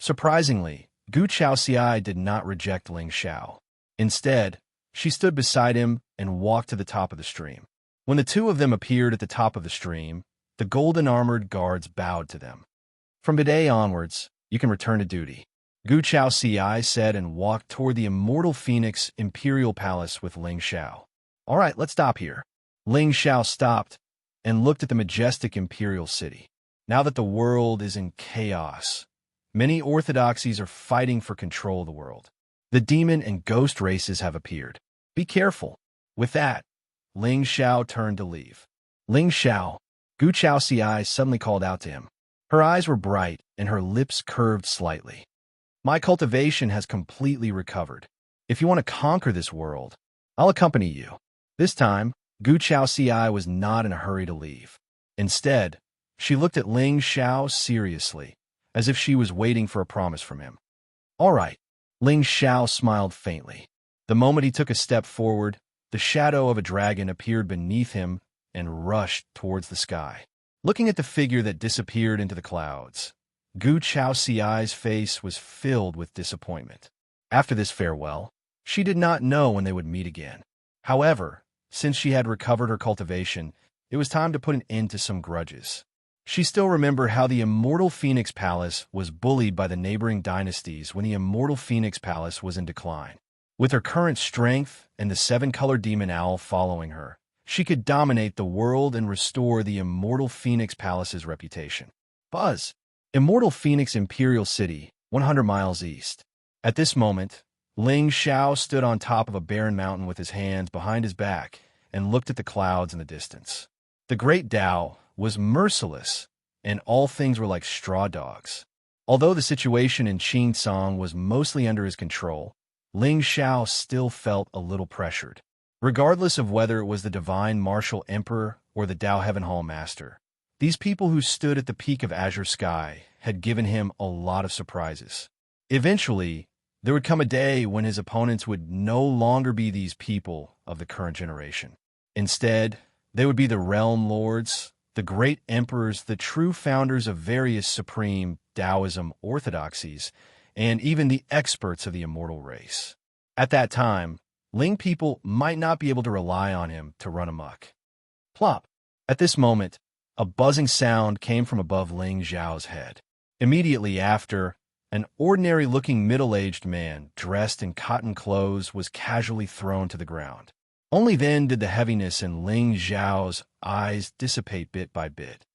Surprisingly, Gu Chaoxiai did not reject Ling Xiao. Instead, she stood beside him and walked to the top of the stream. When the two of them appeared at the top of the stream, the golden-armored guards bowed to them. From today onwards, you can return to duty, Gu Chaoxiai said and walked toward the immortal Phoenix Imperial Palace with Ling Xiao. All right, let's stop here. Ling Xiao stopped and looked at the majestic imperial city. Now that the world is in chaos, many orthodoxies are fighting for control of the world. The demon and ghost races have appeared. Be careful. With that, Ling Xiao turned to leave. Ling Xiao, Gu Chaoxiai suddenly called out to him. Her eyes were bright and her lips curved slightly. My cultivation has completely recovered. If you want to conquer this world, I'll accompany you. This time, Gu Chaoxiai was not in a hurry to leave. Instead, she looked at Ling Xiao seriously, as if she was waiting for a promise from him. All right. Ling Xiao smiled faintly. The moment he took a step forward, the shadow of a dragon appeared beneath him and rushed towards the sky. Looking at the figure that disappeared into the clouds, Gu Chaoxiai's face was filled with disappointment. After this farewell, she did not know when they would meet again. However, since she had recovered her cultivation, it was time to put an end to some grudges. She still remembered how the immortal Phoenix Palace was bullied by the neighboring dynasties when the immortal Phoenix Palace was in decline. With her current strength and the seven-colored demon owl following her, she could dominate the world and restore the immortal Phoenix Palace's reputation. Buzz! Immortal Phoenix Imperial City, 100 miles east. At this moment, Ling Xiao stood on top of a barren mountain with his hands behind his back and looked at the clouds in the distance. The great Tao was merciless, and all things were like straw dogs. Although the situation in Qingsong was mostly under his control, Ling Xiao still felt a little pressured. Regardless of whether it was the Divine Martial Emperor or the Tao Heaven Hall Master, these people who stood at the peak of Azure Sky had given him a lot of surprises. Eventually, there would come a day when his opponents would no longer be these people of the current generation. Instead, they would be the Realm Lords, the great emperors, the true founders of various supreme Taoism orthodoxies, and even the experts of the immortal race. At that time, Ling people might not be able to rely on him to run amok. Plop! At this moment, a buzzing sound came from above Ling Xiao's head. Immediately after, an ordinary-looking middle-aged man dressed in cotton clothes was casually thrown to the ground. Only then did the heaviness in Ling Xiao's eyes dissipate bit by bit.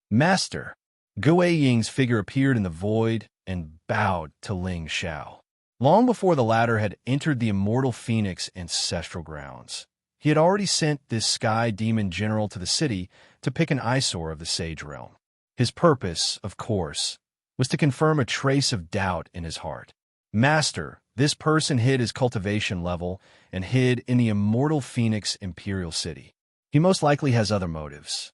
Master! Gu Ying's figure appeared in the void and bowed to Ling Xiao. Long before the latter had entered the immortal Phoenix ancestral grounds, he had already sent this sky demon general to the city to pick an eyesore of the sage realm. His purpose, of course, was to confirm a trace of doubt in his heart. Master, this person hid his cultivation level and hid in the immortal Phoenix Imperial City. He most likely has other motives.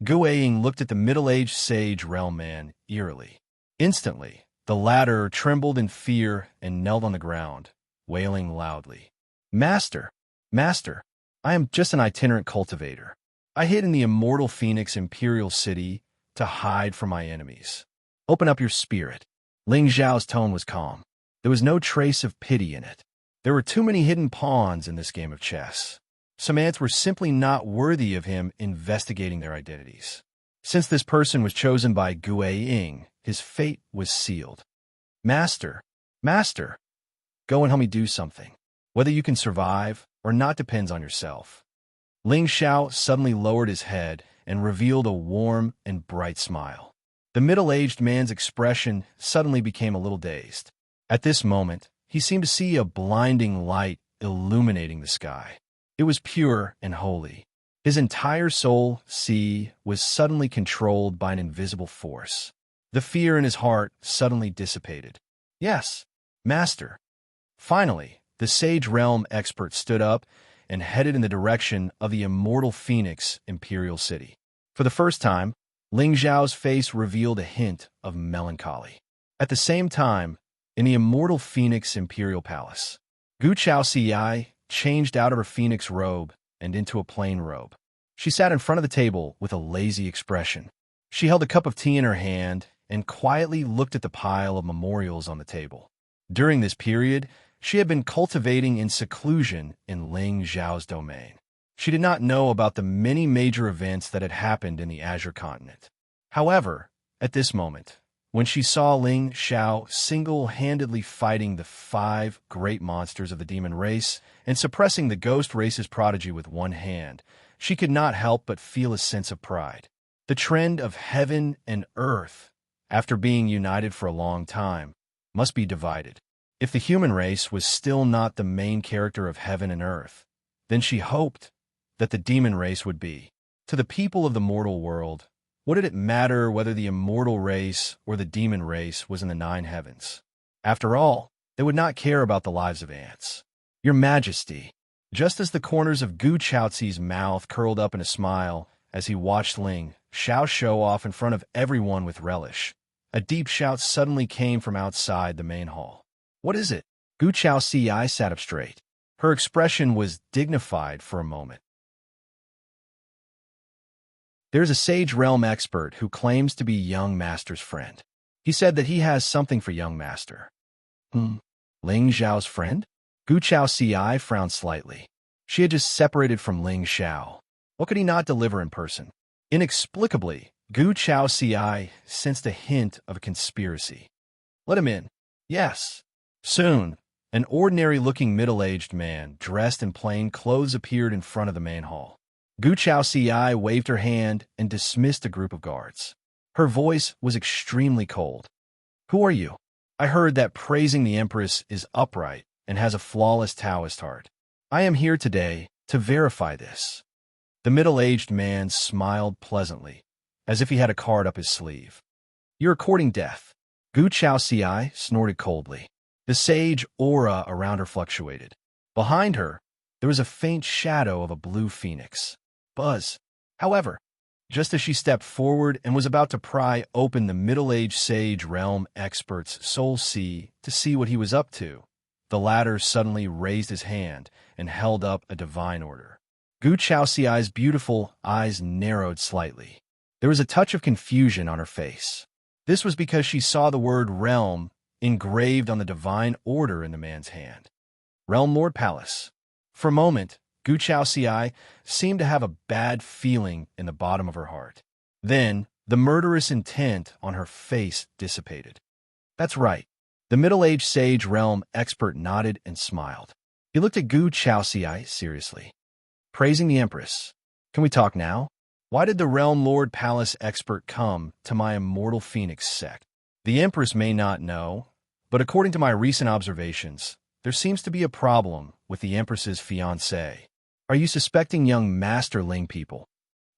Gu Ying looked at the middle-aged sage realm man eerily. Instantly, the latter trembled in fear and knelt on the ground, wailing loudly. Master! Master! I am just an itinerant cultivator. I hid in the immortal Phoenix Imperial City to hide from my enemies. Open up your spirit. Ling Xiao's tone was calm. There was no trace of pity in it. There were too many hidden pawns in this game of chess. Some ants were simply not worthy of him investigating their identities. Since this person was chosen by Gu Ying his fate was sealed. Master, Master, go and help me do something. Whether you can survive or not depends on yourself. Ling Xiao suddenly lowered his head and revealed a warm and bright smile. The middle-aged man's expression suddenly became a little dazed. At this moment, he seemed to see a blinding light illuminating the sky. It was pure and holy. His entire soul, was suddenly controlled by an invisible force. The fear in his heart suddenly dissipated. Yes, Master. Finally, the Sage Realm expert stood up and headed in the direction of the immortal Phoenix Imperial City. For the first time, Ling Xiao's face revealed a hint of melancholy. At the same time, in the immortal Phoenix Imperial Palace, Gu Chaoxiai changed out of her phoenix robe and into a plain robe. She sat in front of the table with a lazy expression. She held a cup of tea in her hand and quietly looked at the pile of memorials on the table. During this period, she had been cultivating in seclusion in Ling Xiao's domain. She did not know about the many major events that had happened in the Azure continent. However, at this moment, when she saw Ling Xiao single-handedly fighting the 5 great monsters of the demon race and suppressing the ghost race's prodigy with one hand, she could not help but feel a sense of pride. The trend of heaven and earth, after being united for a long time, must be divided. If the human race was still not the main character of heaven and earth, then she hoped that the demon race would be. To the people of the mortal world, what did it matter whether the immortal race or the demon race was in the 9 heavens? After all, they would not care about the lives of ants. Your Majesty, just as the corners of Gu Chaozi's mouth curled up in a smile as he watched Ling Xiao show off in front of everyone with relish, a deep shout suddenly came from outside the main hall. What is it? Gu Chaozi sat up straight. Her expression was dignified for a moment. There's a Sage Realm expert who claims to be young Master's friend. He said that he has something for young Master. Ling Xiao's friend? Gu Chaozi frowned slightly. She had just separated from Ling Xiao. What could he not deliver in person? Inexplicably, Gu Chaozi sensed a hint of a conspiracy. Let him in. Yes. Soon, an ordinary-looking middle-aged man dressed in plain clothes appeared in front of the main hall. Gu Chaozi waved her hand and dismissed a group of guards. Her voice was extremely cold. Who are you? I heard that praising the Empress is upright and has a flawless Taoist heart. I am here today to verify this. The middle-aged man smiled pleasantly, as if he had a card up his sleeve. You're courting death. Gu Chaozi snorted coldly. The sage aura around her fluctuated. Behind her, there was a faint shadow of a blue phoenix. Buzz. However, just as she stepped forward and was about to pry open the middle-aged Sage Realm expert's soul sea to see what he was up to, the latter suddenly raised his hand and held up a divine order. Gu Chaozi's beautiful eyes narrowed slightly. There was a touch of confusion on her face. This was because she saw the word realm engraved on the divine order in the man's hand. Realm Lord Palace. For a moment, Gu Chaozi seemed to have a bad feeling in the bottom of her heart. Then, the murderous intent on her face dissipated. That's right. The middle-aged Sage Realm expert nodded and smiled. He looked at Gu Chaozi seriously. Praising the Empress. Can we talk now? Why did the Realm Lord Palace expert come to my immortal Phoenix sect? The Empress may not know, but according to my recent observations, there seems to be a problem with the Empress's fiancé. Are you suspecting young Master Ling people?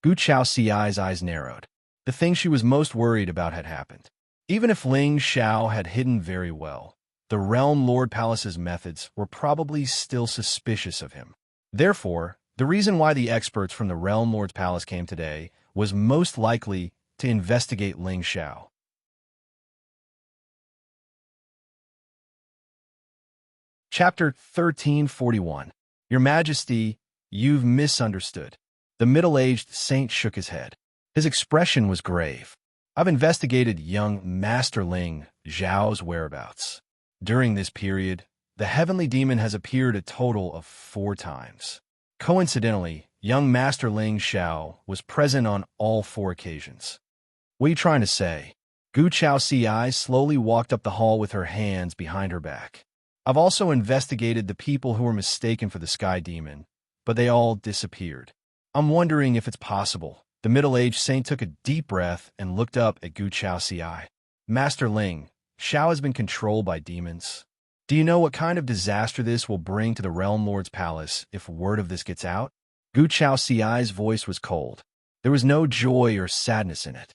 Gu Chaozi's eyes narrowed. The thing she was most worried about had happened. Even if Ling Xiao had hidden very well, the Realm Lord Palace's methods were probably still suspicious of him. Therefore, the reason why the experts from the Realm Lord's Palace came today was most likely to investigate Ling Xiao. Chapter 1341. Your Majesty, you've misunderstood. The middle-aged saint shook his head. His expression was grave. I've investigated young Master Ling Xiao's whereabouts. During this period, the heavenly demon has appeared a total of 4 times. Coincidentally, young Master Ling Xiao was present on all 4 occasions. What are you trying to say? Gu Chao Ci slowly walked up the hall with her hands behind her back. I've also investigated the people who were mistaken for the sky demon, but they all disappeared. I'm wondering if it's possible. The middle-aged saint took a deep breath and looked up at Gu Chao Ci. Master Ling, Xiao has been controlled by demons. Do you know what kind of disaster this will bring to the Realm Lord's palace if word of this gets out? Gu Chao Ci's voice was cold. There was no joy or sadness in it.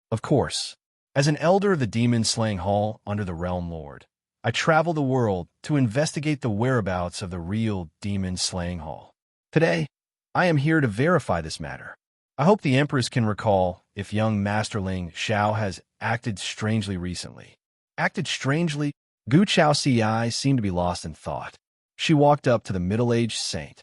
Of course, as an elder of the demon-slaying hall under the Realm Lord, I travel the world to investigate the whereabouts of the real demon-slaying hall. Today, I am here to verify this matter. I hope the Empress can recall if young Masterling Xiao has acted strangely recently. Acted strangely? Gu Chao Ci seemed to be lost in thought. She walked up to the middle-aged saint.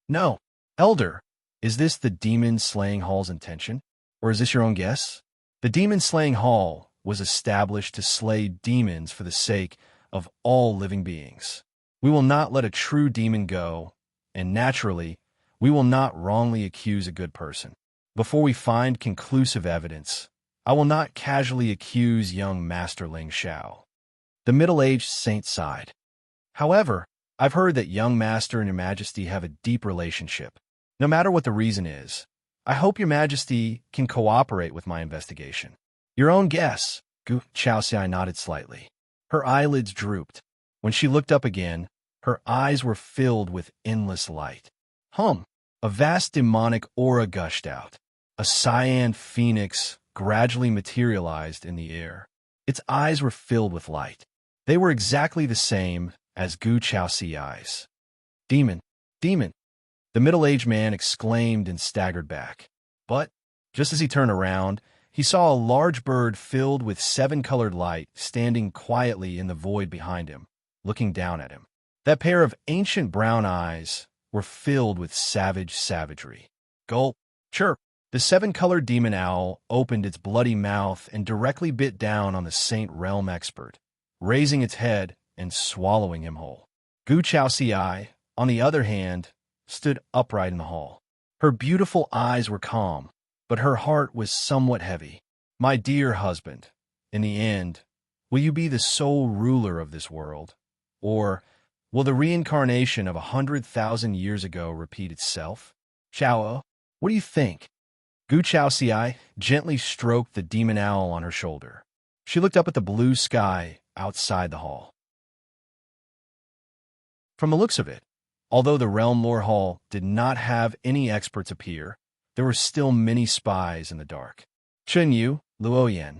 No, Elder, is this the demon-slaying hall's intention? Or is this your own guess? The demon-slaying hall was established to slay demons for the sake of all living beings. We will not let a true demon go, and naturally, we will not wrongly accuse a good person. Before we find conclusive evidence, I will not casually accuse young Master Ling Xiao. The middle-aged saint sighed. However, I've heard that young Master and Your Majesty have a deep relationship. No matter what the reason is, I hope Your Majesty can cooperate with my investigation. Your own guess. Gu Chao Ci nodded slightly. Her eyelids drooped. When she looked up again, her eyes were filled with endless light. A vast demonic aura gushed out. A cyan phoenix gradually materialized in the air. Its eyes were filled with light. They were exactly the same as Gu Chao Ci's. Demon! Demon! The middle-aged man exclaimed and staggered back. But, just as he turned around, he saw a large bird filled with seven-colored light standing quietly in the void behind him, looking down at him. That pair of ancient brown eyes were filled with savage savagery. Gulp! Chirp! The seven-colored demon owl opened its bloody mouth and directly bit down on the Saint Realm expert, raising its head and swallowing him whole. Gu Chao Ci, on the other hand, stood upright in the hall. Her beautiful eyes were calm, but her heart was somewhat heavy. My dear husband, in the end, will you be the sole ruler of this world? Or will the reincarnation of 100,000 years ago repeat itself? Chao, what do you think? Gu Chao Ci gently stroked the demon owl on her shoulder. She looked up at the blue sky outside the hall. From the looks of it, although the Realm Lore Hall did not have any experts appear, there were still many spies in the dark. Chen Yu, Luoyan,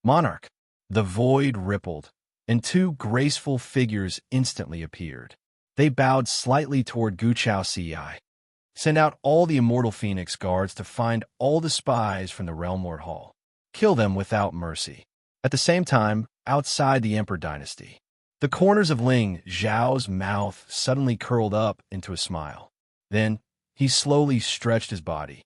Monarch. The void rippled, and two graceful figures instantly appeared. They bowed slightly toward Gu Chao Ci. Send out all the Immortal Phoenix guards to find all the spies from the Realm Lord Hall. Kill them without mercy. At the same time, outside the Emperor Dynasty, the corners of Ling Zhao's mouth suddenly curled up into a smile. Then, he slowly stretched his body.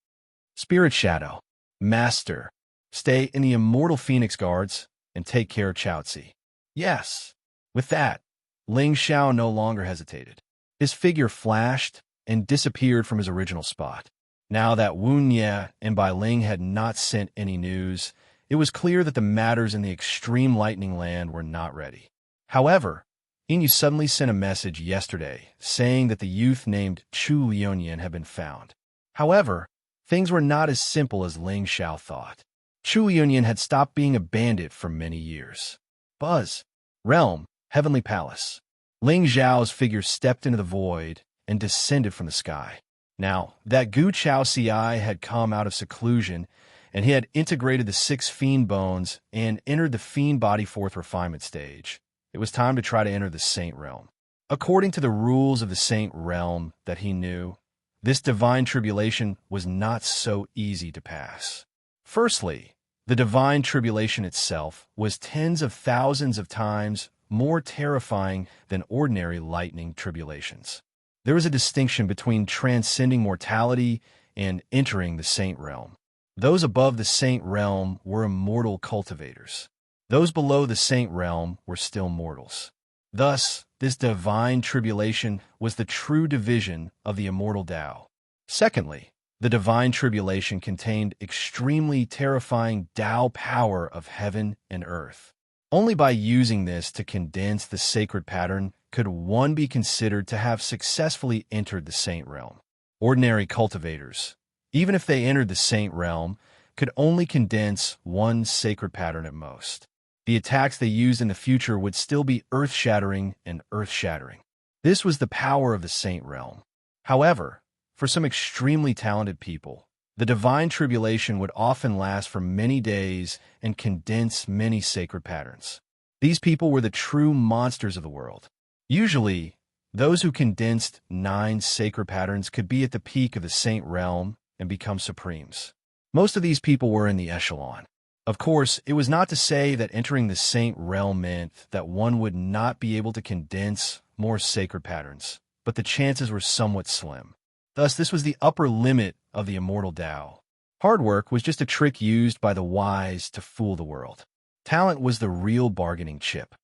Spirit Shadow, Master, stay in the Immortal Phoenix guards and take care of Chaozi. Yes. With that, Ling Xiao no longer hesitated. His figure flashed and disappeared from his original spot. Now that Wu Nye and Bai Ling had not sent any news, it was clear that the matters in the extreme lightning land were not ready. However, Inyu suddenly sent a message yesterday saying that the youth named Chu Lionian had been found. However, things were not as simple as Ling Xiao thought. Chu Lionian had stopped being a bandit for many years. Buzz, Realm, Heavenly Palace. Ling Zhao's figure stepped into the void and descended from the sky. Now, that Gu Chao Ci had come out of seclusion, and he had integrated the 6 fiend bones and entered the fiend body 4th refinement stage. It was time to try to enter the Saint Realm. According to the rules of the Saint Realm that he knew, this divine tribulation was not so easy to pass. Firstly, the divine tribulation itself was tens of thousands of times more terrifying than ordinary lightning tribulations. There was a distinction between transcending mortality and entering the Saint Realm. Those above the Saint Realm were immortal cultivators. Those below the Saint Realm were still mortals. Thus, this divine tribulation was the true division of the immortal Tao. Secondly, The divine tribulation contained extremely terrifying Tao power of heaven and earth. Only by using this to condense the sacred pattern could one be considered to have successfully entered the saint realm. Ordinary cultivators, even if they entered the saint realm, could only condense one sacred pattern at most. The attacks they used in the future would still be earth-shattering and earth-shattering. This was the power of the saint realm. However, for some extremely talented people, the divine tribulation would often last for many days and condense many sacred patterns. These people were the true monsters of the world. Usually, those who condensed 9 sacred patterns could be at the peak of the saint realm and become supremes. Most of these people were in the echelon. Of course, it was not to say that entering the saint realm meant that one would not be able to condense more sacred patterns, but the chances were somewhat slim. Thus, this was the upper limit of the immortal Tao. Hard work was just a trick used by the wise to fool the world. Talent was the real bargaining chip.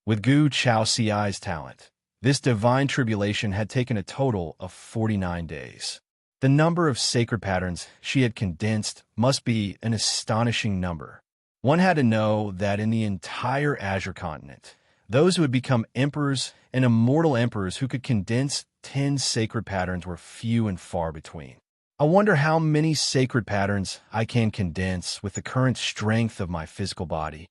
With Gu Chao Ci's talent, this divine tribulation had taken a total of 49 days. The number of sacred patterns she had condensed must be an astonishing number. One had to know that in the entire Azure continent, those who had become emperors and immortal emperors who could condense 10 sacred patterns were few and far between. I wonder how many sacred patterns I can condense with the current strength of my physical body.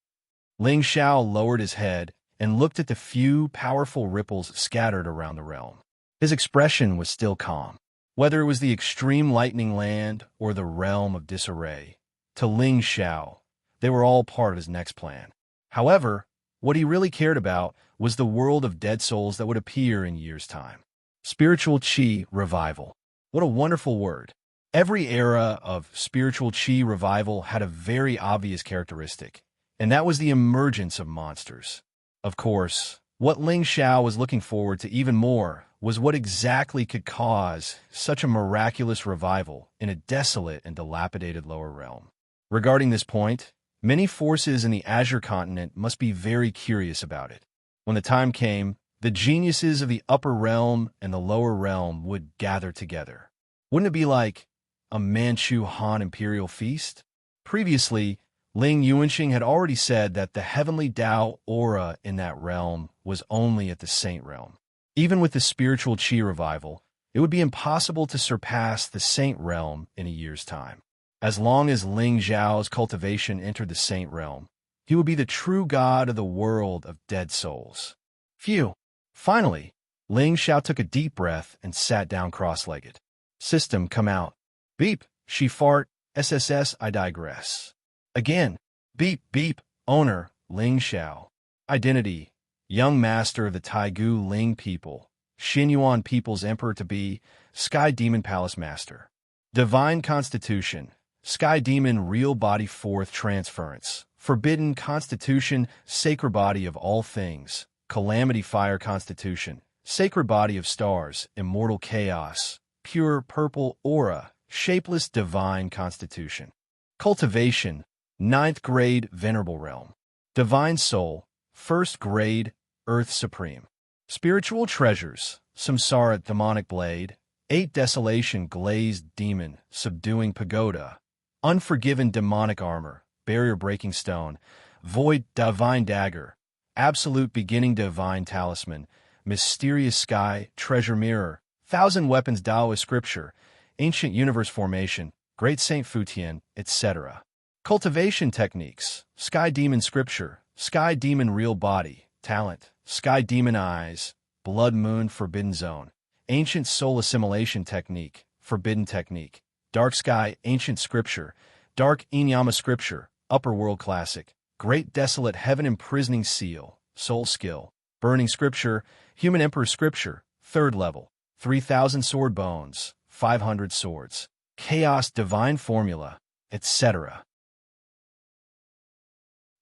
Ling Xiao lowered his head and looked at the few powerful ripples scattered around the realm. His expression was still calm. Whether it was the extreme lightning land or the realm of disarray, to Ling Xiao, they were all part of his next plan. However, what he really cared about was the world of dead souls that would appear in years' time. Spiritual Qi Revival. What a wonderful word. Every era of spiritual Qi revival had a very obvious characteristic, and that was the emergence of monsters. Of course, what Ling Xiao was looking forward to even more was what exactly could cause such a miraculous revival in a desolate and dilapidated lower realm. Regarding this point, many forces in the Azure continent must be very curious about it. When the time came, the geniuses of the upper realm and the lower realm would gather together. Wouldn't it be like a Manchu Han imperial feast? Previously, Ling Yuanxing had already said that the heavenly Tao aura in that realm was only at the saint realm. Even with the spiritual Qi revival, it would be impossible to surpass the saint realm in a year's time. As long as Ling Zhao's cultivation entered the saint realm, he would be the true god of the world of dead souls. Phew! Finally, Ling Xiao took a deep breath and sat down cross-legged. System, come out. Beep, she fart, SSS, I digress. Again, beep, beep, owner, Ling Xiao. Identity, young master of the Taigu Ling people, Xinyuan people's emperor-to-be, Sky Demon Palace Master. Divine Constitution, Sky Demon Real Body Fourth Transference, Forbidden Constitution, Sacred Body of All Things, Calamity Fire Constitution, Sacred Body of Stars, Immortal Chaos, Pure Purple Aura, Shapeless Divine Constitution. Cultivation, 9th Grade Venerable Realm. Divine Soul, 1st Grade Earth Supreme. Spiritual Treasures, Samsara Demonic Blade, 8 Desolation Glazed Demon, Subduing Pagoda, Unforgiven Demonic Armor, Barrier Breaking Stone, Void Divine Dagger, Absolute Beginning Divine Talisman, Mysterious Sky, Treasure Mirror, 1000 Weapons Taoist Scripture, Ancient Universe Formation, Great Saint Futian, etc. Cultivation Techniques, Sky Demon Scripture, Sky Demon Real Body, Talent, Sky Demon Eyes, Blood Moon Forbidden Zone, Ancient Soul Assimilation Technique, Forbidden Technique, Dark Sky Ancient Scripture, Dark Inyama Scripture, Upper World Classic, Great Desolate Heaven Imprisoning Seal, Soul Skill, Burning Scripture, Human Emperor Scripture, 3rd Level, 3000 Sword Bones, 500 Swords, Chaos Divine Formula, etc.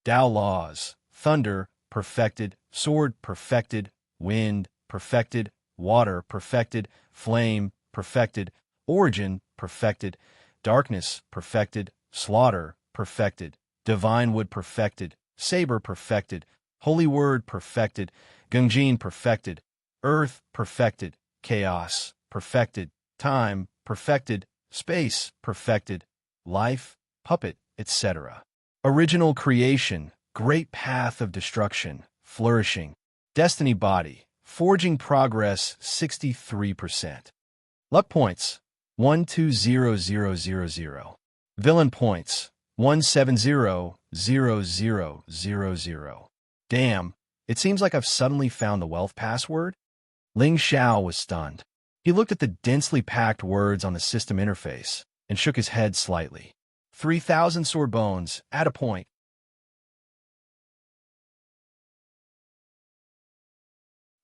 Tao Laws, Thunder, Perfected, Sword, Perfected, Wind, Perfected, Water, Perfected, Flame, Perfected, Origin, Perfected, Darkness, Perfected, Slaughter, Perfected, Divine Wood, Perfected, Saber, Perfected, Holy Word, Perfected, Gungjin, Perfected, Earth, Perfected, Chaos, perfected, time, perfected, space, perfected, life, puppet, etc. Original creation, great path of destruction, flourishing, destiny body, forging progress 63%. Luck points 120000. Villain points 1700000. Damn, it seems like I've suddenly found the wealth password. Ling Xiao was stunned. He looked at the densely packed words on the system interface and shook his head slightly. 3,000 sore bones, at a point.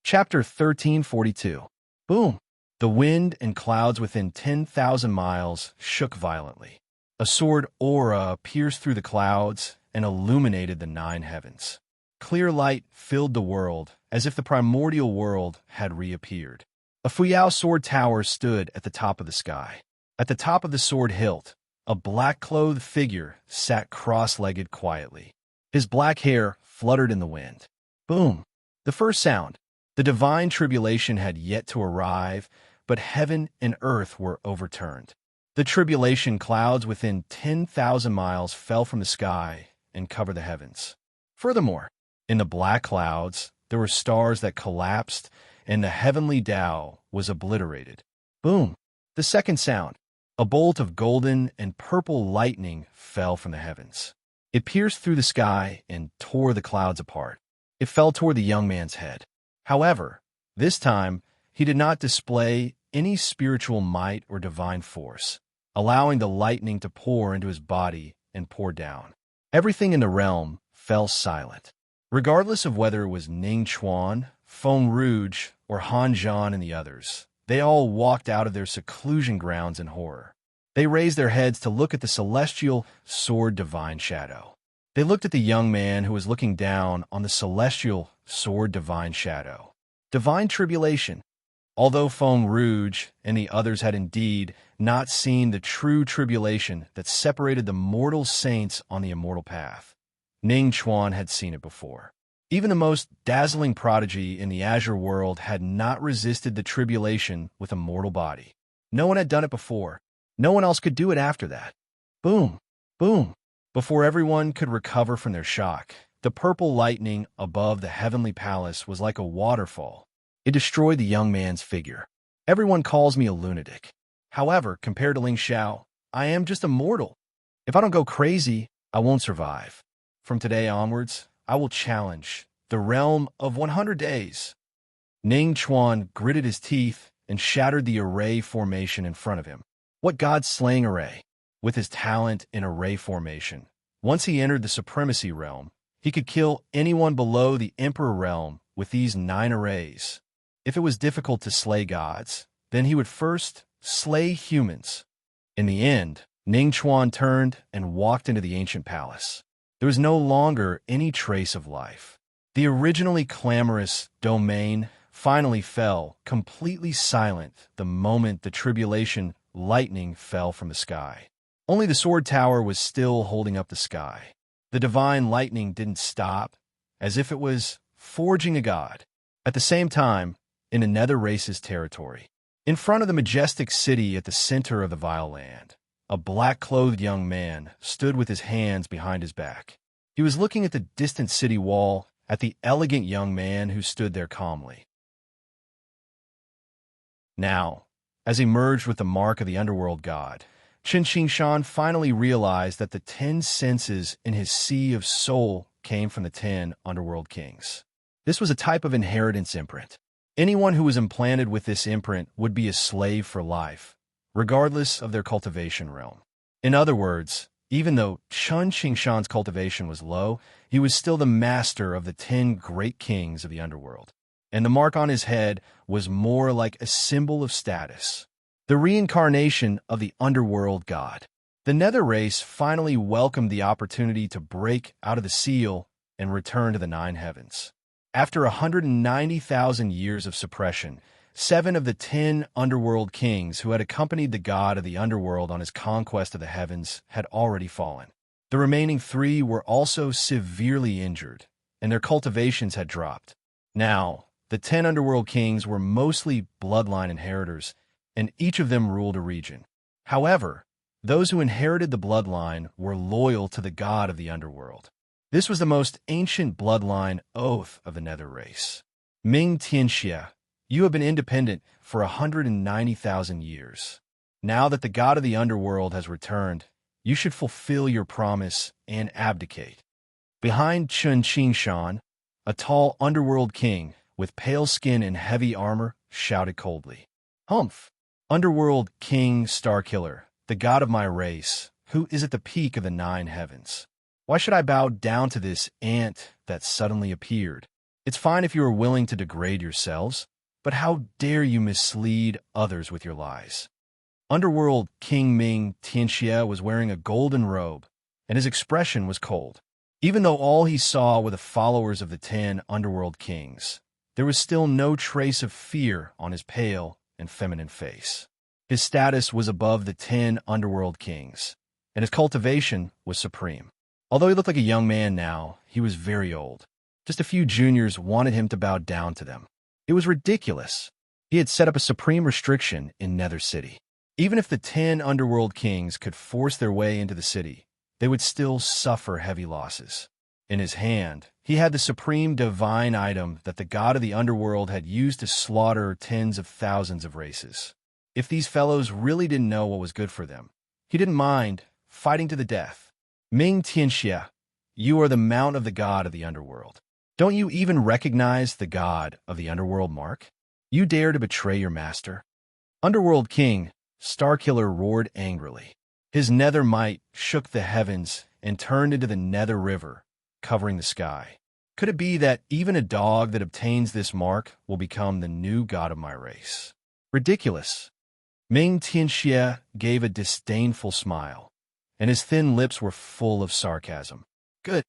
Chapter 1342. Boom! The wind and clouds within 10,000 miles shook violently. A sword aura pierced through the clouds and illuminated the 9 heavens. Clear light filled the world, as if the primordial world had reappeared. A Fuyao sword tower stood at the top of the sky. At the top of the sword hilt, a black-clothed figure sat cross-legged quietly. His black hair fluttered in the wind. Boom! The first sound. The divine tribulation had yet to arrive, but heaven and earth were overturned. The tribulation clouds within 10,000 miles fell from the sky and covered the heavens. Furthermore, in the black clouds, there were stars that collapsed, and the heavenly Tao was obliterated. Boom! The second sound. A bolt of golden and purple lightning fell from the heavens. It pierced through the sky and tore the clouds apart. It fell toward the young man's head. However, this time, he did not display any spiritual might or divine force, allowing the lightning to pour into his body and pour down. Everything in the realm fell silent. Regardless of whether it was Ning Chuan, Feng Rouge, or Han Zhan and the others, they all walked out of their seclusion grounds in horror. They raised their heads to look at the celestial sword divine shadow. They looked at the young man who was looking down on the celestial sword divine shadow. Divine tribulation. Although Feng Rouge and the others had indeed not seen the true tribulation that separated the mortal saints on the immortal path, Ning Chuan had seen it before. Even the most dazzling prodigy in the Azure world had not resisted the tribulation with a mortal body. No one had done it before. No one else could do it after that. Boom! Boom! Before everyone could recover from their shock, the purple lightning above the heavenly palace was like a waterfall. It destroyed the young man's figure. Everyone calls me a lunatic. However, compared to Ling Xiao, I am just a mortal. If I don't go crazy, I won't survive. From today onwards, I will challenge the realm of 100 days. Ning Chuan gritted his teeth and shattered the array formation in front of him. What god-slaying array! With his talent in array formation, once he entered the supremacy realm, he could kill anyone below the emperor realm with these 9 arrays. If it was difficult to slay gods, then he would first slay humans. In the end, Ning Chuan turned and walked into the ancient palace. There was no longer any trace of life. The originally clamorous domain finally fell, completely silent, the moment the tribulation lightning fell from the sky. Only the sword tower was still holding up the sky. The divine lightning didn't stop, as if it was forging a god. At the same time, in another race's territory, in front of the majestic city at the center of the vile land, a black-clothed young man stood with his hands behind his back. He was looking at the distant city wall, at the elegant young man who stood there calmly. Now, as he merged with the mark of the underworld god, Qin Xingshan finally realized that the 10 senses in his sea of soul came from the 10 underworld kings. This was a type of inheritance imprint. Anyone who was implanted with this imprint would be a slave for life, regardless of their cultivation realm. In other words, even though Qin Xingshan's cultivation was low, he was still the master of the 10 great kings of the underworld. And the mark on his head was more like a symbol of status. The reincarnation of the underworld god. The nether race finally welcomed the opportunity to break out of the seal and return to the 9 heavens. After 190,000 years of suppression, 7 of the 10 underworld kings who had accompanied the god of the underworld on his conquest of the heavens had already fallen. The remaining 3 were also severely injured, and their cultivations had dropped. Now, the 10 underworld kings were mostly bloodline inheritors, and each of them ruled a region. However, those who inherited the bloodline were loyal to the god of the underworld. This was the most ancient bloodline oath of the Nether race. Ming Tianxia, you have been independent for 190,000 years. Now that the god of the underworld has returned, you should fulfill your promise and abdicate. Behind Chun Qingshan, a tall underworld king with pale skin and heavy armor shouted coldly, "Humph! Underworld King Starkiller, the god of my race, who is at the peak of the 9 heavens. Why should I bow down to this ant that suddenly appeared? It's fine if you are willing to degrade yourselves, but how dare you mislead others with your lies?" Underworld King Ming Tianxia was wearing a golden robe, and his expression was cold. Even though all he saw were the followers of the 10 underworld kings, there was still no trace of fear on his pale and feminine face. His status was above the 10 underworld kings, and his cultivation was supreme. Although he looked like a young man now, he was very old. Just a few juniors wanted him to bow down to them. It was ridiculous. He had set up a supreme restriction in Nether City. Even if the 10 underworld kings could force their way into the city, they would still suffer heavy losses. In his hand, he had the supreme divine item that the god of the underworld had used to slaughter tens of thousands of races. If these fellows really didn't know what was good for them, he didn't mind fighting to the death. Ming Tianxia, you are the mount of the god of the underworld. Don't you even recognize the god of the underworld mark? You dare to betray your master? Underworld King Starkiller roared angrily. His nether might shook the heavens and turned into the Nether River, covering the sky. Could it be that even a dog that obtains this mark will become the new god of my race? Ridiculous. Ming Tianxia gave a disdainful smile, and his thin lips were full of sarcasm. Good.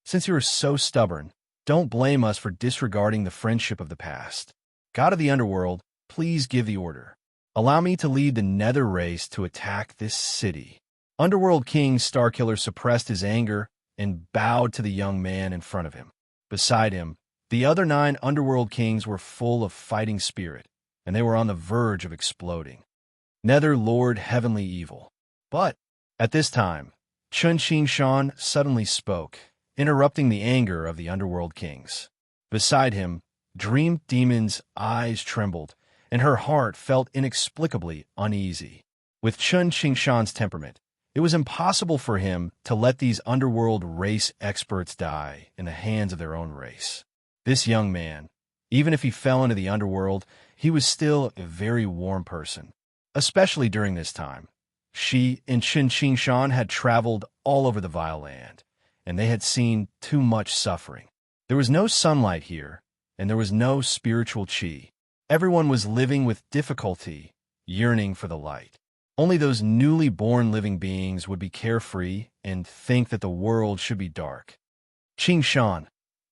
Since you are so stubborn, don't blame us for disregarding the friendship of the past. God of the underworld, please give the order. Allow me to lead the Nether race to attack this city. Underworld King Starkiller suppressed his anger and bowed to the young man in front of him. Beside him, the other 9 underworld kings were full of fighting spirit, and they were on the verge of exploding. Nether Lord Heavenly Evil. But at this time, Chun Qingshan suddenly spoke, interrupting the anger of the underworld kings. Beside him, Dream Demon's eyes trembled, and her heart felt inexplicably uneasy. With Chun Qingshan's temperament, it was impossible for him to let these underworld race experts die in the hands of their own race. This young man, even if he fell into the underworld, he was still a very warm person, especially during this time. She and Chun Qingshan had traveled all over the Vile Land, and they had seen too much suffering. There was no sunlight here, and there was no spiritual chi. Everyone was living with difficulty, yearning for the light. Only those newly born living beings would be carefree and think that the world should be dark. Qingshan,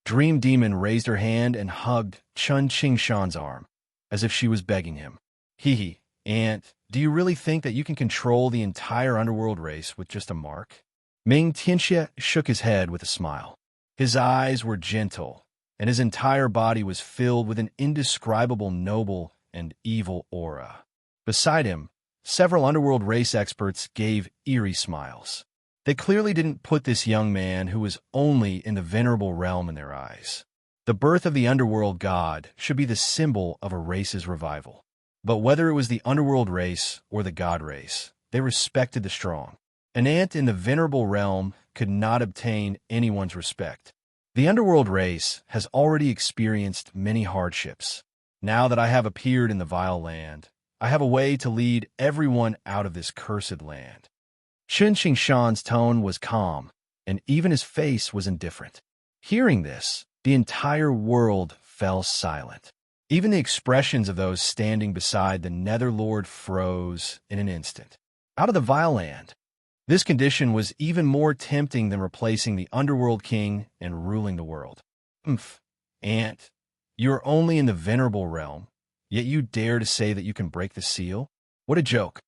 Dream Demon raised her hand and hugged Chun Qingshan's arm, as if she was begging him. Hee, Aunt, do you really think that you can control the entire underworld race with just a mark? Ming Tianxia shook his head with a smile. His eyes were gentle, and his entire body was filled with an indescribable noble and evil aura. Beside him, several underworld race experts gave eerie smiles. They clearly didn't put this young man who was only in the venerable realm in their eyes. The birth of the underworld god should be the symbol of a race's revival. But whether it was the underworld race or the god race, they respected the strong. An ant in the venerable realm could not obtain anyone's respect. The underworld race has already experienced many hardships. Now that I have appeared in the Vile Land, I have a way to lead everyone out of this cursed land. Chun Qingshan's tone was calm, and even his face was indifferent. Hearing this, the entire world fell silent. Even the expressions of those standing beside the Nether Lord froze in an instant. Out of the Vile Land. This condition was even more tempting than replacing the Underworld King and ruling the world. Aunt, you are only in the venerable realm, yet you dare to say that you can break the seal? What a joke.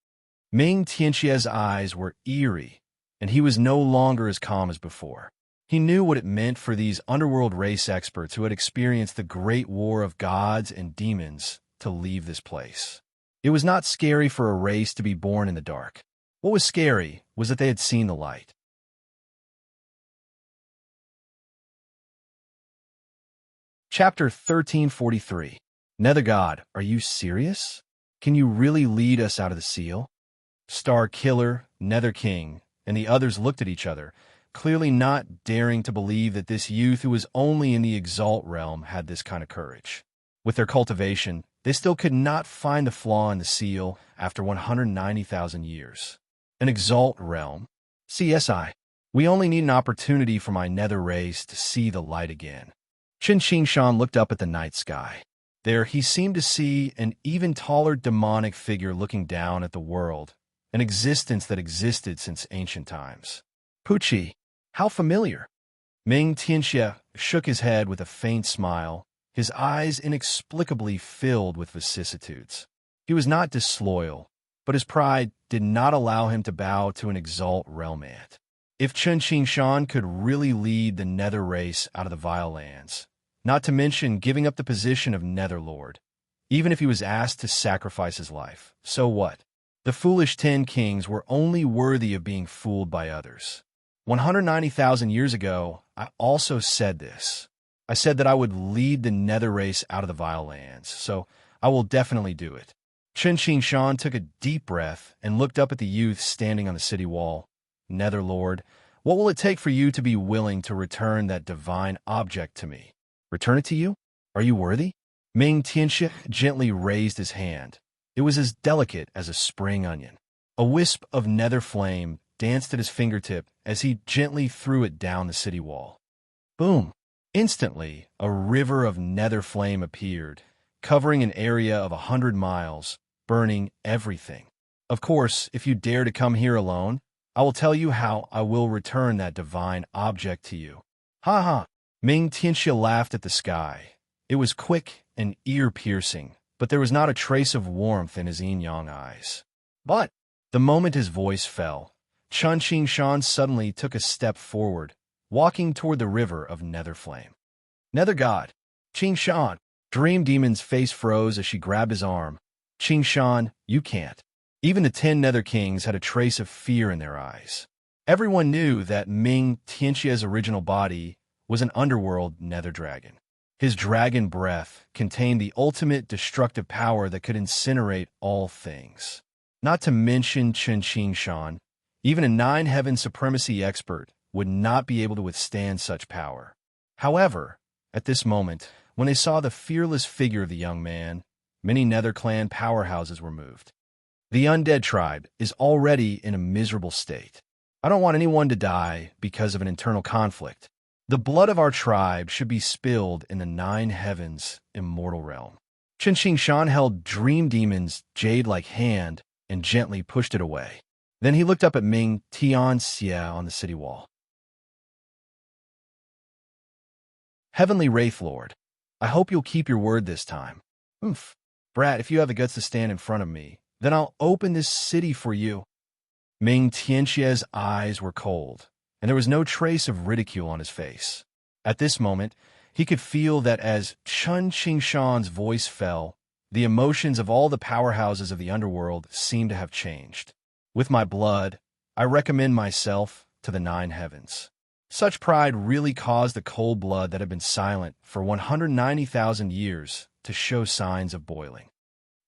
Ming Tianxia's eyes were eerie, and he was no longer as calm as before. He knew what it meant for these underworld race experts who had experienced the great war of gods and demons to leave this place. It was not scary for a race to be born in the dark. What was scary was that they had seen the light. Chapter 1343. Nether God, are you serious? Can you really lead us out of the seal? Star Killer, Nether King, and the others looked at each other, clearly not daring to believe that this youth who was only in the Exalt realm had this kind of courage. With their cultivation, they still could not find the flaw in the seal after 190,000 years. An Exalt realm? CSI. We only need an opportunity for my Nether race to see the light again. Qin Qingshan looked up at the night sky. There he seemed to see an even taller demonic figure looking down at the world, an existence that existed since ancient times. Pucci, how familiar. Ming Tianxia shook his head with a faint smile, his eyes inexplicably filled with vicissitudes. He was not disloyal, but his pride did not allow him to bow to an Exalt realm ant. If Qin Qingshan could really lead the Nether race out of the Vile Lands, not to mention giving up the position of Netherlord, even if he was asked to sacrifice his life, so what? The foolish 10 kings were only worthy of being fooled by others. 190,000 years ago, I also said this. I said that I would lead the Nether race out of the Vile Lands, so I will definitely do it. Qin Qingshan took a deep breath and looked up at the youth standing on the city wall. Netherlord, what will it take for you to be willing to return that divine object to me? Return it to you? Are you worthy? Ming Tianxia gently raised his hand. It was as delicate as a spring onion. A wisp of nether flame danced at his fingertip as he gently threw it down the city wall. Boom! Instantly, a river of nether flame appeared, covering an area of 100 miles, burning everything. Of course, if you dare to come here alone, I will tell you how I will return that divine object to you. Ha ha! Ming Tianxia laughed at the sky. It was quick and ear-piercing, but there was not a trace of warmth in his yin-yang eyes. But the moment his voice fell, Qin Qingshan suddenly took a step forward, walking toward the river of nether flame. Nether God, Qingshan. Dream Demon's face froze as she grabbed his arm. Qingshan, you can't. Even the 10 Nether Kings had a trace of fear in their eyes. Everyone knew that Ming Tianxia's original body was an underworld nether dragon. His dragon breath contained the ultimate destructive power that could incinerate all things. Not to mention Qin Qingshan, even a 9-heaven supremacy expert would not be able to withstand such power. However, at this moment, when they saw the fearless figure of the young man, many Nether clan powerhouses were moved. The undead tribe is already in a miserable state. I don't want anyone to die because of an internal conflict. The blood of our tribe should be spilled in the 9 heavens immortal realm. Qin Qingshan held Dream Demon's jade-like hand and gently pushed it away. Then he looked up at Ming Tianxia on the city wall. Heavenly Wraith Lord, I hope you'll keep your word this time. Oomph. Brat, if you have the guts to stand in front of me, then I'll open this city for you. Ming Tianxia's eyes were cold, and there was no trace of ridicule on his face. At this moment, he could feel that as Qin Qingshan's voice fell, the emotions of all the powerhouses of the underworld seemed to have changed. With my blood, I recommend myself to the 9 heavens. Such pride really caused the cold blood that had been silent for 190,000 years to show signs of boiling.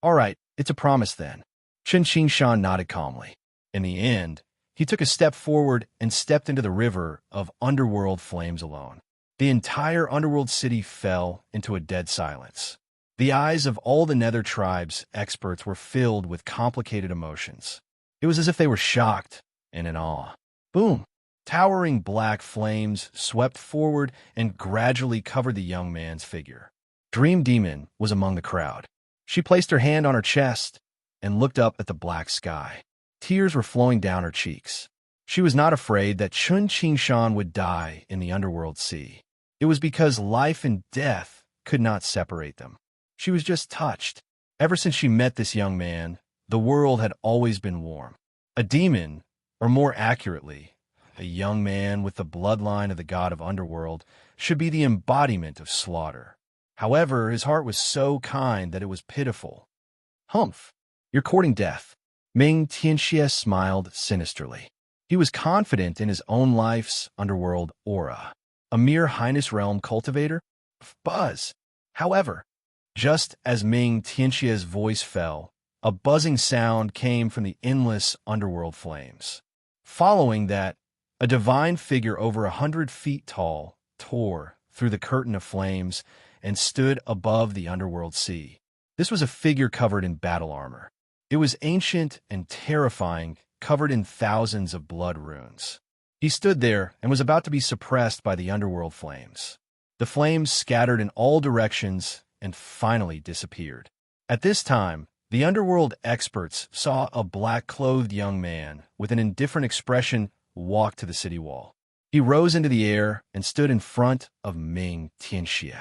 All right, it's a promise then. Qin Qingshan nodded calmly. In the end, he took a step forward and stepped into the river of underworld flames alone. The entire underworld city fell into a dead silence. The eyes of all the Nether tribe's experts were filled with complicated emotions. It was as if they were shocked and in awe. Boom! Towering black flames swept forward and gradually covered the young man's figure. Dream Demon was among the crowd. She placed her hand on her chest and looked up at the black sky. Tears were flowing down her cheeks. She was not afraid that Qin Qingshan would die in the underworld sea. It was because life and death could not separate them. She was just touched. Ever since she met this young man, the world had always been warm. A demon, or more accurately, a young man with the bloodline of the god of underworld, should be the embodiment of slaughter. However, his heart was so kind that it was pitiful. Humph, you're courting death. Ming Tianxie smiled sinisterly. He was confident in his own life's underworld aura. A mere Highness Realm cultivator? Buzz. However, just as Ming Tianxia's voice fell, a buzzing sound came from the endless underworld flames. Following that, a divine figure over 100 feet tall tore through the curtain of flames and stood above the underworld sea. This was a figure covered in battle armor. It was ancient and terrifying, covered in thousands of blood runes. He stood there and was about to be suppressed by the underworld flames. The flames scattered in all directions and finally disappeared. At this time, the underworld experts saw a black-clothed young man with an indifferent expression walk to the city wall. He rose into the air and stood in front of Ming Tianxie.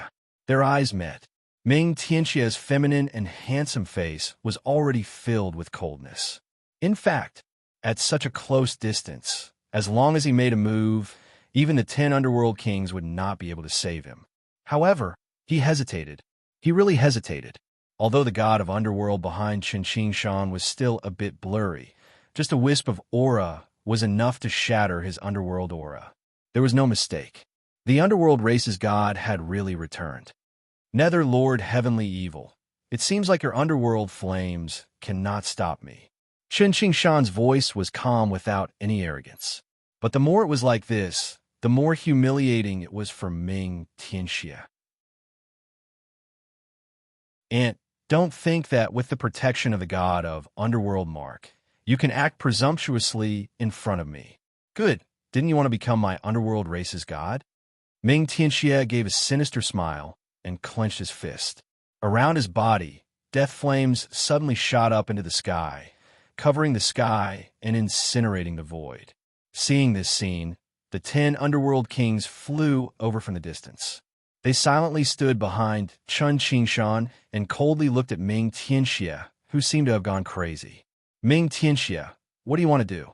Their eyes met. Ming Tianxia's feminine and handsome face was already filled with coldness. In fact, at such a close distance, as long as he made a move, even the 10 underworld kings would not be able to save him. However, he hesitated. He really hesitated. Although the god of underworld behind Qin Shan was still a bit blurry, just a wisp of aura was enough to shatter his underworld aura. There was no mistake. The underworld race's god had really returned. Nether Lord Heavenly Evil, it seems like your underworld flames cannot stop me. Qin Shan's voice was calm without any arrogance. But the more it was like this, the more humiliating it was for Ming Tianxie. And don't think that with the protection of the god of underworld Mark, you can act presumptuously in front of me. Good. Didn't you want to become my underworld race's god? Ming Tianxie gave a sinister smile and clenched his fist. Around his body, death flames suddenly shot up into the sky, covering the sky and incinerating the void. Seeing this scene, the 10 underworld kings flew over from the distance. They silently stood behind Qin Shan and coldly looked at Ming Tianxie, who seemed to have gone crazy. Ming Tianxie, what do you want to do?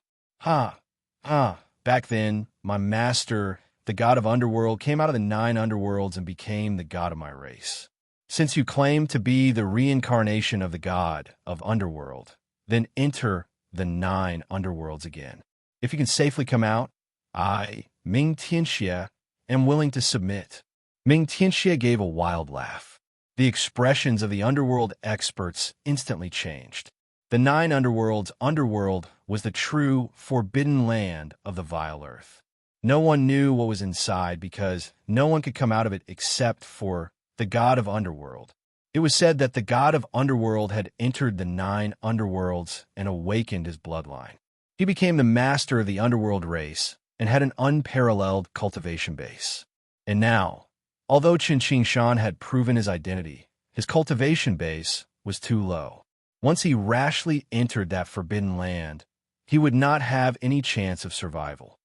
Back then, my master, the god of underworld, came out of the 9 underworlds and became the god of my race. Since you claim to be the reincarnation of the god of underworld, then enter the 9 underworlds again. If you can safely come out, I, Ming Tianxie, am willing to submit. Ming Tianxie gave a wild laugh. The expressions of the underworld experts instantly changed. The 9 underworlds' underworld was the true, forbidden land of the vile earth. No one knew what was inside because no one could come out of it except for the god of underworld. It was said that the god of underworld had entered the 9 underworlds and awakened his bloodline. He became the master of the underworld race and had an unparalleled cultivation base. And now, although Qin Shan had proven his identity, his cultivation base was too low. Once he rashly entered that forbidden land, he would not have any chance of survival.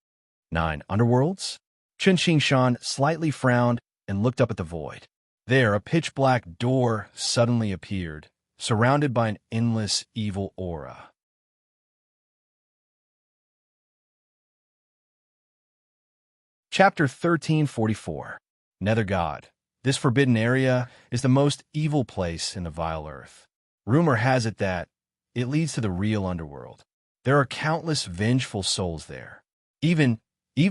9 underworlds? Qin Shan slightly frowned and looked up at the void. There, a pitch-black door suddenly appeared, surrounded by an endless evil aura. Chapter 1344. Nether God. This forbidden area is the most evil place in the vile earth. Rumor has it that it leads to the real underworld. There are countless vengeful souls there. Even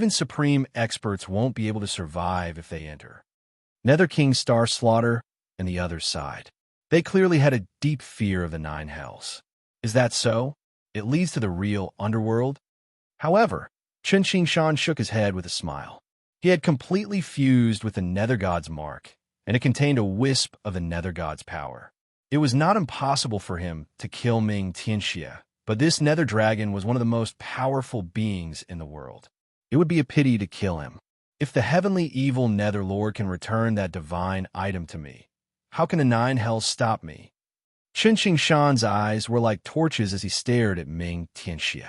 supreme experts won't be able to survive if they enter. Nether King Star Slaughter and the other side. They clearly had a deep fear of the 9 hells. Is that so? It leads to the real underworld? However, Qin Shan shook his head with a smile. He had completely fused with the Nether God's mark, and it contained a wisp of the Nether God's power. It was not impossible for him to kill Ming Tianxie, but this Nether Dragon was one of the most powerful beings in the world. It would be a pity to kill him. If the heavenly evil Nether Lord can return that divine item to me, how can the 9 hells stop me? Qin Shan's eyes were like torches as he stared at Ming Tianxie.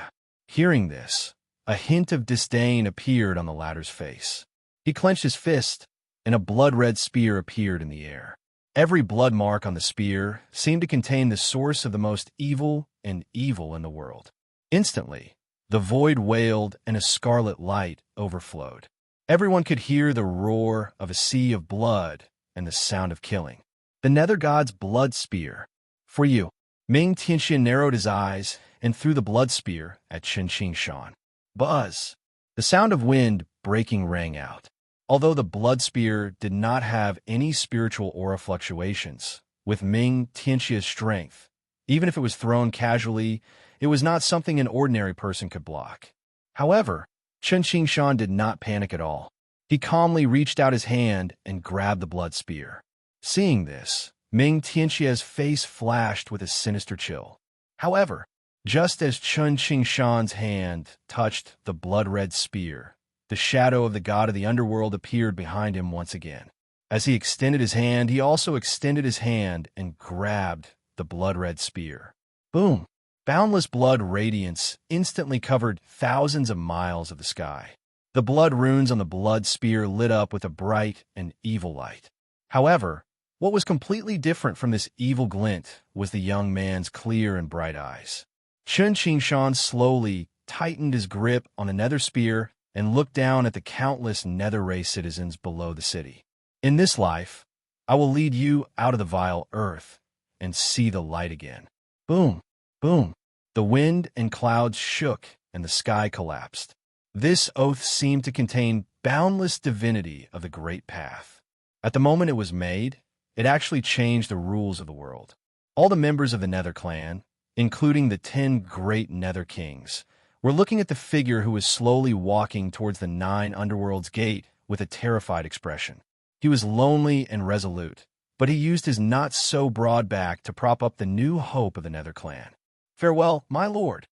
Hearing this, a hint of disdain appeared on the latter's face. He clenched his fist, and a blood-red spear appeared in the air. Every blood mark on the spear seemed to contain the source of the most evil and evil in the world. Instantly, the void wailed and a scarlet light overflowed. Everyone could hear the roar of a sea of blood and the sound of killing. The Nether God's blood spear. For you. Ming Tianxian narrowed his eyes and threw the blood spear at Chen Qingshan. Buzz. The sound of wind breaking rang out. Although the blood spear did not have any spiritual aura fluctuations, with Ming Tianxia's strength, even if it was thrown casually, it was not something an ordinary person could block. However, Chen Qingshan did not panic at all. He calmly reached out his hand and grabbed the blood spear. Seeing this, Ming Tianxia's face flashed with a sinister chill. However, just as Chen Qingshan's hand touched the blood-red spear, the shadow of the god of the underworld appeared behind him once again. As he extended his hand, he also extended his hand and grabbed the blood-red spear. Boom! Boundless blood radiance instantly covered thousands of miles of the sky. The blood runes on the blood spear lit up with a bright and evil light. However, what was completely different from this evil glint was the young man's clear and bright eyes. Chen Qingshan slowly tightened his grip on the nether spear and looked down at the countless nether race citizens below the city. In this life, I will lead you out of the vile earth and see the light again. Boom, boom. The wind and clouds shook and the sky collapsed. This oath seemed to contain boundless divinity of the great path. At the moment it was made, it actually changed the rules of the world. All the members of the Nether clan, including the 10 great Nether kings, were looking at the figure who was slowly walking towards the 9 underworld's gate with a terrified expression. He was lonely and resolute, but he used his not-so-broad back to prop up the new hope of the Nether clan. Farewell, my lord.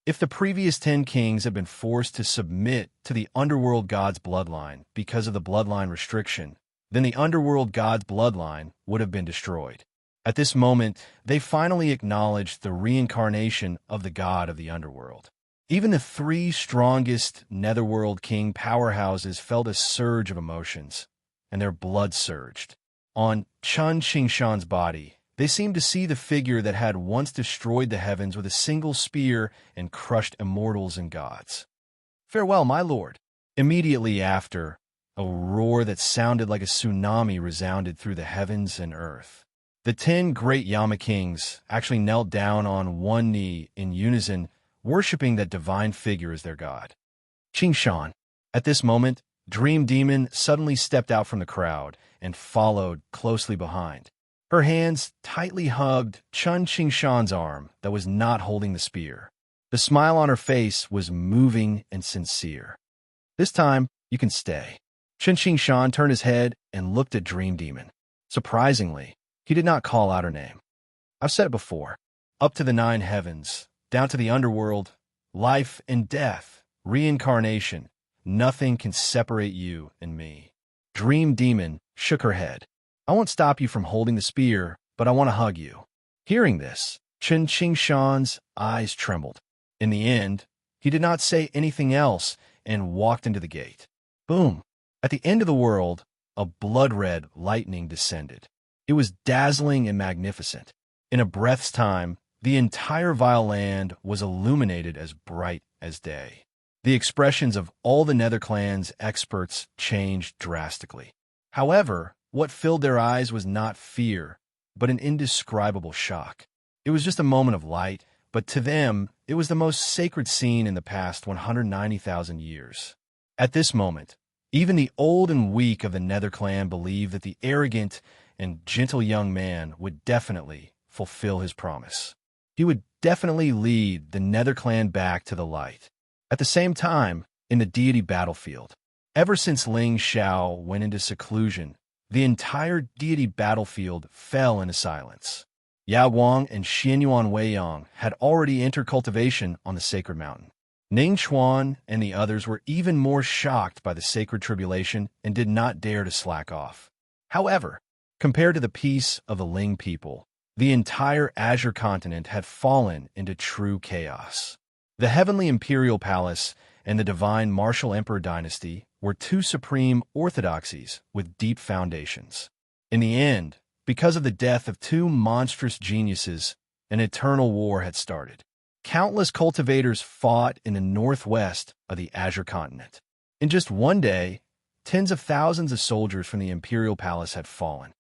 If the previous 10 kings had been forced to submit to the underworld god's bloodline because of the bloodline restriction, then the underworld god's bloodline would have been destroyed. At this moment, they finally acknowledged the reincarnation of the god of the underworld. Even the 3 strongest netherworld king powerhouses felt a surge of emotions, and their blood surged. On Chen Qingshan's body, they seemed to see the figure that had once destroyed the heavens with a single spear and crushed immortals and gods. Farewell, my lord. Immediately after, a roar that sounded like a tsunami resounded through the heavens and earth. The 10 great Yama kings actually knelt down on one knee in unison, worshipping that divine figure as their god. Qingshan. At this moment, Dream Demon suddenly stepped out from the crowd and followed closely behind. Her hands tightly hugged Chen Qingshan's arm that was not holding the spear. The smile on her face was moving and sincere. This time, you can stay. Chen Qingshan turned his head and looked at Dream Demon. Surprisingly, he did not call out her name. I've said it before. Up to the 9 heavens, down to the underworld, life and death, reincarnation, nothing can separate you and me. Dream Demon shook her head. I won't stop you from holding the spear, but I want to hug you. Hearing this, Chen Qingshan's eyes trembled. In the end, he did not say anything else and walked into the gate. Boom! At the end of the world, a blood-red lightning descended. It was dazzling and magnificent. In a breath's time, the entire vile land was illuminated as bright as day. The expressions of all the Nether clan's experts changed drastically. However, what filled their eyes was not fear, but an indescribable shock. It was just a moment of light, but to them, it was the most sacred scene in the past 190,000 years. At this moment, even the old and weak of the Nether clan believed that the arrogant and gentle young man would definitely fulfill his promise. He would definitely lead the Nether clan back to the light. At the same time, in the deity battlefield, ever since Ling Xiao went into seclusion, the entire deity battlefield fell into silence. Ya Wang and Xianyuan Weiyang had already entered cultivation on the sacred mountain. Ning Chuan and the others were even more shocked by the sacred tribulation and did not dare to slack off. However, compared to the peace of the Ling people, the entire Azure continent had fallen into true chaos. The Heavenly Imperial Palace and the Divine Martial Emperor Dynasty were 2 supreme orthodoxies with deep foundations. In the end, because of the death of 2 monstrous geniuses, an eternal war had started. Countless cultivators fought in the northwest of the Azure continent. In just one day, Tens of thousands of soldiers from the imperial palace had fallen.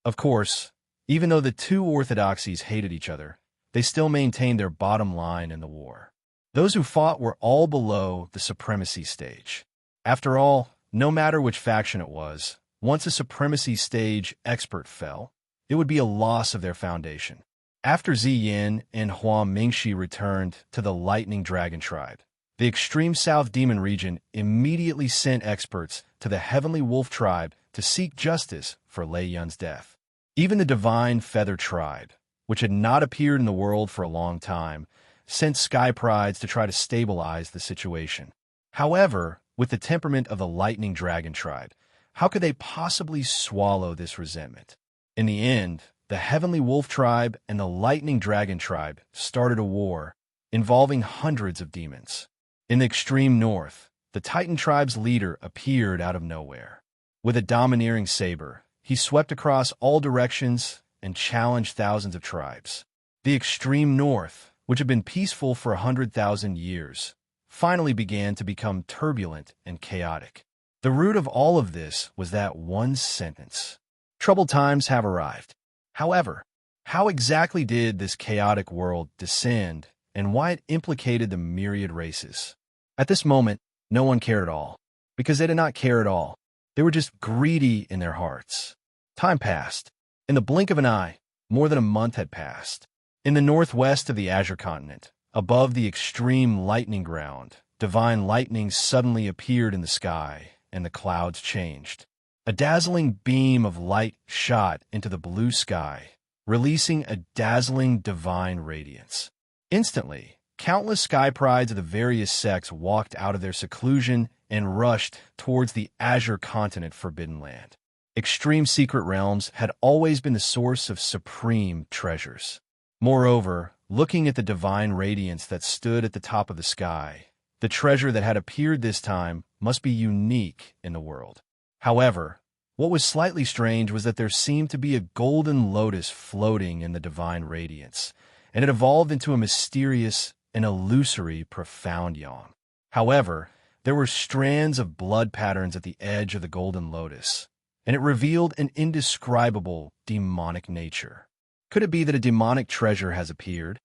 Of course, even though the two orthodoxies hated each other, they still maintained their bottom line in the war. Those who fought were all below the supremacy stage. After all, no matter which faction it was, once a supremacy stage expert fell, it would be a loss of their foundation. After Ziyin and Hua Mingxi returned to the Lightning Dragon tribe, the extreme South Demon region immediately sent experts to the Heavenly Wolf tribe to seek justice for Lei Yun's death. Even the Divine Feather tribe, which had not appeared in the world for a long time, sent Sky Prides to try to stabilize the situation. However, with the temperament of the Lightning Dragon tribe, how could they possibly swallow this resentment? In the end, the Heavenly Wolf tribe and the Lightning Dragon tribe started a war involving hundreds of demons. In the extreme north, the Titan tribe's leader appeared out of nowhere. With a domineering saber, he swept across all directions and challenged thousands of tribes. The extreme north, which had been peaceful for 100,000 years, finally began to become turbulent and chaotic. The root of all of this was that one sentence: troubled times have arrived. However, how exactly did this chaotic world descend, and why it implicated the myriad races? At this moment, no one cared at all, because they did not care at all. They were just greedy in their hearts. Time passed. In the blink of an eye, more than a month had passed. In the northwest of the Azure continent, above the extreme lightning ground, divine lightning suddenly appeared in the sky, and the clouds changed. A dazzling beam of light shot into the blue sky, releasing a dazzling divine radiance. Instantly, countless sky prides of the various sects walked out of their seclusion and rushed towards the Azure continent Forbidden Land. Extreme secret realms had always been the source of supreme treasures. Moreover, looking at the divine radiance that stood at the top of the sky, the treasure that had appeared this time must be unique in the world. However, what was slightly strange was that there seemed to be a golden lotus floating in the divine radiance, and it evolved into a mysterious and illusory profound yawn. However, there were strands of blood patterns at the edge of the golden lotus, and it revealed an indescribable demonic nature. Could it be that a demonic treasure has appeared?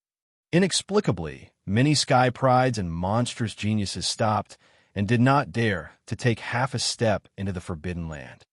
Inexplicably, many sky prides and monstrous geniuses stopped and did not dare to take half a step into the Forbidden Land.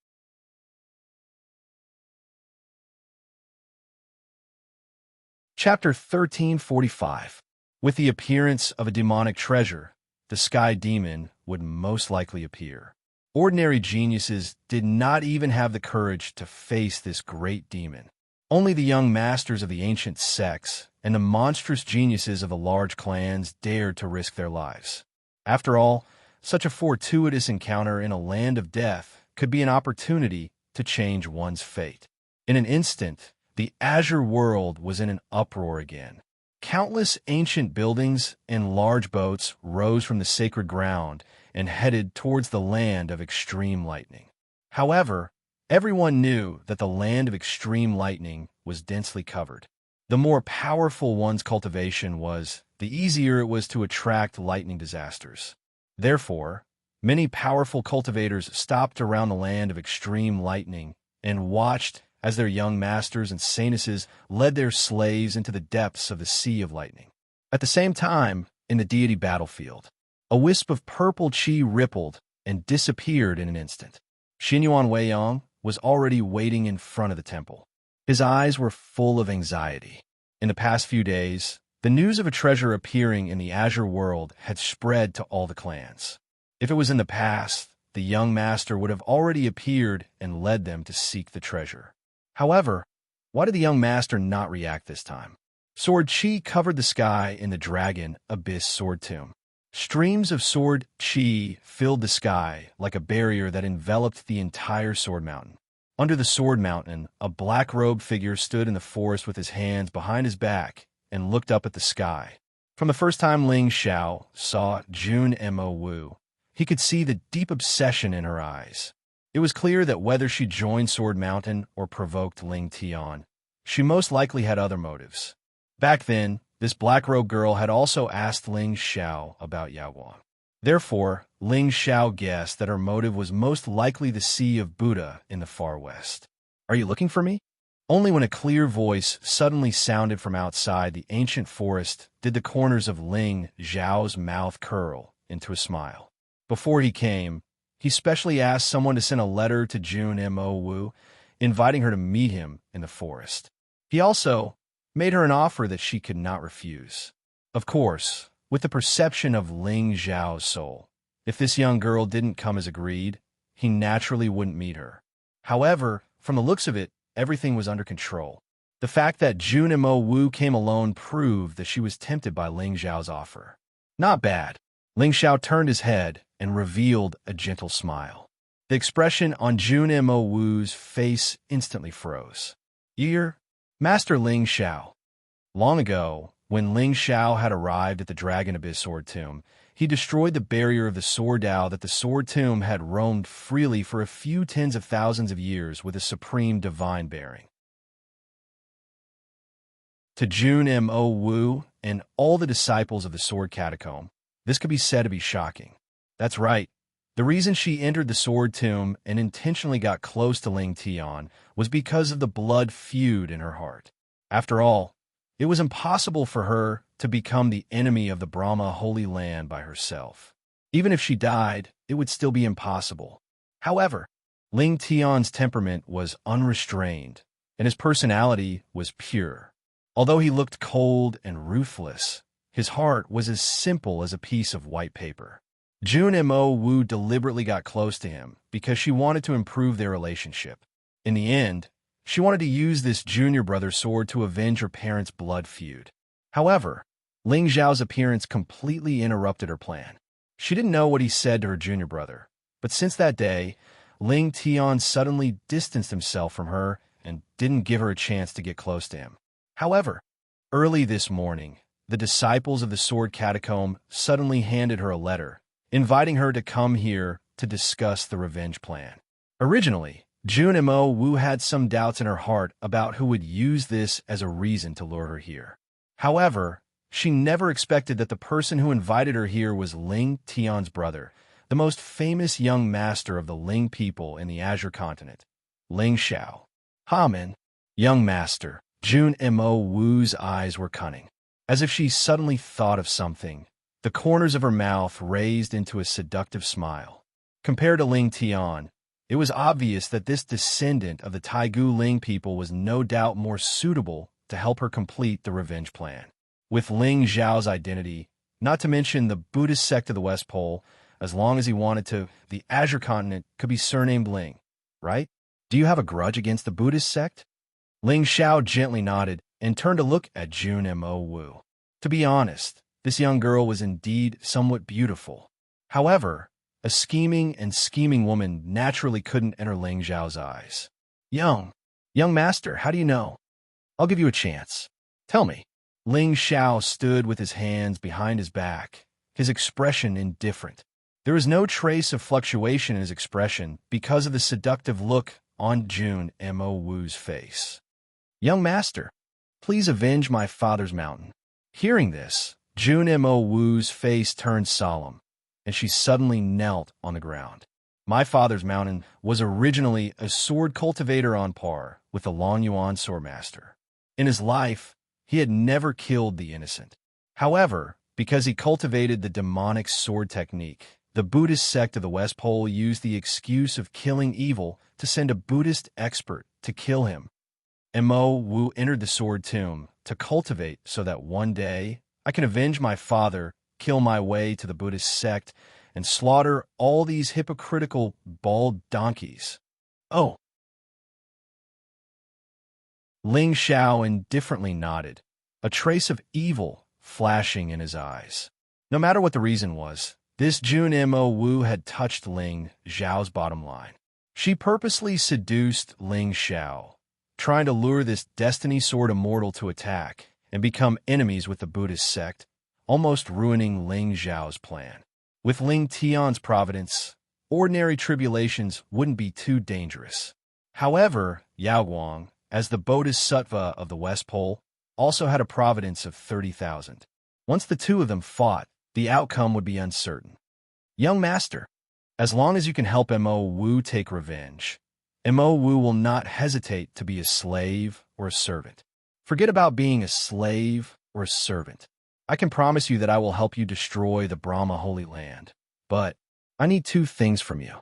Chapter 1345. With the appearance of a demonic treasure, the sky demon would most likely appear. Ordinary geniuses did not even have the courage to face this great demon. Only the young masters of the ancient sects and the monstrous geniuses of the large clans dared to risk their lives. After all, such a fortuitous encounter in a land of death could be an opportunity to change one's fate. In an instant, the Azure world was in an uproar again. Countless ancient buildings and large boats rose from the sacred ground and headed towards the land of extreme lightning. However, everyone knew that the land of extreme lightning was densely covered. The more powerful one's cultivation was, the easier it was to attract lightning disasters. Therefore, many powerful cultivators stopped around the land of extreme lightning and watched as their young masters and saintesses led their slaves into the depths of the sea of lightning. At the same time, in the deity battlefield, a wisp of purple chi rippled and disappeared in an instant. Xinyuan Weiyang was already waiting in front of the temple. His eyes were full of anxiety. In the past few days, the news of a treasure appearing in the Azure world had spread to all the clans. If it was in the past, the young master would have already appeared and led them to seek the treasure. However, why did the young master not react this time? Sword chi covered the sky in the dragon abyss sword tomb. Streams of sword chi filled the sky like a barrier that enveloped the entire sword mountain. Under the sword mountain, a black-robed figure stood in the forest with his hands behind his back and looked up at the sky. From the first time Ling Xiao saw Jun Mo Wu, he could see the deep obsession in her eyes. It was clear that whether she joined Sword Mountain or provoked Ling Tian, she most likely had other motives. Back then, this black-robed girl had also asked Ling Xiao about Yaoguang. Therefore, Ling Xiao guessed that her motive was most likely the Sea of Buddha in the far west. "Are you looking for me?" Only when a clear voice suddenly sounded from outside the ancient forest did the corners of Ling Xiao's mouth curl into a smile. Before he came, he specially asked someone to send a letter to Jun Mo Wu, inviting her to meet him in the forest. He also made her an offer that she could not refuse. Of course, with the perception of Ling Xiao's soul, if this young girl didn't come as agreed, he naturally wouldn't meet her. However, from the looks of it, everything was under control. The fact that Jun Mo Wu came alone proved that she was tempted by Ling Xiao's offer. Not bad. Ling Xiao turned his head and revealed a gentle smile. The expression on Jun Mo Wu's face instantly froze. "You're Master Ling Xiao." Long ago, when Ling Xiao had arrived at the Dragon Abyss Sword Tomb, he destroyed the barrier of the Sword Dao that the Sword Tomb had roamed freely for a few tens of thousands of years with a supreme divine bearing. To Jun Mo Wu and all the disciples of the Sword Catacomb, this could be said to be shocking. That's right. The reason she entered the Sword Tomb and intentionally got close to Ling Tian was because of the blood feud in her heart. After all, it was impossible for her to become the enemy of the Brahma Holy Land by herself. Even if she died, it would still be impossible. However, Ling Tian's temperament was unrestrained, and his personality was pure. Although he looked cold and ruthless, his heart was as simple as a piece of white paper. Jun Mo Wu deliberately got close to him because she wanted to improve their relationship. In the end, she wanted to use this junior brother's sword to avenge her parents' blood feud. However, Ling Xiao's appearance completely interrupted her plan. She didn't know what he said to her junior brother, but since that day, Ling Tian suddenly distanced himself from her and didn't give her a chance to get close to him. However, early this morning, the disciples of the Sword Catacomb suddenly handed her a letter, inviting her to come here to discuss the revenge plan. Originally, Jun Mo Wu had some doubts in her heart about who would use this as a reason to lure her here. However, she never expected that the person who invited her here was Ling Tian's brother, the most famous young master of the Ling people in the Azure continent, Ling Xiao. "Hamen, young master." Jun Mo Wu's eyes were cunning. As if she suddenly thought of something, the corners of her mouth raised into a seductive smile. Compared to Ling Tian, it was obvious that this descendant of the Taigu Ling people was no doubt more suitable to help her complete the revenge plan. With Ling Xiao's identity, not to mention the Buddhist sect of the West Pole, as long as he wanted to, the Azure continent could be surnamed Ling, right? Do you have a grudge against the Buddhist sect? Ling Xiao gently nodded and turned to look at Jun Mo Wu. To be honest, this young girl was indeed somewhat beautiful. However, a scheming woman naturally couldn't enter Ling Xiao's eyes. Young master, how do you know? I'll give you a chance. Tell me." Ling Xiao stood with his hands behind his back, his expression indifferent. There was no trace of fluctuation in his expression because of the seductive look on Jun Mo Wu's face. "Young master, please avenge my father's mountain." Hearing this, Jun Mo Wu's face turned solemn, and she suddenly knelt on the ground. My father's mountain was originally a sword cultivator on par with the Long Yuan swordmaster. In his life, he had never killed the innocent. However, because he cultivated the demonic sword technique, the Buddhist sect of the West Pole used the excuse of killing evil to send a Buddhist expert to kill him. Mo Wu entered the Sword Tomb to cultivate so that one day I can avenge my father, kill my way to the Buddhist sect, and slaughter all these hypocritical bald donkeys. Oh. Ling Xiao indifferently nodded, a trace of evil flashing in his eyes. No matter what the reason was, this Jun Mo Wu had touched Ling Xiao's bottom line. She purposely seduced Ling Xiao, trying to lure this Destiny Sword immortal to attack and become enemies with the Buddhist sect, almost ruining Ling Xiao's plan. With Ling Tian's providence, ordinary tribulations wouldn't be too dangerous. However, Yao Guang, as the Bodhisattva of the West Pole, also had a providence of 30,000. Once the two of them fought, the outcome would be uncertain. Young master, as long as you can help Mo Wu take revenge, Mo Wu will not hesitate to be a slave or a servant. Forget about being a slave or a servant. I can promise you that I will help you destroy the Brahma Holy Land. But I need two things from you.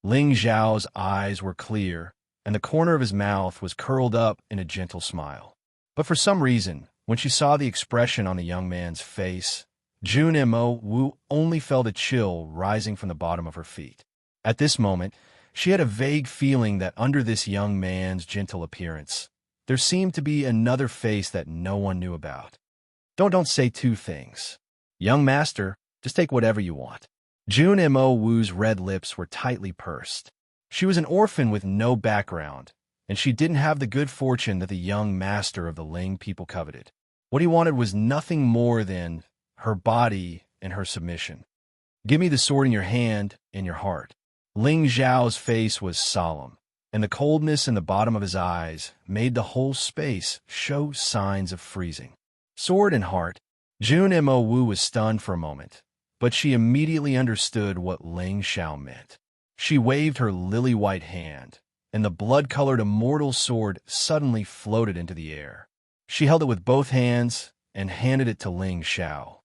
Ling Zhao's eyes were clear, and the corner of his mouth was curled up in a gentle smile. But for some reason, when she saw the expression on the young man's face, June Mo Wu only felt a chill rising from the bottom of her feet. At this moment, she had a vague feeling that under this young man's gentle appearance, there seemed to be another face that no one knew about. Don't say two things. Young master, just take whatever you want. June Mo Wu's red lips were tightly pursed. She was an orphan with no background, and she didn't have the good fortune that the young master of the Ling people coveted. What he wanted was nothing more than her body and her submission. Give me the sword in your hand and your heart. Ling Zhao's face was solemn, and the coldness in the bottom of his eyes made the whole space show signs of freezing. Sword and heart. June Mo Wu was stunned for a moment, but she immediately understood what Ling Zhao meant. She waved her lily-white hand, and the blood-colored immortal sword suddenly floated into the air. She held it with both hands and handed it to Ling Zhao.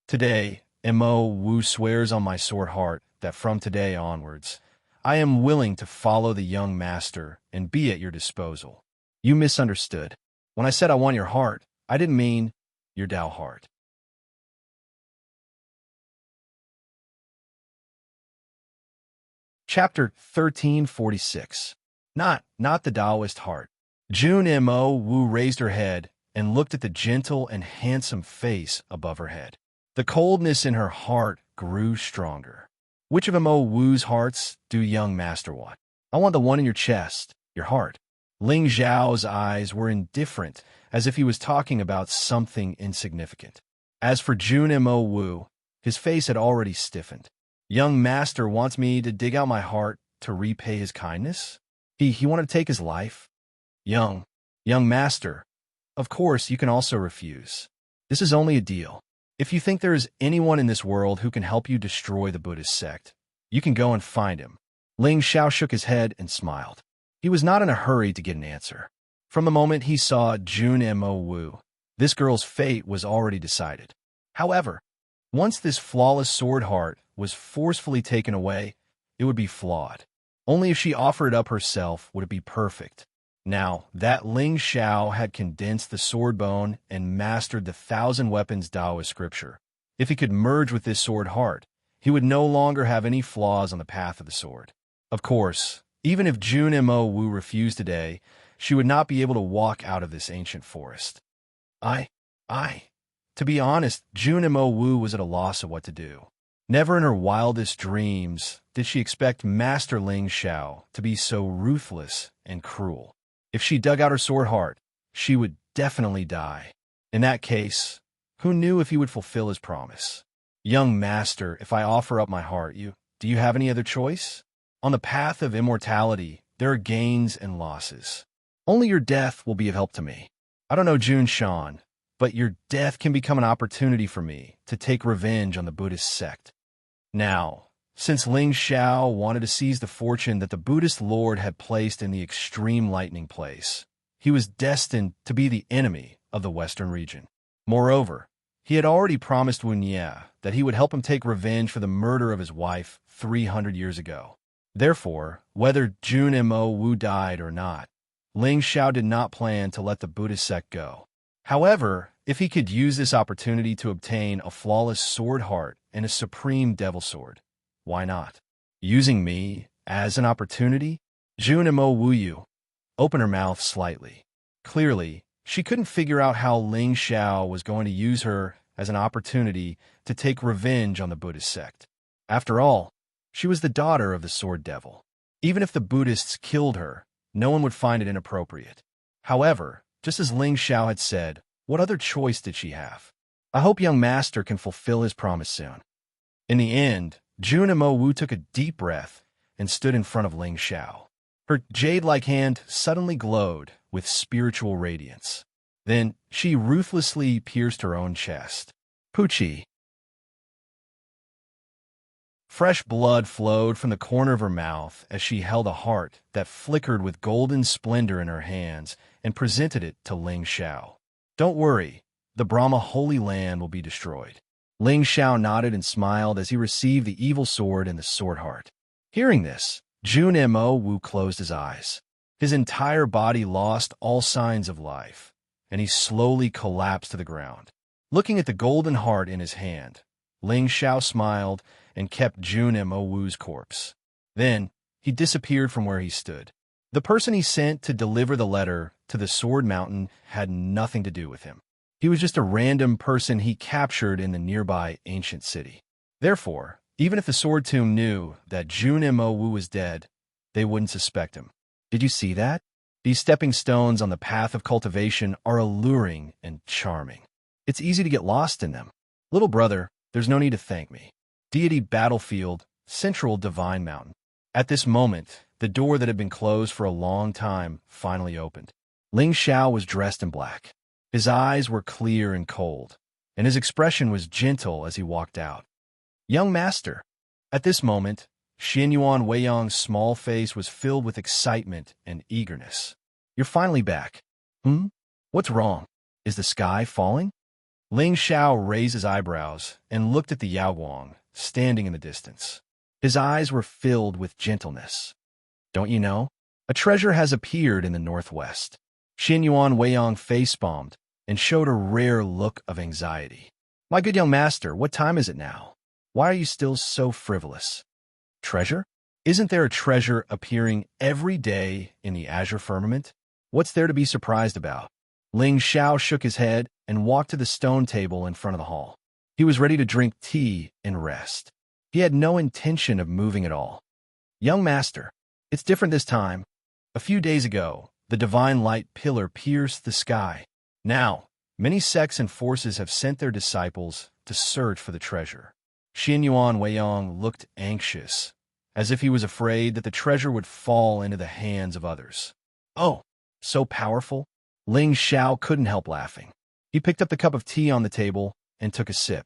Today, Mo Wu swears on my sword heart that from today onwards, I am willing to follow the young master and be at your disposal. You misunderstood. When I said I want your heart, I didn't mean your Dao heart. Chapter 1346. Not the Taoist heart. June Mo Wu raised her head and looked at the gentle and handsome face above her head. The coldness in her heart grew stronger. Which of Mo Wu's hearts do young master want? I want the one in your chest, your heart. Ling Zhao's eyes were indifferent, as if he was talking about something insignificant. As for June Mo Wu, his face had already stiffened. Young master wants me to dig out my heart to repay his kindness? He wanted to take his life? Young master, of course you can also refuse. This is only a deal. If you think there is anyone in this world who can help you destroy the Buddhist sect, you can go and find him. Ling Zhao shook his head and smiled. He was not in a hurry to get an answer. From the moment he saw June Mo Wu, this girl's fate was already decided. However, once this flawless sword heart was forcefully taken away, it would be flawed. Only if she offered it up herself would it be perfect. Now, that Ling Zhao had condensed the sword bone and mastered the 1,000 weapons Taoist scripture. If he could merge with this sword heart, he would no longer have any flaws on the path of the sword. Of course, even if June Mo Wu refused today, she would not be able to walk out of this ancient forest. To be honest, June Mo Wu was at a loss of what to do. Never in her wildest dreams did she expect Master Ling Zhao to be so ruthless and cruel. If she dug out her sword heart, she would definitely die. In that case, who knew if he would fulfill his promise? Young master, if I offer up my heart, do you have any other choice? On the path of immortality, there are gains and losses. Only your death will be of help to me. I don't know June Shan, but your death can become an opportunity for me to take revenge on the Buddhist sect. Now, since Ling Zhao wanted to seize the fortune that the Buddhist lord had placed in the extreme lightning place, he was destined to be the enemy of the western region. Moreover, he had already promised Wu Nie that he would help him take revenge for the murder of his wife 300 years ago. Therefore, whether June Mo Wu died or not, Ling Zhao did not plan to let the Buddhist sect go. However, if he could use this opportunity to obtain a flawless sword heart and a supreme devil sword, why not? Using me as an opportunity? June Mo Wu opened her mouth slightly. Clearly, she couldn't figure out how Ling Zhao was going to use her as an opportunity to take revenge on the Buddhist sect. After all, she was the daughter of the sword devil. Even if the Buddhists killed her, no one would find it inappropriate. However, just as Ling Zhao had said, what other choice did she have? I hope young master can fulfill his promise soon. In the end, June Mo Wu took a deep breath and stood in front of Ling Zhao. Her jade-like hand suddenly glowed with spiritual radiance. Then she ruthlessly pierced her own chest. Pucci. Fresh blood flowed from the corner of her mouth as she held a heart that flickered with golden splendor in her hands and presented it to Ling Xiao. Don't worry, the Brahma Holy Land will be destroyed. Ling Xiao nodded and smiled as he received the evil sword and the sword heart. Hearing this, Jun Mo Wu closed his eyes. His entire body lost all signs of life, and he slowly collapsed to the ground. Looking at the golden heart in his hand, Ling Xiao smiled and kept Jun Mo Wu's corpse. Then, he disappeared from where he stood. The person he sent to deliver the letter to the Sword Mountain had nothing to do with him. He was just a random person he captured in the nearby ancient city. Therefore, even if the Sword Tomb knew that Jun Mo Wu was dead, they wouldn't suspect him. Did you see that? These stepping stones on the path of cultivation are alluring and charming. It's easy to get lost in them. Little brother, there's no need to thank me. Deity Battlefield, Central Divine Mountain. At this moment, the door that had been closed for a long time finally opened. Ling Xiao was dressed in black. His eyes were clear and cold, and his expression was gentle as he walked out. Young master. At this moment, Xianyuan Weiyang's small face was filled with excitement and eagerness. You're finally back. What's wrong? Is the sky falling? Ling Xiao raised his eyebrows and looked at the Yaoguang, standing in the distance. His eyes were filled with gentleness. Don't you know? A treasure has appeared in the northwest. Xianyuan Weiyang face-palmed and showed a rare look of anxiety. My good young master, what time is it now? Why are you still so frivolous? Treasure? Isn't there a treasure appearing every day in the azure firmament? What's there to be surprised about? Ling Xiao shook his head and walked to the stone table in front of the hall. He was ready to drink tea and rest. He had no intention of moving at all. Young master, it's different this time. A few days ago, the divine light pillar pierced the sky. Now, many sects and forces have sent their disciples to search for the treasure. Xianyuan Weiyang looked anxious, as if he was afraid that the treasure would fall into the hands of others. Oh, so powerful? Ling Xiao couldn't help laughing. He picked up the cup of tea on the table and took a sip.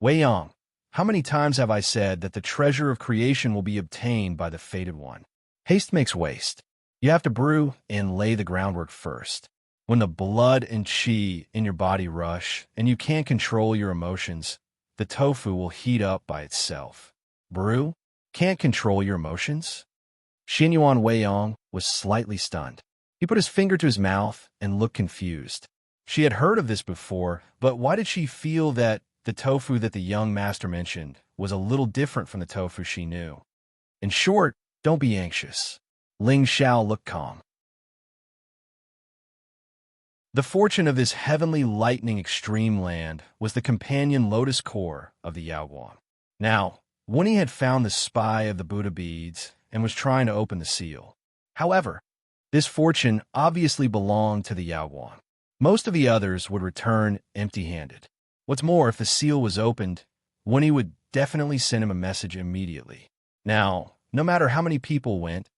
Weiyang, how many times have I said that the treasure of creation will be obtained by the fated one? Haste makes waste. You have to brew and lay the groundwork first. When the blood and qi in your body rush and you can't control your emotions, the tofu will heat up by itself. Brew? Can't control your emotions? Xianyuan Weiyang was slightly stunned. He put his finger to his mouth and looked confused. She had heard of this before, but why did she feel that the tofu that the young master mentioned was a little different from the tofu she knew? In short, don't be anxious. Ling Xiao looked calm. The fortune of this heavenly lightning extreme land was the companion lotus core of the Yaoguang. Now, Winnie had found the spy of the Buddha beads and was trying to open the seal. However, this fortune obviously belonged to the Yaoguang. Most of the others would return empty-handed. What's more, if the seal was opened, Winnie would definitely send him a message immediately. Now, no matter how many people went,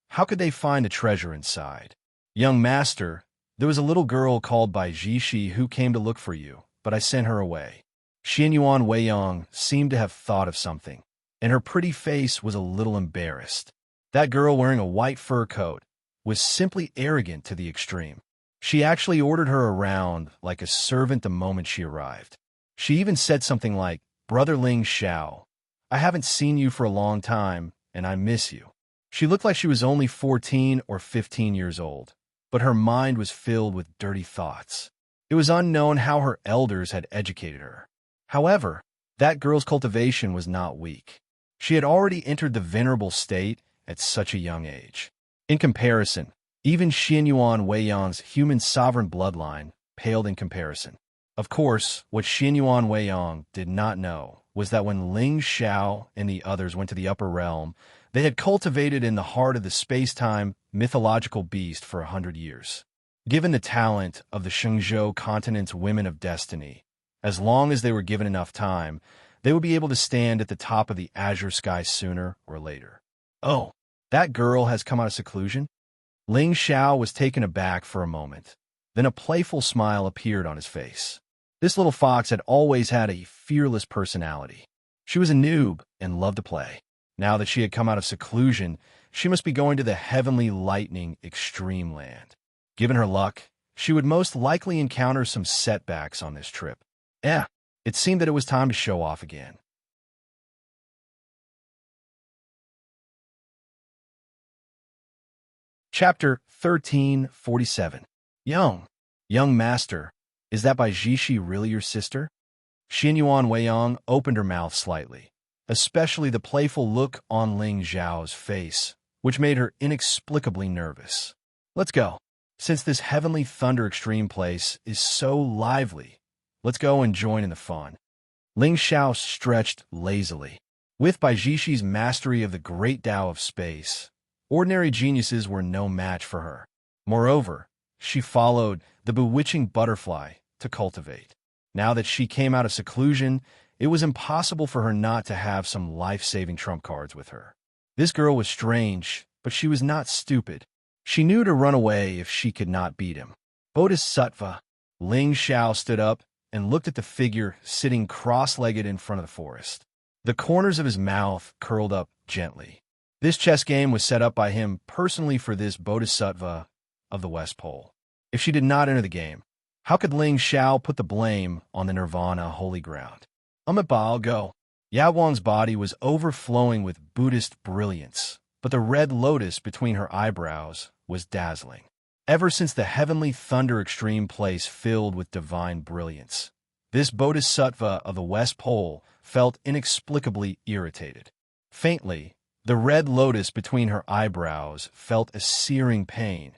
how could they find the treasure inside? Young master, there was a little girl called by Jishi who came to look for you, but I sent her away. Xianyuan Weiyang seemed to have thought of something, and her pretty face was a little embarrassed. That girl wearing a white fur coat was simply arrogant to the extreme. She actually ordered her around like a servant the moment she arrived. She even said something like, Brother Ling Xiao, I haven't seen you for a long time, and I miss you. She looked like she was only 14 or 15 years old, but her mind was filled with dirty thoughts. It was unknown how her elders had educated her. However, that girl's cultivation was not weak. She had already entered the venerable state at such a young age. In comparison, even Xianyuan Weiyang's human sovereign bloodline paled in comparison. Of course, what Xianyuan Weiyang did not know was that when Ling Xiao and the others went to the upper realm, they had cultivated in the heart of the space-time mythological beast for 100 years. Given the talent of the Shenzhou continent's women of destiny, as long as they were given enough time, they would be able to stand at the top of the azure sky sooner or later. Oh, that girl has come out of seclusion? Ling Xiao was taken aback for a moment. Then a playful smile appeared on his face. This little fox had always had a fearless personality. She was a noob and loved to play. Now that she had come out of seclusion, she must be going to the heavenly lightning extreme land. Given her luck, she would most likely encounter some setbacks on this trip. It seemed that it was time to show off again. Chapter 1347. Young Master, is that by Jixi really your sister? Xinyuan Weiyang opened her mouth slightly, especially the playful look on Ling Zhao's face, which made her inexplicably nervous. Let's go. Since this heavenly thunder extreme place is so lively, let's go and join in the fun. Ling Xiao stretched lazily. With Baijishi's mastery of the great Tao of space, ordinary geniuses were no match for her. Moreover, she followed the bewitching butterfly to cultivate. Now that she came out of seclusion, it was impossible for her not to have some life-saving trump cards with her. This girl was strange, but she was not stupid. She knew to run away if she could not beat him. Bodhisattva. Ling Xiao stood up and looked at the figure sitting cross-legged in front of the forest. The corners of his mouth curled up gently. This chess game was set up by him personally for this Bodhisattva of the West Pole. If she did not enter the game, how could Ling Xiao put the blame on the Nirvana holy ground? I'll go. Yao Wang's body was overflowing with Buddhist brilliance, but the red lotus between her eyebrows was dazzling. Ever since the heavenly thunder extreme place filled with divine brilliance, this Bodhisattva of the West Pole felt inexplicably irritated. Faintly, the red lotus between her eyebrows felt a searing pain,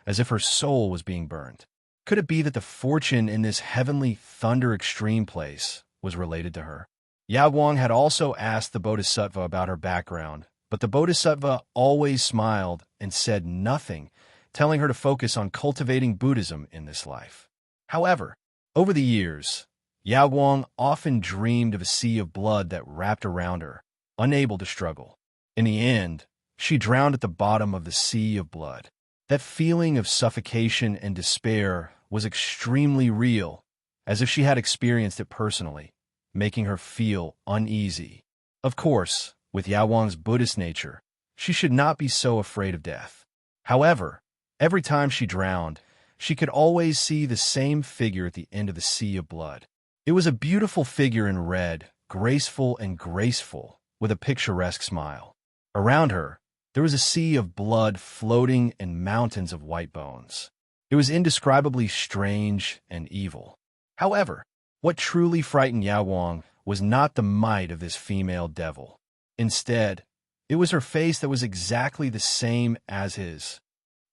as if her soul was being burned. Could it be that the fortune in this heavenly thunder extreme place was related to her? Yao Guang had also asked the Bodhisattva about her background, but the Bodhisattva always smiled and said nothing, telling her to focus on cultivating Buddhism in this life. However, over the years, Yao Guang often dreamed of a sea of blood that wrapped around her, unable to struggle. In the end, she drowned at the bottom of the sea of blood. That feeling of suffocation and despair was extremely real, as if she had experienced it personally, making her feel uneasy. Of course, with Yao Wang's Buddhist nature, she should not be so afraid of death. However, every time she drowned, she could always see the same figure at the end of the sea of blood. It was a beautiful figure in red, graceful and graceful, with a picturesque smile. Around her, there was a sea of blood floating in mountains of white bones. It was indescribably strange and evil. However, what truly frightened Yao Wang was not the might of this female devil. Instead, it was her face that was exactly the same as his.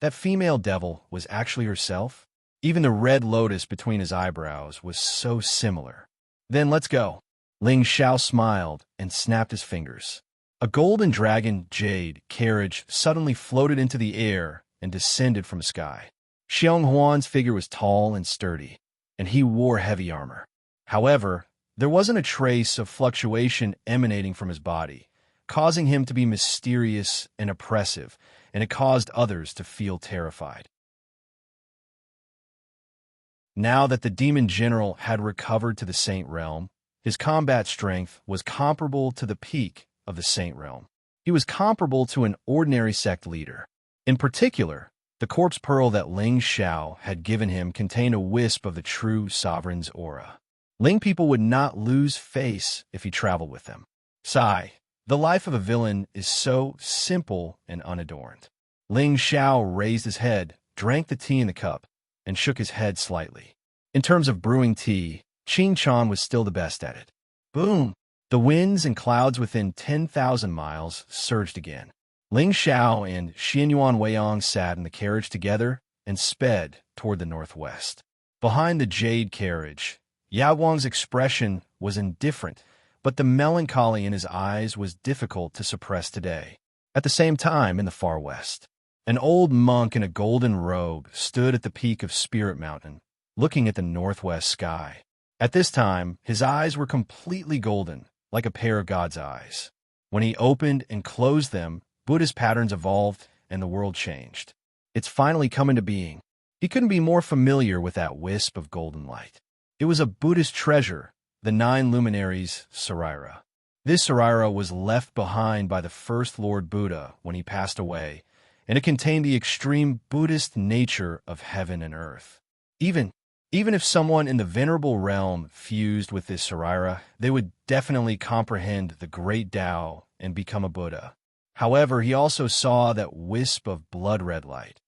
That female devil was actually herself. Even the red lotus between his eyebrows was so similar. Then let's go. Ling Xiao smiled and snapped his fingers. A golden dragon jade carriage suddenly floated into the air and descended from the sky. Xiong Huan's figure was tall and sturdy, and he wore heavy armor. However, there wasn't a trace of fluctuation emanating from his body, causing him to be mysterious and oppressive, and it caused others to feel terrified. Now that the demon general had recovered to the Saint Realm, his combat strength was comparable to the peak of the Saint Realm. He was comparable to an ordinary sect leader. In particular, the corpse pearl that Ling Xiao had given him contained a wisp of the true sovereign's aura. Ling people would not lose face if he traveled with them. Sigh, the life of a villain is so simple and unadorned. Ling Xiao raised his head, drank the tea in the cup, and shook his head slightly. In terms of brewing tea, Qing Chan was still the best at it. Boom! The winds and clouds within 10,000 miles surged again. Ling Xiao and Xinyuan Weiyang sat in the carriage together and sped toward the northwest. Behind the jade carriage, Yao Guang's expression was indifferent, but the melancholy in his eyes was difficult to suppress today. At the same time, in the far west, an old monk in a golden robe stood at the peak of Spirit Mountain, looking at the northwest sky. At this time, his eyes were completely golden, like a pair of God's eyes. When he opened and closed them, Buddhist patterns evolved and the world changed. It's finally come into being. He couldn't be more familiar with that wisp of golden light. It was a Buddhist treasure, the 9 luminaries Sarira. This Saraira was left behind by the first Lord Buddha when he passed away, and it contained the extreme Buddhist nature of heaven and earth. Even if someone in the venerable realm fused with this Saraira, they would definitely comprehend the great Tao and become a Buddha. However, he also saw that wisp of blood-red light,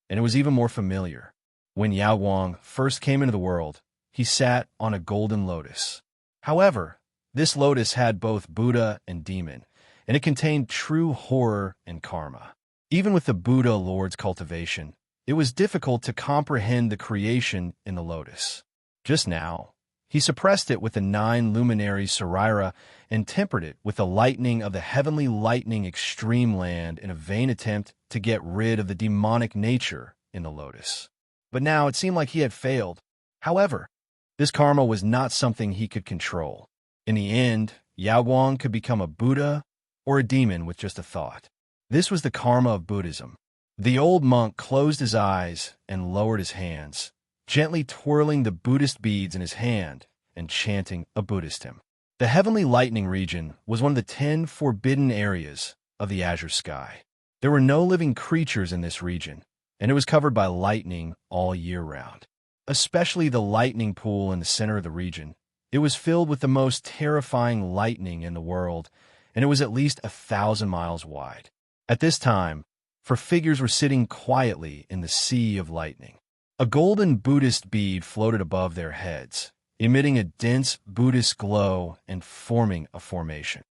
and it was even more familiar. When Yao Guang first came into the world, he sat on a golden lotus. However, this lotus had both Buddha and demon, and it contained true horror and karma. Even with the Buddha Lord's cultivation, it was difficult to comprehend the creation in the lotus. Just now, he suppressed it with the 9 luminary Saraira and tempered it with the lightning of the heavenly lightning extreme land in a vain attempt to get rid of the demonic nature in the lotus. But now it seemed like he had failed. However, this karma was not something he could control. In the end, Yao Guang could become a Buddha or a demon with just a thought. This was the karma of Buddhism. The old monk closed his eyes and lowered his hands, gently twirling the Buddhist beads in his hand and chanting a Buddhist hymn. The heavenly lightning region was one of the 10 forbidden areas of the azure sky. There were no living creatures in this region, and it was covered by lightning all year round. Especially the lightning pool in the center of the region. It was filled with the most terrifying lightning in the world, and it was at least 1,000 miles wide. At this time, 4 figures were sitting quietly in the sea of lightning. A golden Buddhist bead floated above their heads, emitting a dense Buddhist glow and forming a formation.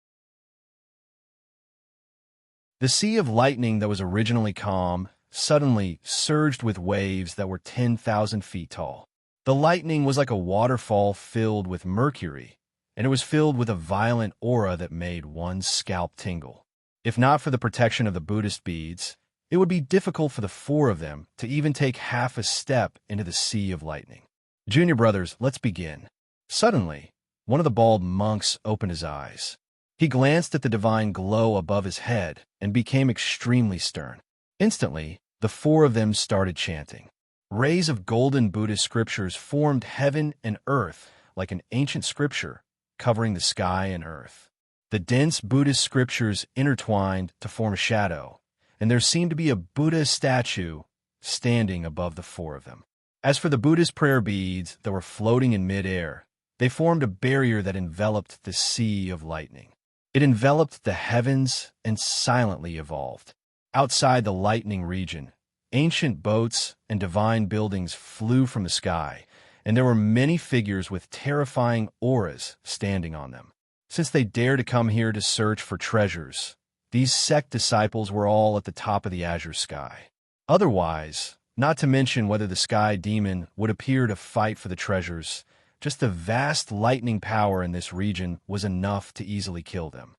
The sea of lightning that was originally calm suddenly surged with waves that were 10,000 feet tall. The lightning was like a waterfall filled with mercury, and it was filled with a violent aura that made one's scalp tingle. If not for the protection of the Buddhist beads, it would be difficult for the 4 of them to even take half a step into the sea of lightning. Junior brothers, let's begin. Suddenly, one of the bald monks opened his eyes. He glanced at the divine glow above his head and became extremely stern. Instantly, the 4 of them started chanting. Rays of golden Buddhist scriptures formed heaven and earth like an ancient scripture covering the sky and earth. The dense Buddhist scriptures intertwined to form a shadow, and there seemed to be a Buddha statue standing above the 4 of them. As for the Buddhist prayer beads that were floating in midair, they formed a barrier that enveloped the sea of lightning. It enveloped the heavens and silently evolved. Outside the lightning region, ancient boats and divine buildings flew from the sky, and there were many figures with terrifying auras standing on them. Since they dared to come here to search for treasures, these sect disciples were all at the top of the azure sky. Otherwise, not to mention whether the sky demon would appear to fight for the treasures, just the vast lightning power in this region was enough to easily kill them.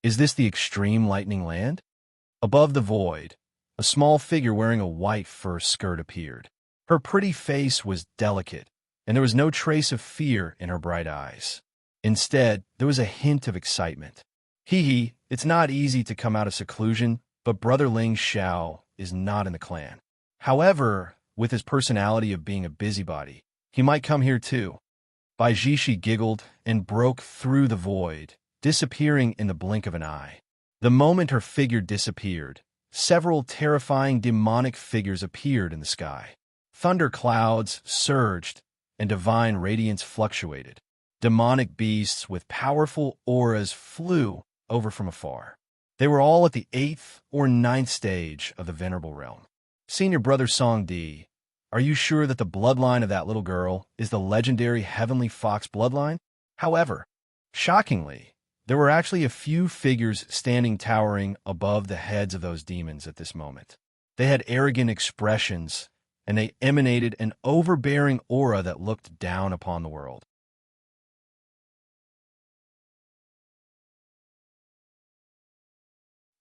Is this the extreme lightning land? Above the void, a small figure wearing a white fur skirt appeared. Her pretty face was delicate, and there was no trace of fear in her bright eyes. Instead, there was a hint of excitement. It's not easy to come out of seclusion, but Brother Ling Xiao is not in the clan. However, with his personality of being a busybody, he might come here too. Bai Jishi giggled and broke through the void, disappearing in the blink of an eye. The moment her figure disappeared, several terrifying demonic figures appeared in the sky. Thunder clouds surged, and divine radiance fluctuated. Demonic beasts with powerful auras flew over from afar. They were all at the 8th or 9th stage of the Venerable Realm. Senior Brother Song Di, are you sure that the bloodline of that little girl is the legendary Heavenly Fox bloodline? However, shockingly, there were actually a few figures standing towering above the heads of those demons at this moment. They had arrogant expressions, and they emanated an overbearing aura that looked down upon the world.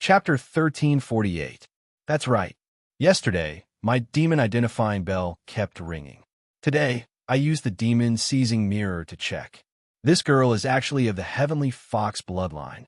Chapter 1348. That's right. Yesterday, my demon-identifying bell kept ringing. Today, I used the demon-seizing mirror to check. This girl is actually of the Heavenly Fox bloodline.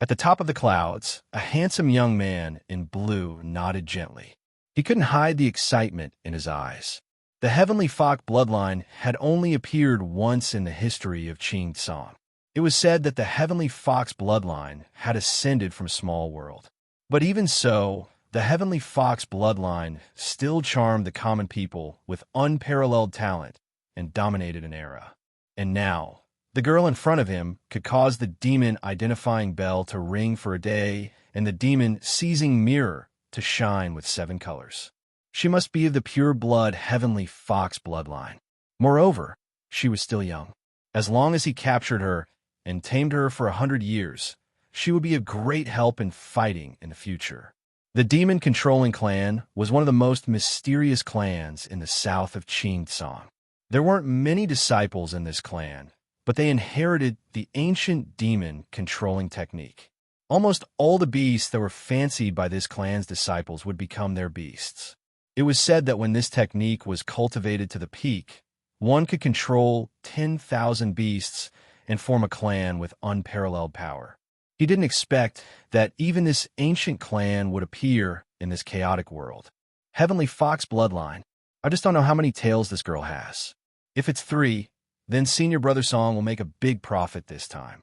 At the top of the clouds, a handsome young man in blue nodded gently. He couldn't hide the excitement in his eyes. The Heavenly Fox bloodline had only appeared once in the history of Qing Song. It was said that the heavenly fox bloodline had ascended from small world. But even so, the heavenly fox bloodline still charmed the common people with unparalleled talent and dominated an era. And now, the girl in front of him could cause the demon-identifying bell to ring for a day and the demon-seizing mirror to shine with 7 colors. She must be of the pure-blood heavenly fox bloodline. Moreover, she was still young. As long as he captured her and tamed her for 100 years, she would be a great help in fighting in the future. The demon-controlling clan was one of the most mysterious clans in the south of Qing. There weren't many disciples in this clan, but they inherited the ancient demon-controlling technique. Almost all the beasts that were fancied by this clan's disciples would become their beasts. It was said that when this technique was cultivated to the peak, one could control 10,000 beasts and form a clan with unparalleled power. He didn't expect that even this ancient clan would appear in this chaotic world. Heavenly Fox bloodline. I just don't know how many tails this girl has. If it's 3, then Senior Brother Song will make a big profit this time.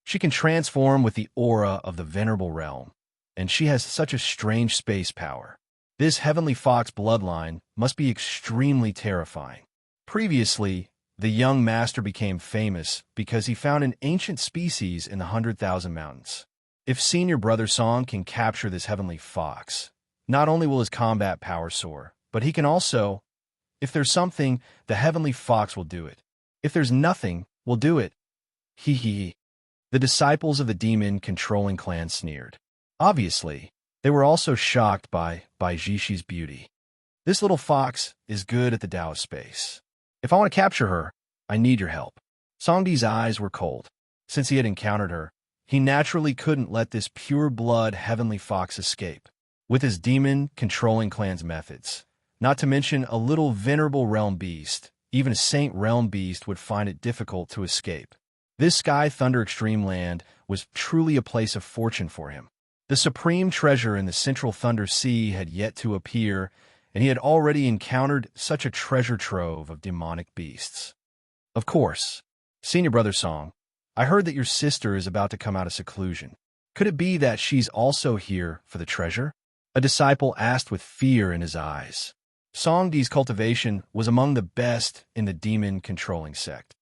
She can transform with the aura of the Venerable Realm, and she has such a strange space power. This Heavenly Fox bloodline must be extremely terrifying. Previously, the young master became famous because he found an ancient species in the 100,000 Mountains. If Senior Brother Song can capture this Heavenly Fox, not only will his combat power soar, but he can also, if there's something, the Heavenly Fox will do it. If there's nothing, we'll do it. Hee hee hee. The disciples of the demon-controlling clan sneered. Obviously, they were also shocked by Jishi's beauty. This little fox is good at the Tao of space. If I want to capture her, I need your help. Songdi's eyes were cold. Since he had encountered her, he naturally couldn't let this pure-blood heavenly fox escape. With his demon-controlling clan's methods, not to mention a little venerable realm beast, even a saint realm beast would find it difficult to escape. This Sky Thunder Extreme Land was truly a place of fortune for him. The supreme treasure in the Central Thunder Sea had yet to appear, and he had already encountered such a treasure trove of demonic beasts. Of course, Senior Brother Song, I heard that your sister is about to come out of seclusion. Could it be that she's also here for the treasure? A disciple asked with fear in his eyes. Songdi's cultivation was among the best in the demon-controlling sect.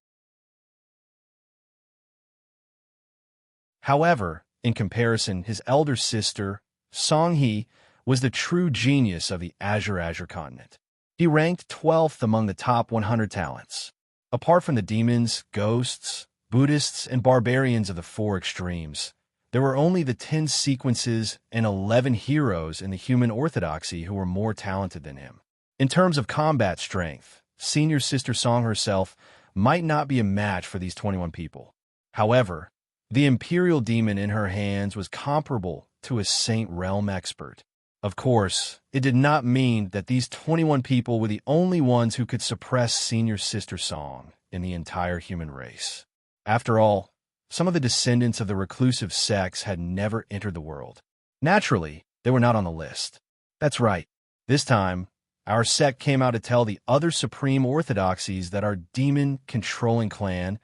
However, in comparison, his elder sister, Songhe, was the true genius of the Azure continent. He ranked 12th among the top 100 talents. Apart from the demons, ghosts, Buddhists, and barbarians of the 4 extremes, there were only the 10 sequences and 11 heroes in the human orthodoxy who were more talented than him. In terms of combat strength, Senior Sister Song herself might not be a match for these 21 people. However, the Imperial Demon in her hands was comparable to a Saint Realm expert. Of course, it did not mean that these 21 people were the only ones who could suppress Senior Sister Song in the entire human race. After all, some of the descendants of the reclusive sects had never entered the world. Naturally, they were not on the list. That's right. This time, our sect came out to tell the other supreme orthodoxies that our demon-controlling clan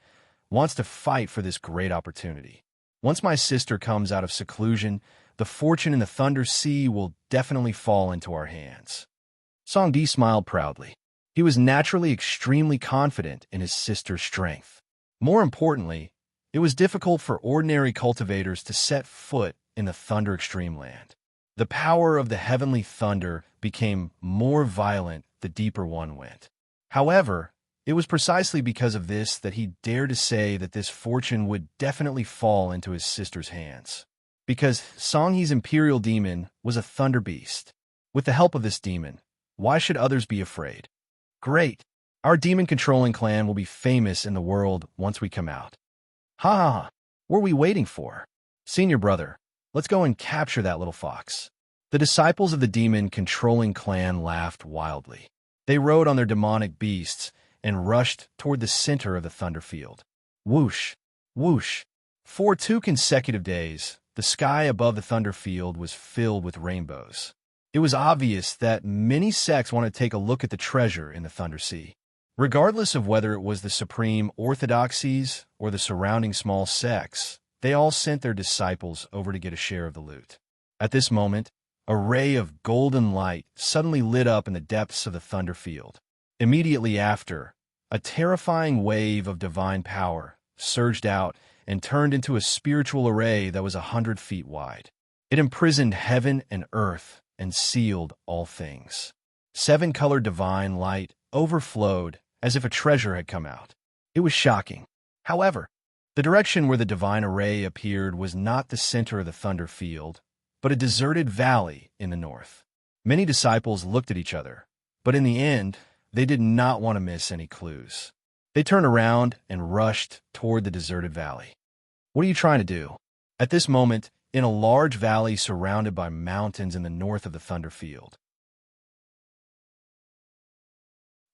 wants to fight for this great opportunity. Once my sister comes out of seclusion, the fortune in the Thunder Sea will definitely fall into our hands. Songdi smiled proudly. He was naturally extremely confident in his sister's strength. More importantly, it was difficult for ordinary cultivators to set foot in the Thunder Extreme Land. The power of the heavenly thunder became more violent the deeper one went. However, it was precisely because of this that he dared to say that this fortune would definitely fall into his sister's hands. Because Songhe's Imperial Demon was a thunder beast. With the help of this demon, why should others be afraid? Great! Our demon-controlling clan will be famous in the world once we come out. Ha ha ha! What are we waiting for? Senior Brother, let's go and capture that little fox. The disciples of the demon-controlling clan laughed wildly. They rode on their demonic beasts and rushed toward the center of the thunder field. Whoosh! Whoosh! For 2 consecutive days, the sky above the thunder field was filled with rainbows. It was obvious that many sects wanted to take a look at the treasure in the Thunder Sea. Regardless of whether it was the supreme orthodoxies or the surrounding small sects, they all sent their disciples over to get a share of the loot. At this moment, a ray of golden light suddenly lit up in the depths of the thunder field. Immediately after, a terrifying wave of divine power surged out and turned into a spiritual array that was 100 feet wide. It imprisoned heaven and earth and sealed all things. 7-colored divine light overflowed as if a treasure had come out. It was shocking. However, the direction where the divine array appeared was not the center of the thunder field, but a deserted valley in the north. Many disciples looked at each other, but in the end, they did not want to miss any clues. They turned around and rushed toward the deserted valley. What are you trying to do? At this moment, in a large valley surrounded by mountains in the north of the thunder field,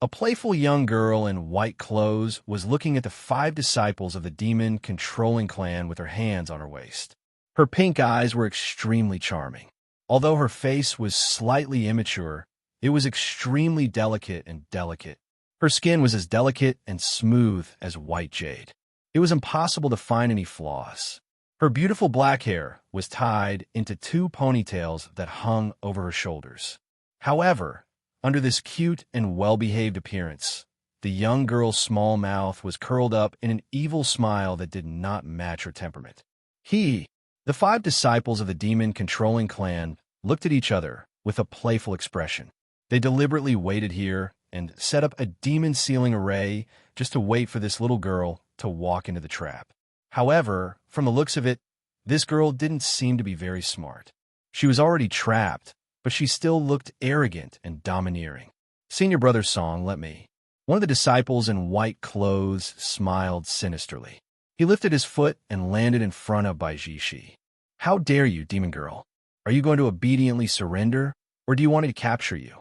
a playful young girl in white clothes was looking at the 5 disciples of the demon-controlling clan with her hands on her waist. Her pink eyes were extremely charming. Although her face was slightly immature, it was extremely delicate and delicate. Her skin was as delicate and smooth as white jade. It was impossible to find any flaws. Her beautiful black hair was tied into 2 ponytails that hung over her shoulders. However, under this cute and well-behaved appearance, the young girl's small mouth was curled up in an evil smile that did not match her temperament. The 5 disciples of the demon-controlling clan looked at each other with a playful expression. They deliberately waited here and set up a demon-sealing array just to wait for this little girl to walk into the trap. However, from the looks of it, this girl didn't seem to be very smart. She was already trapped, but she still looked arrogant and domineering. Senior brother's song, let me. One of the disciples in white clothes smiled sinisterly. He lifted his foot and landed in front of Baijishi. How dare you, demon girl? Are you going to obediently surrender, or do you want me to capture you?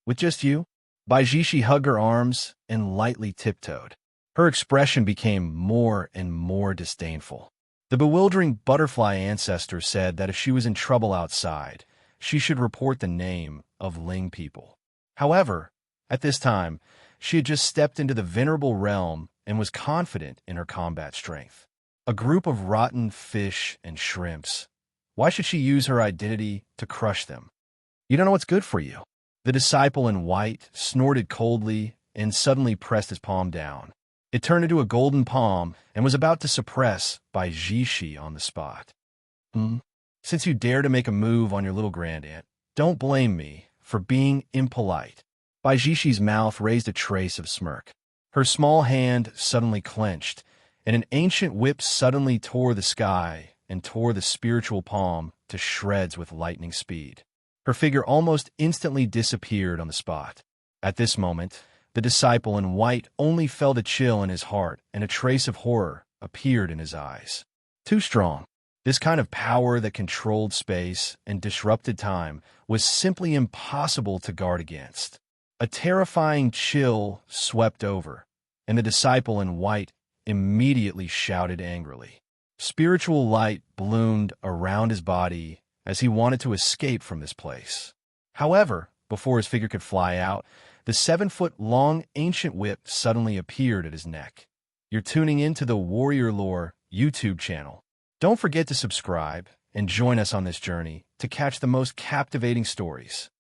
With just you? Baijishi hugged her arms and lightly tiptoed. Her expression became more and more disdainful. The bewildering butterfly ancestor said that if she was in trouble outside, she should report the name of Ling people. However, at this time, she had just stepped into the venerable realm and was confident in her combat strength. A group of rotten fish and shrimps. Why should she use her identity to crush them? You don't know what's good for you. The disciple in white snorted coldly and suddenly pressed his palm down. It turned into a golden palm and was about to suppress Baijishi on the spot. Since you dare to make a move on your little grandaunt, don't blame me for being impolite. Baijishi's mouth raised a trace of smirk. Her small hand suddenly clenched, and an ancient whip suddenly tore the sky and tore the spiritual palm to shreds with lightning speed. Her figure almost instantly disappeared on the spot. At this moment, the disciple in white only felt a chill in his heart, and a trace of horror appeared in his eyes. Too strong. This kind of power that controlled space and disrupted time was simply impossible to guard against. A terrifying chill swept over, and the disciple in white immediately shouted angrily. Spiritual light bloomed around his body as he wanted to escape from this place. However, before his figure could fly out, the 7-foot-long ancient whip suddenly appeared at his neck. You're tuning into the Warrior Lore YouTube channel. Don't forget to subscribe and join us on this journey to catch the most captivating stories.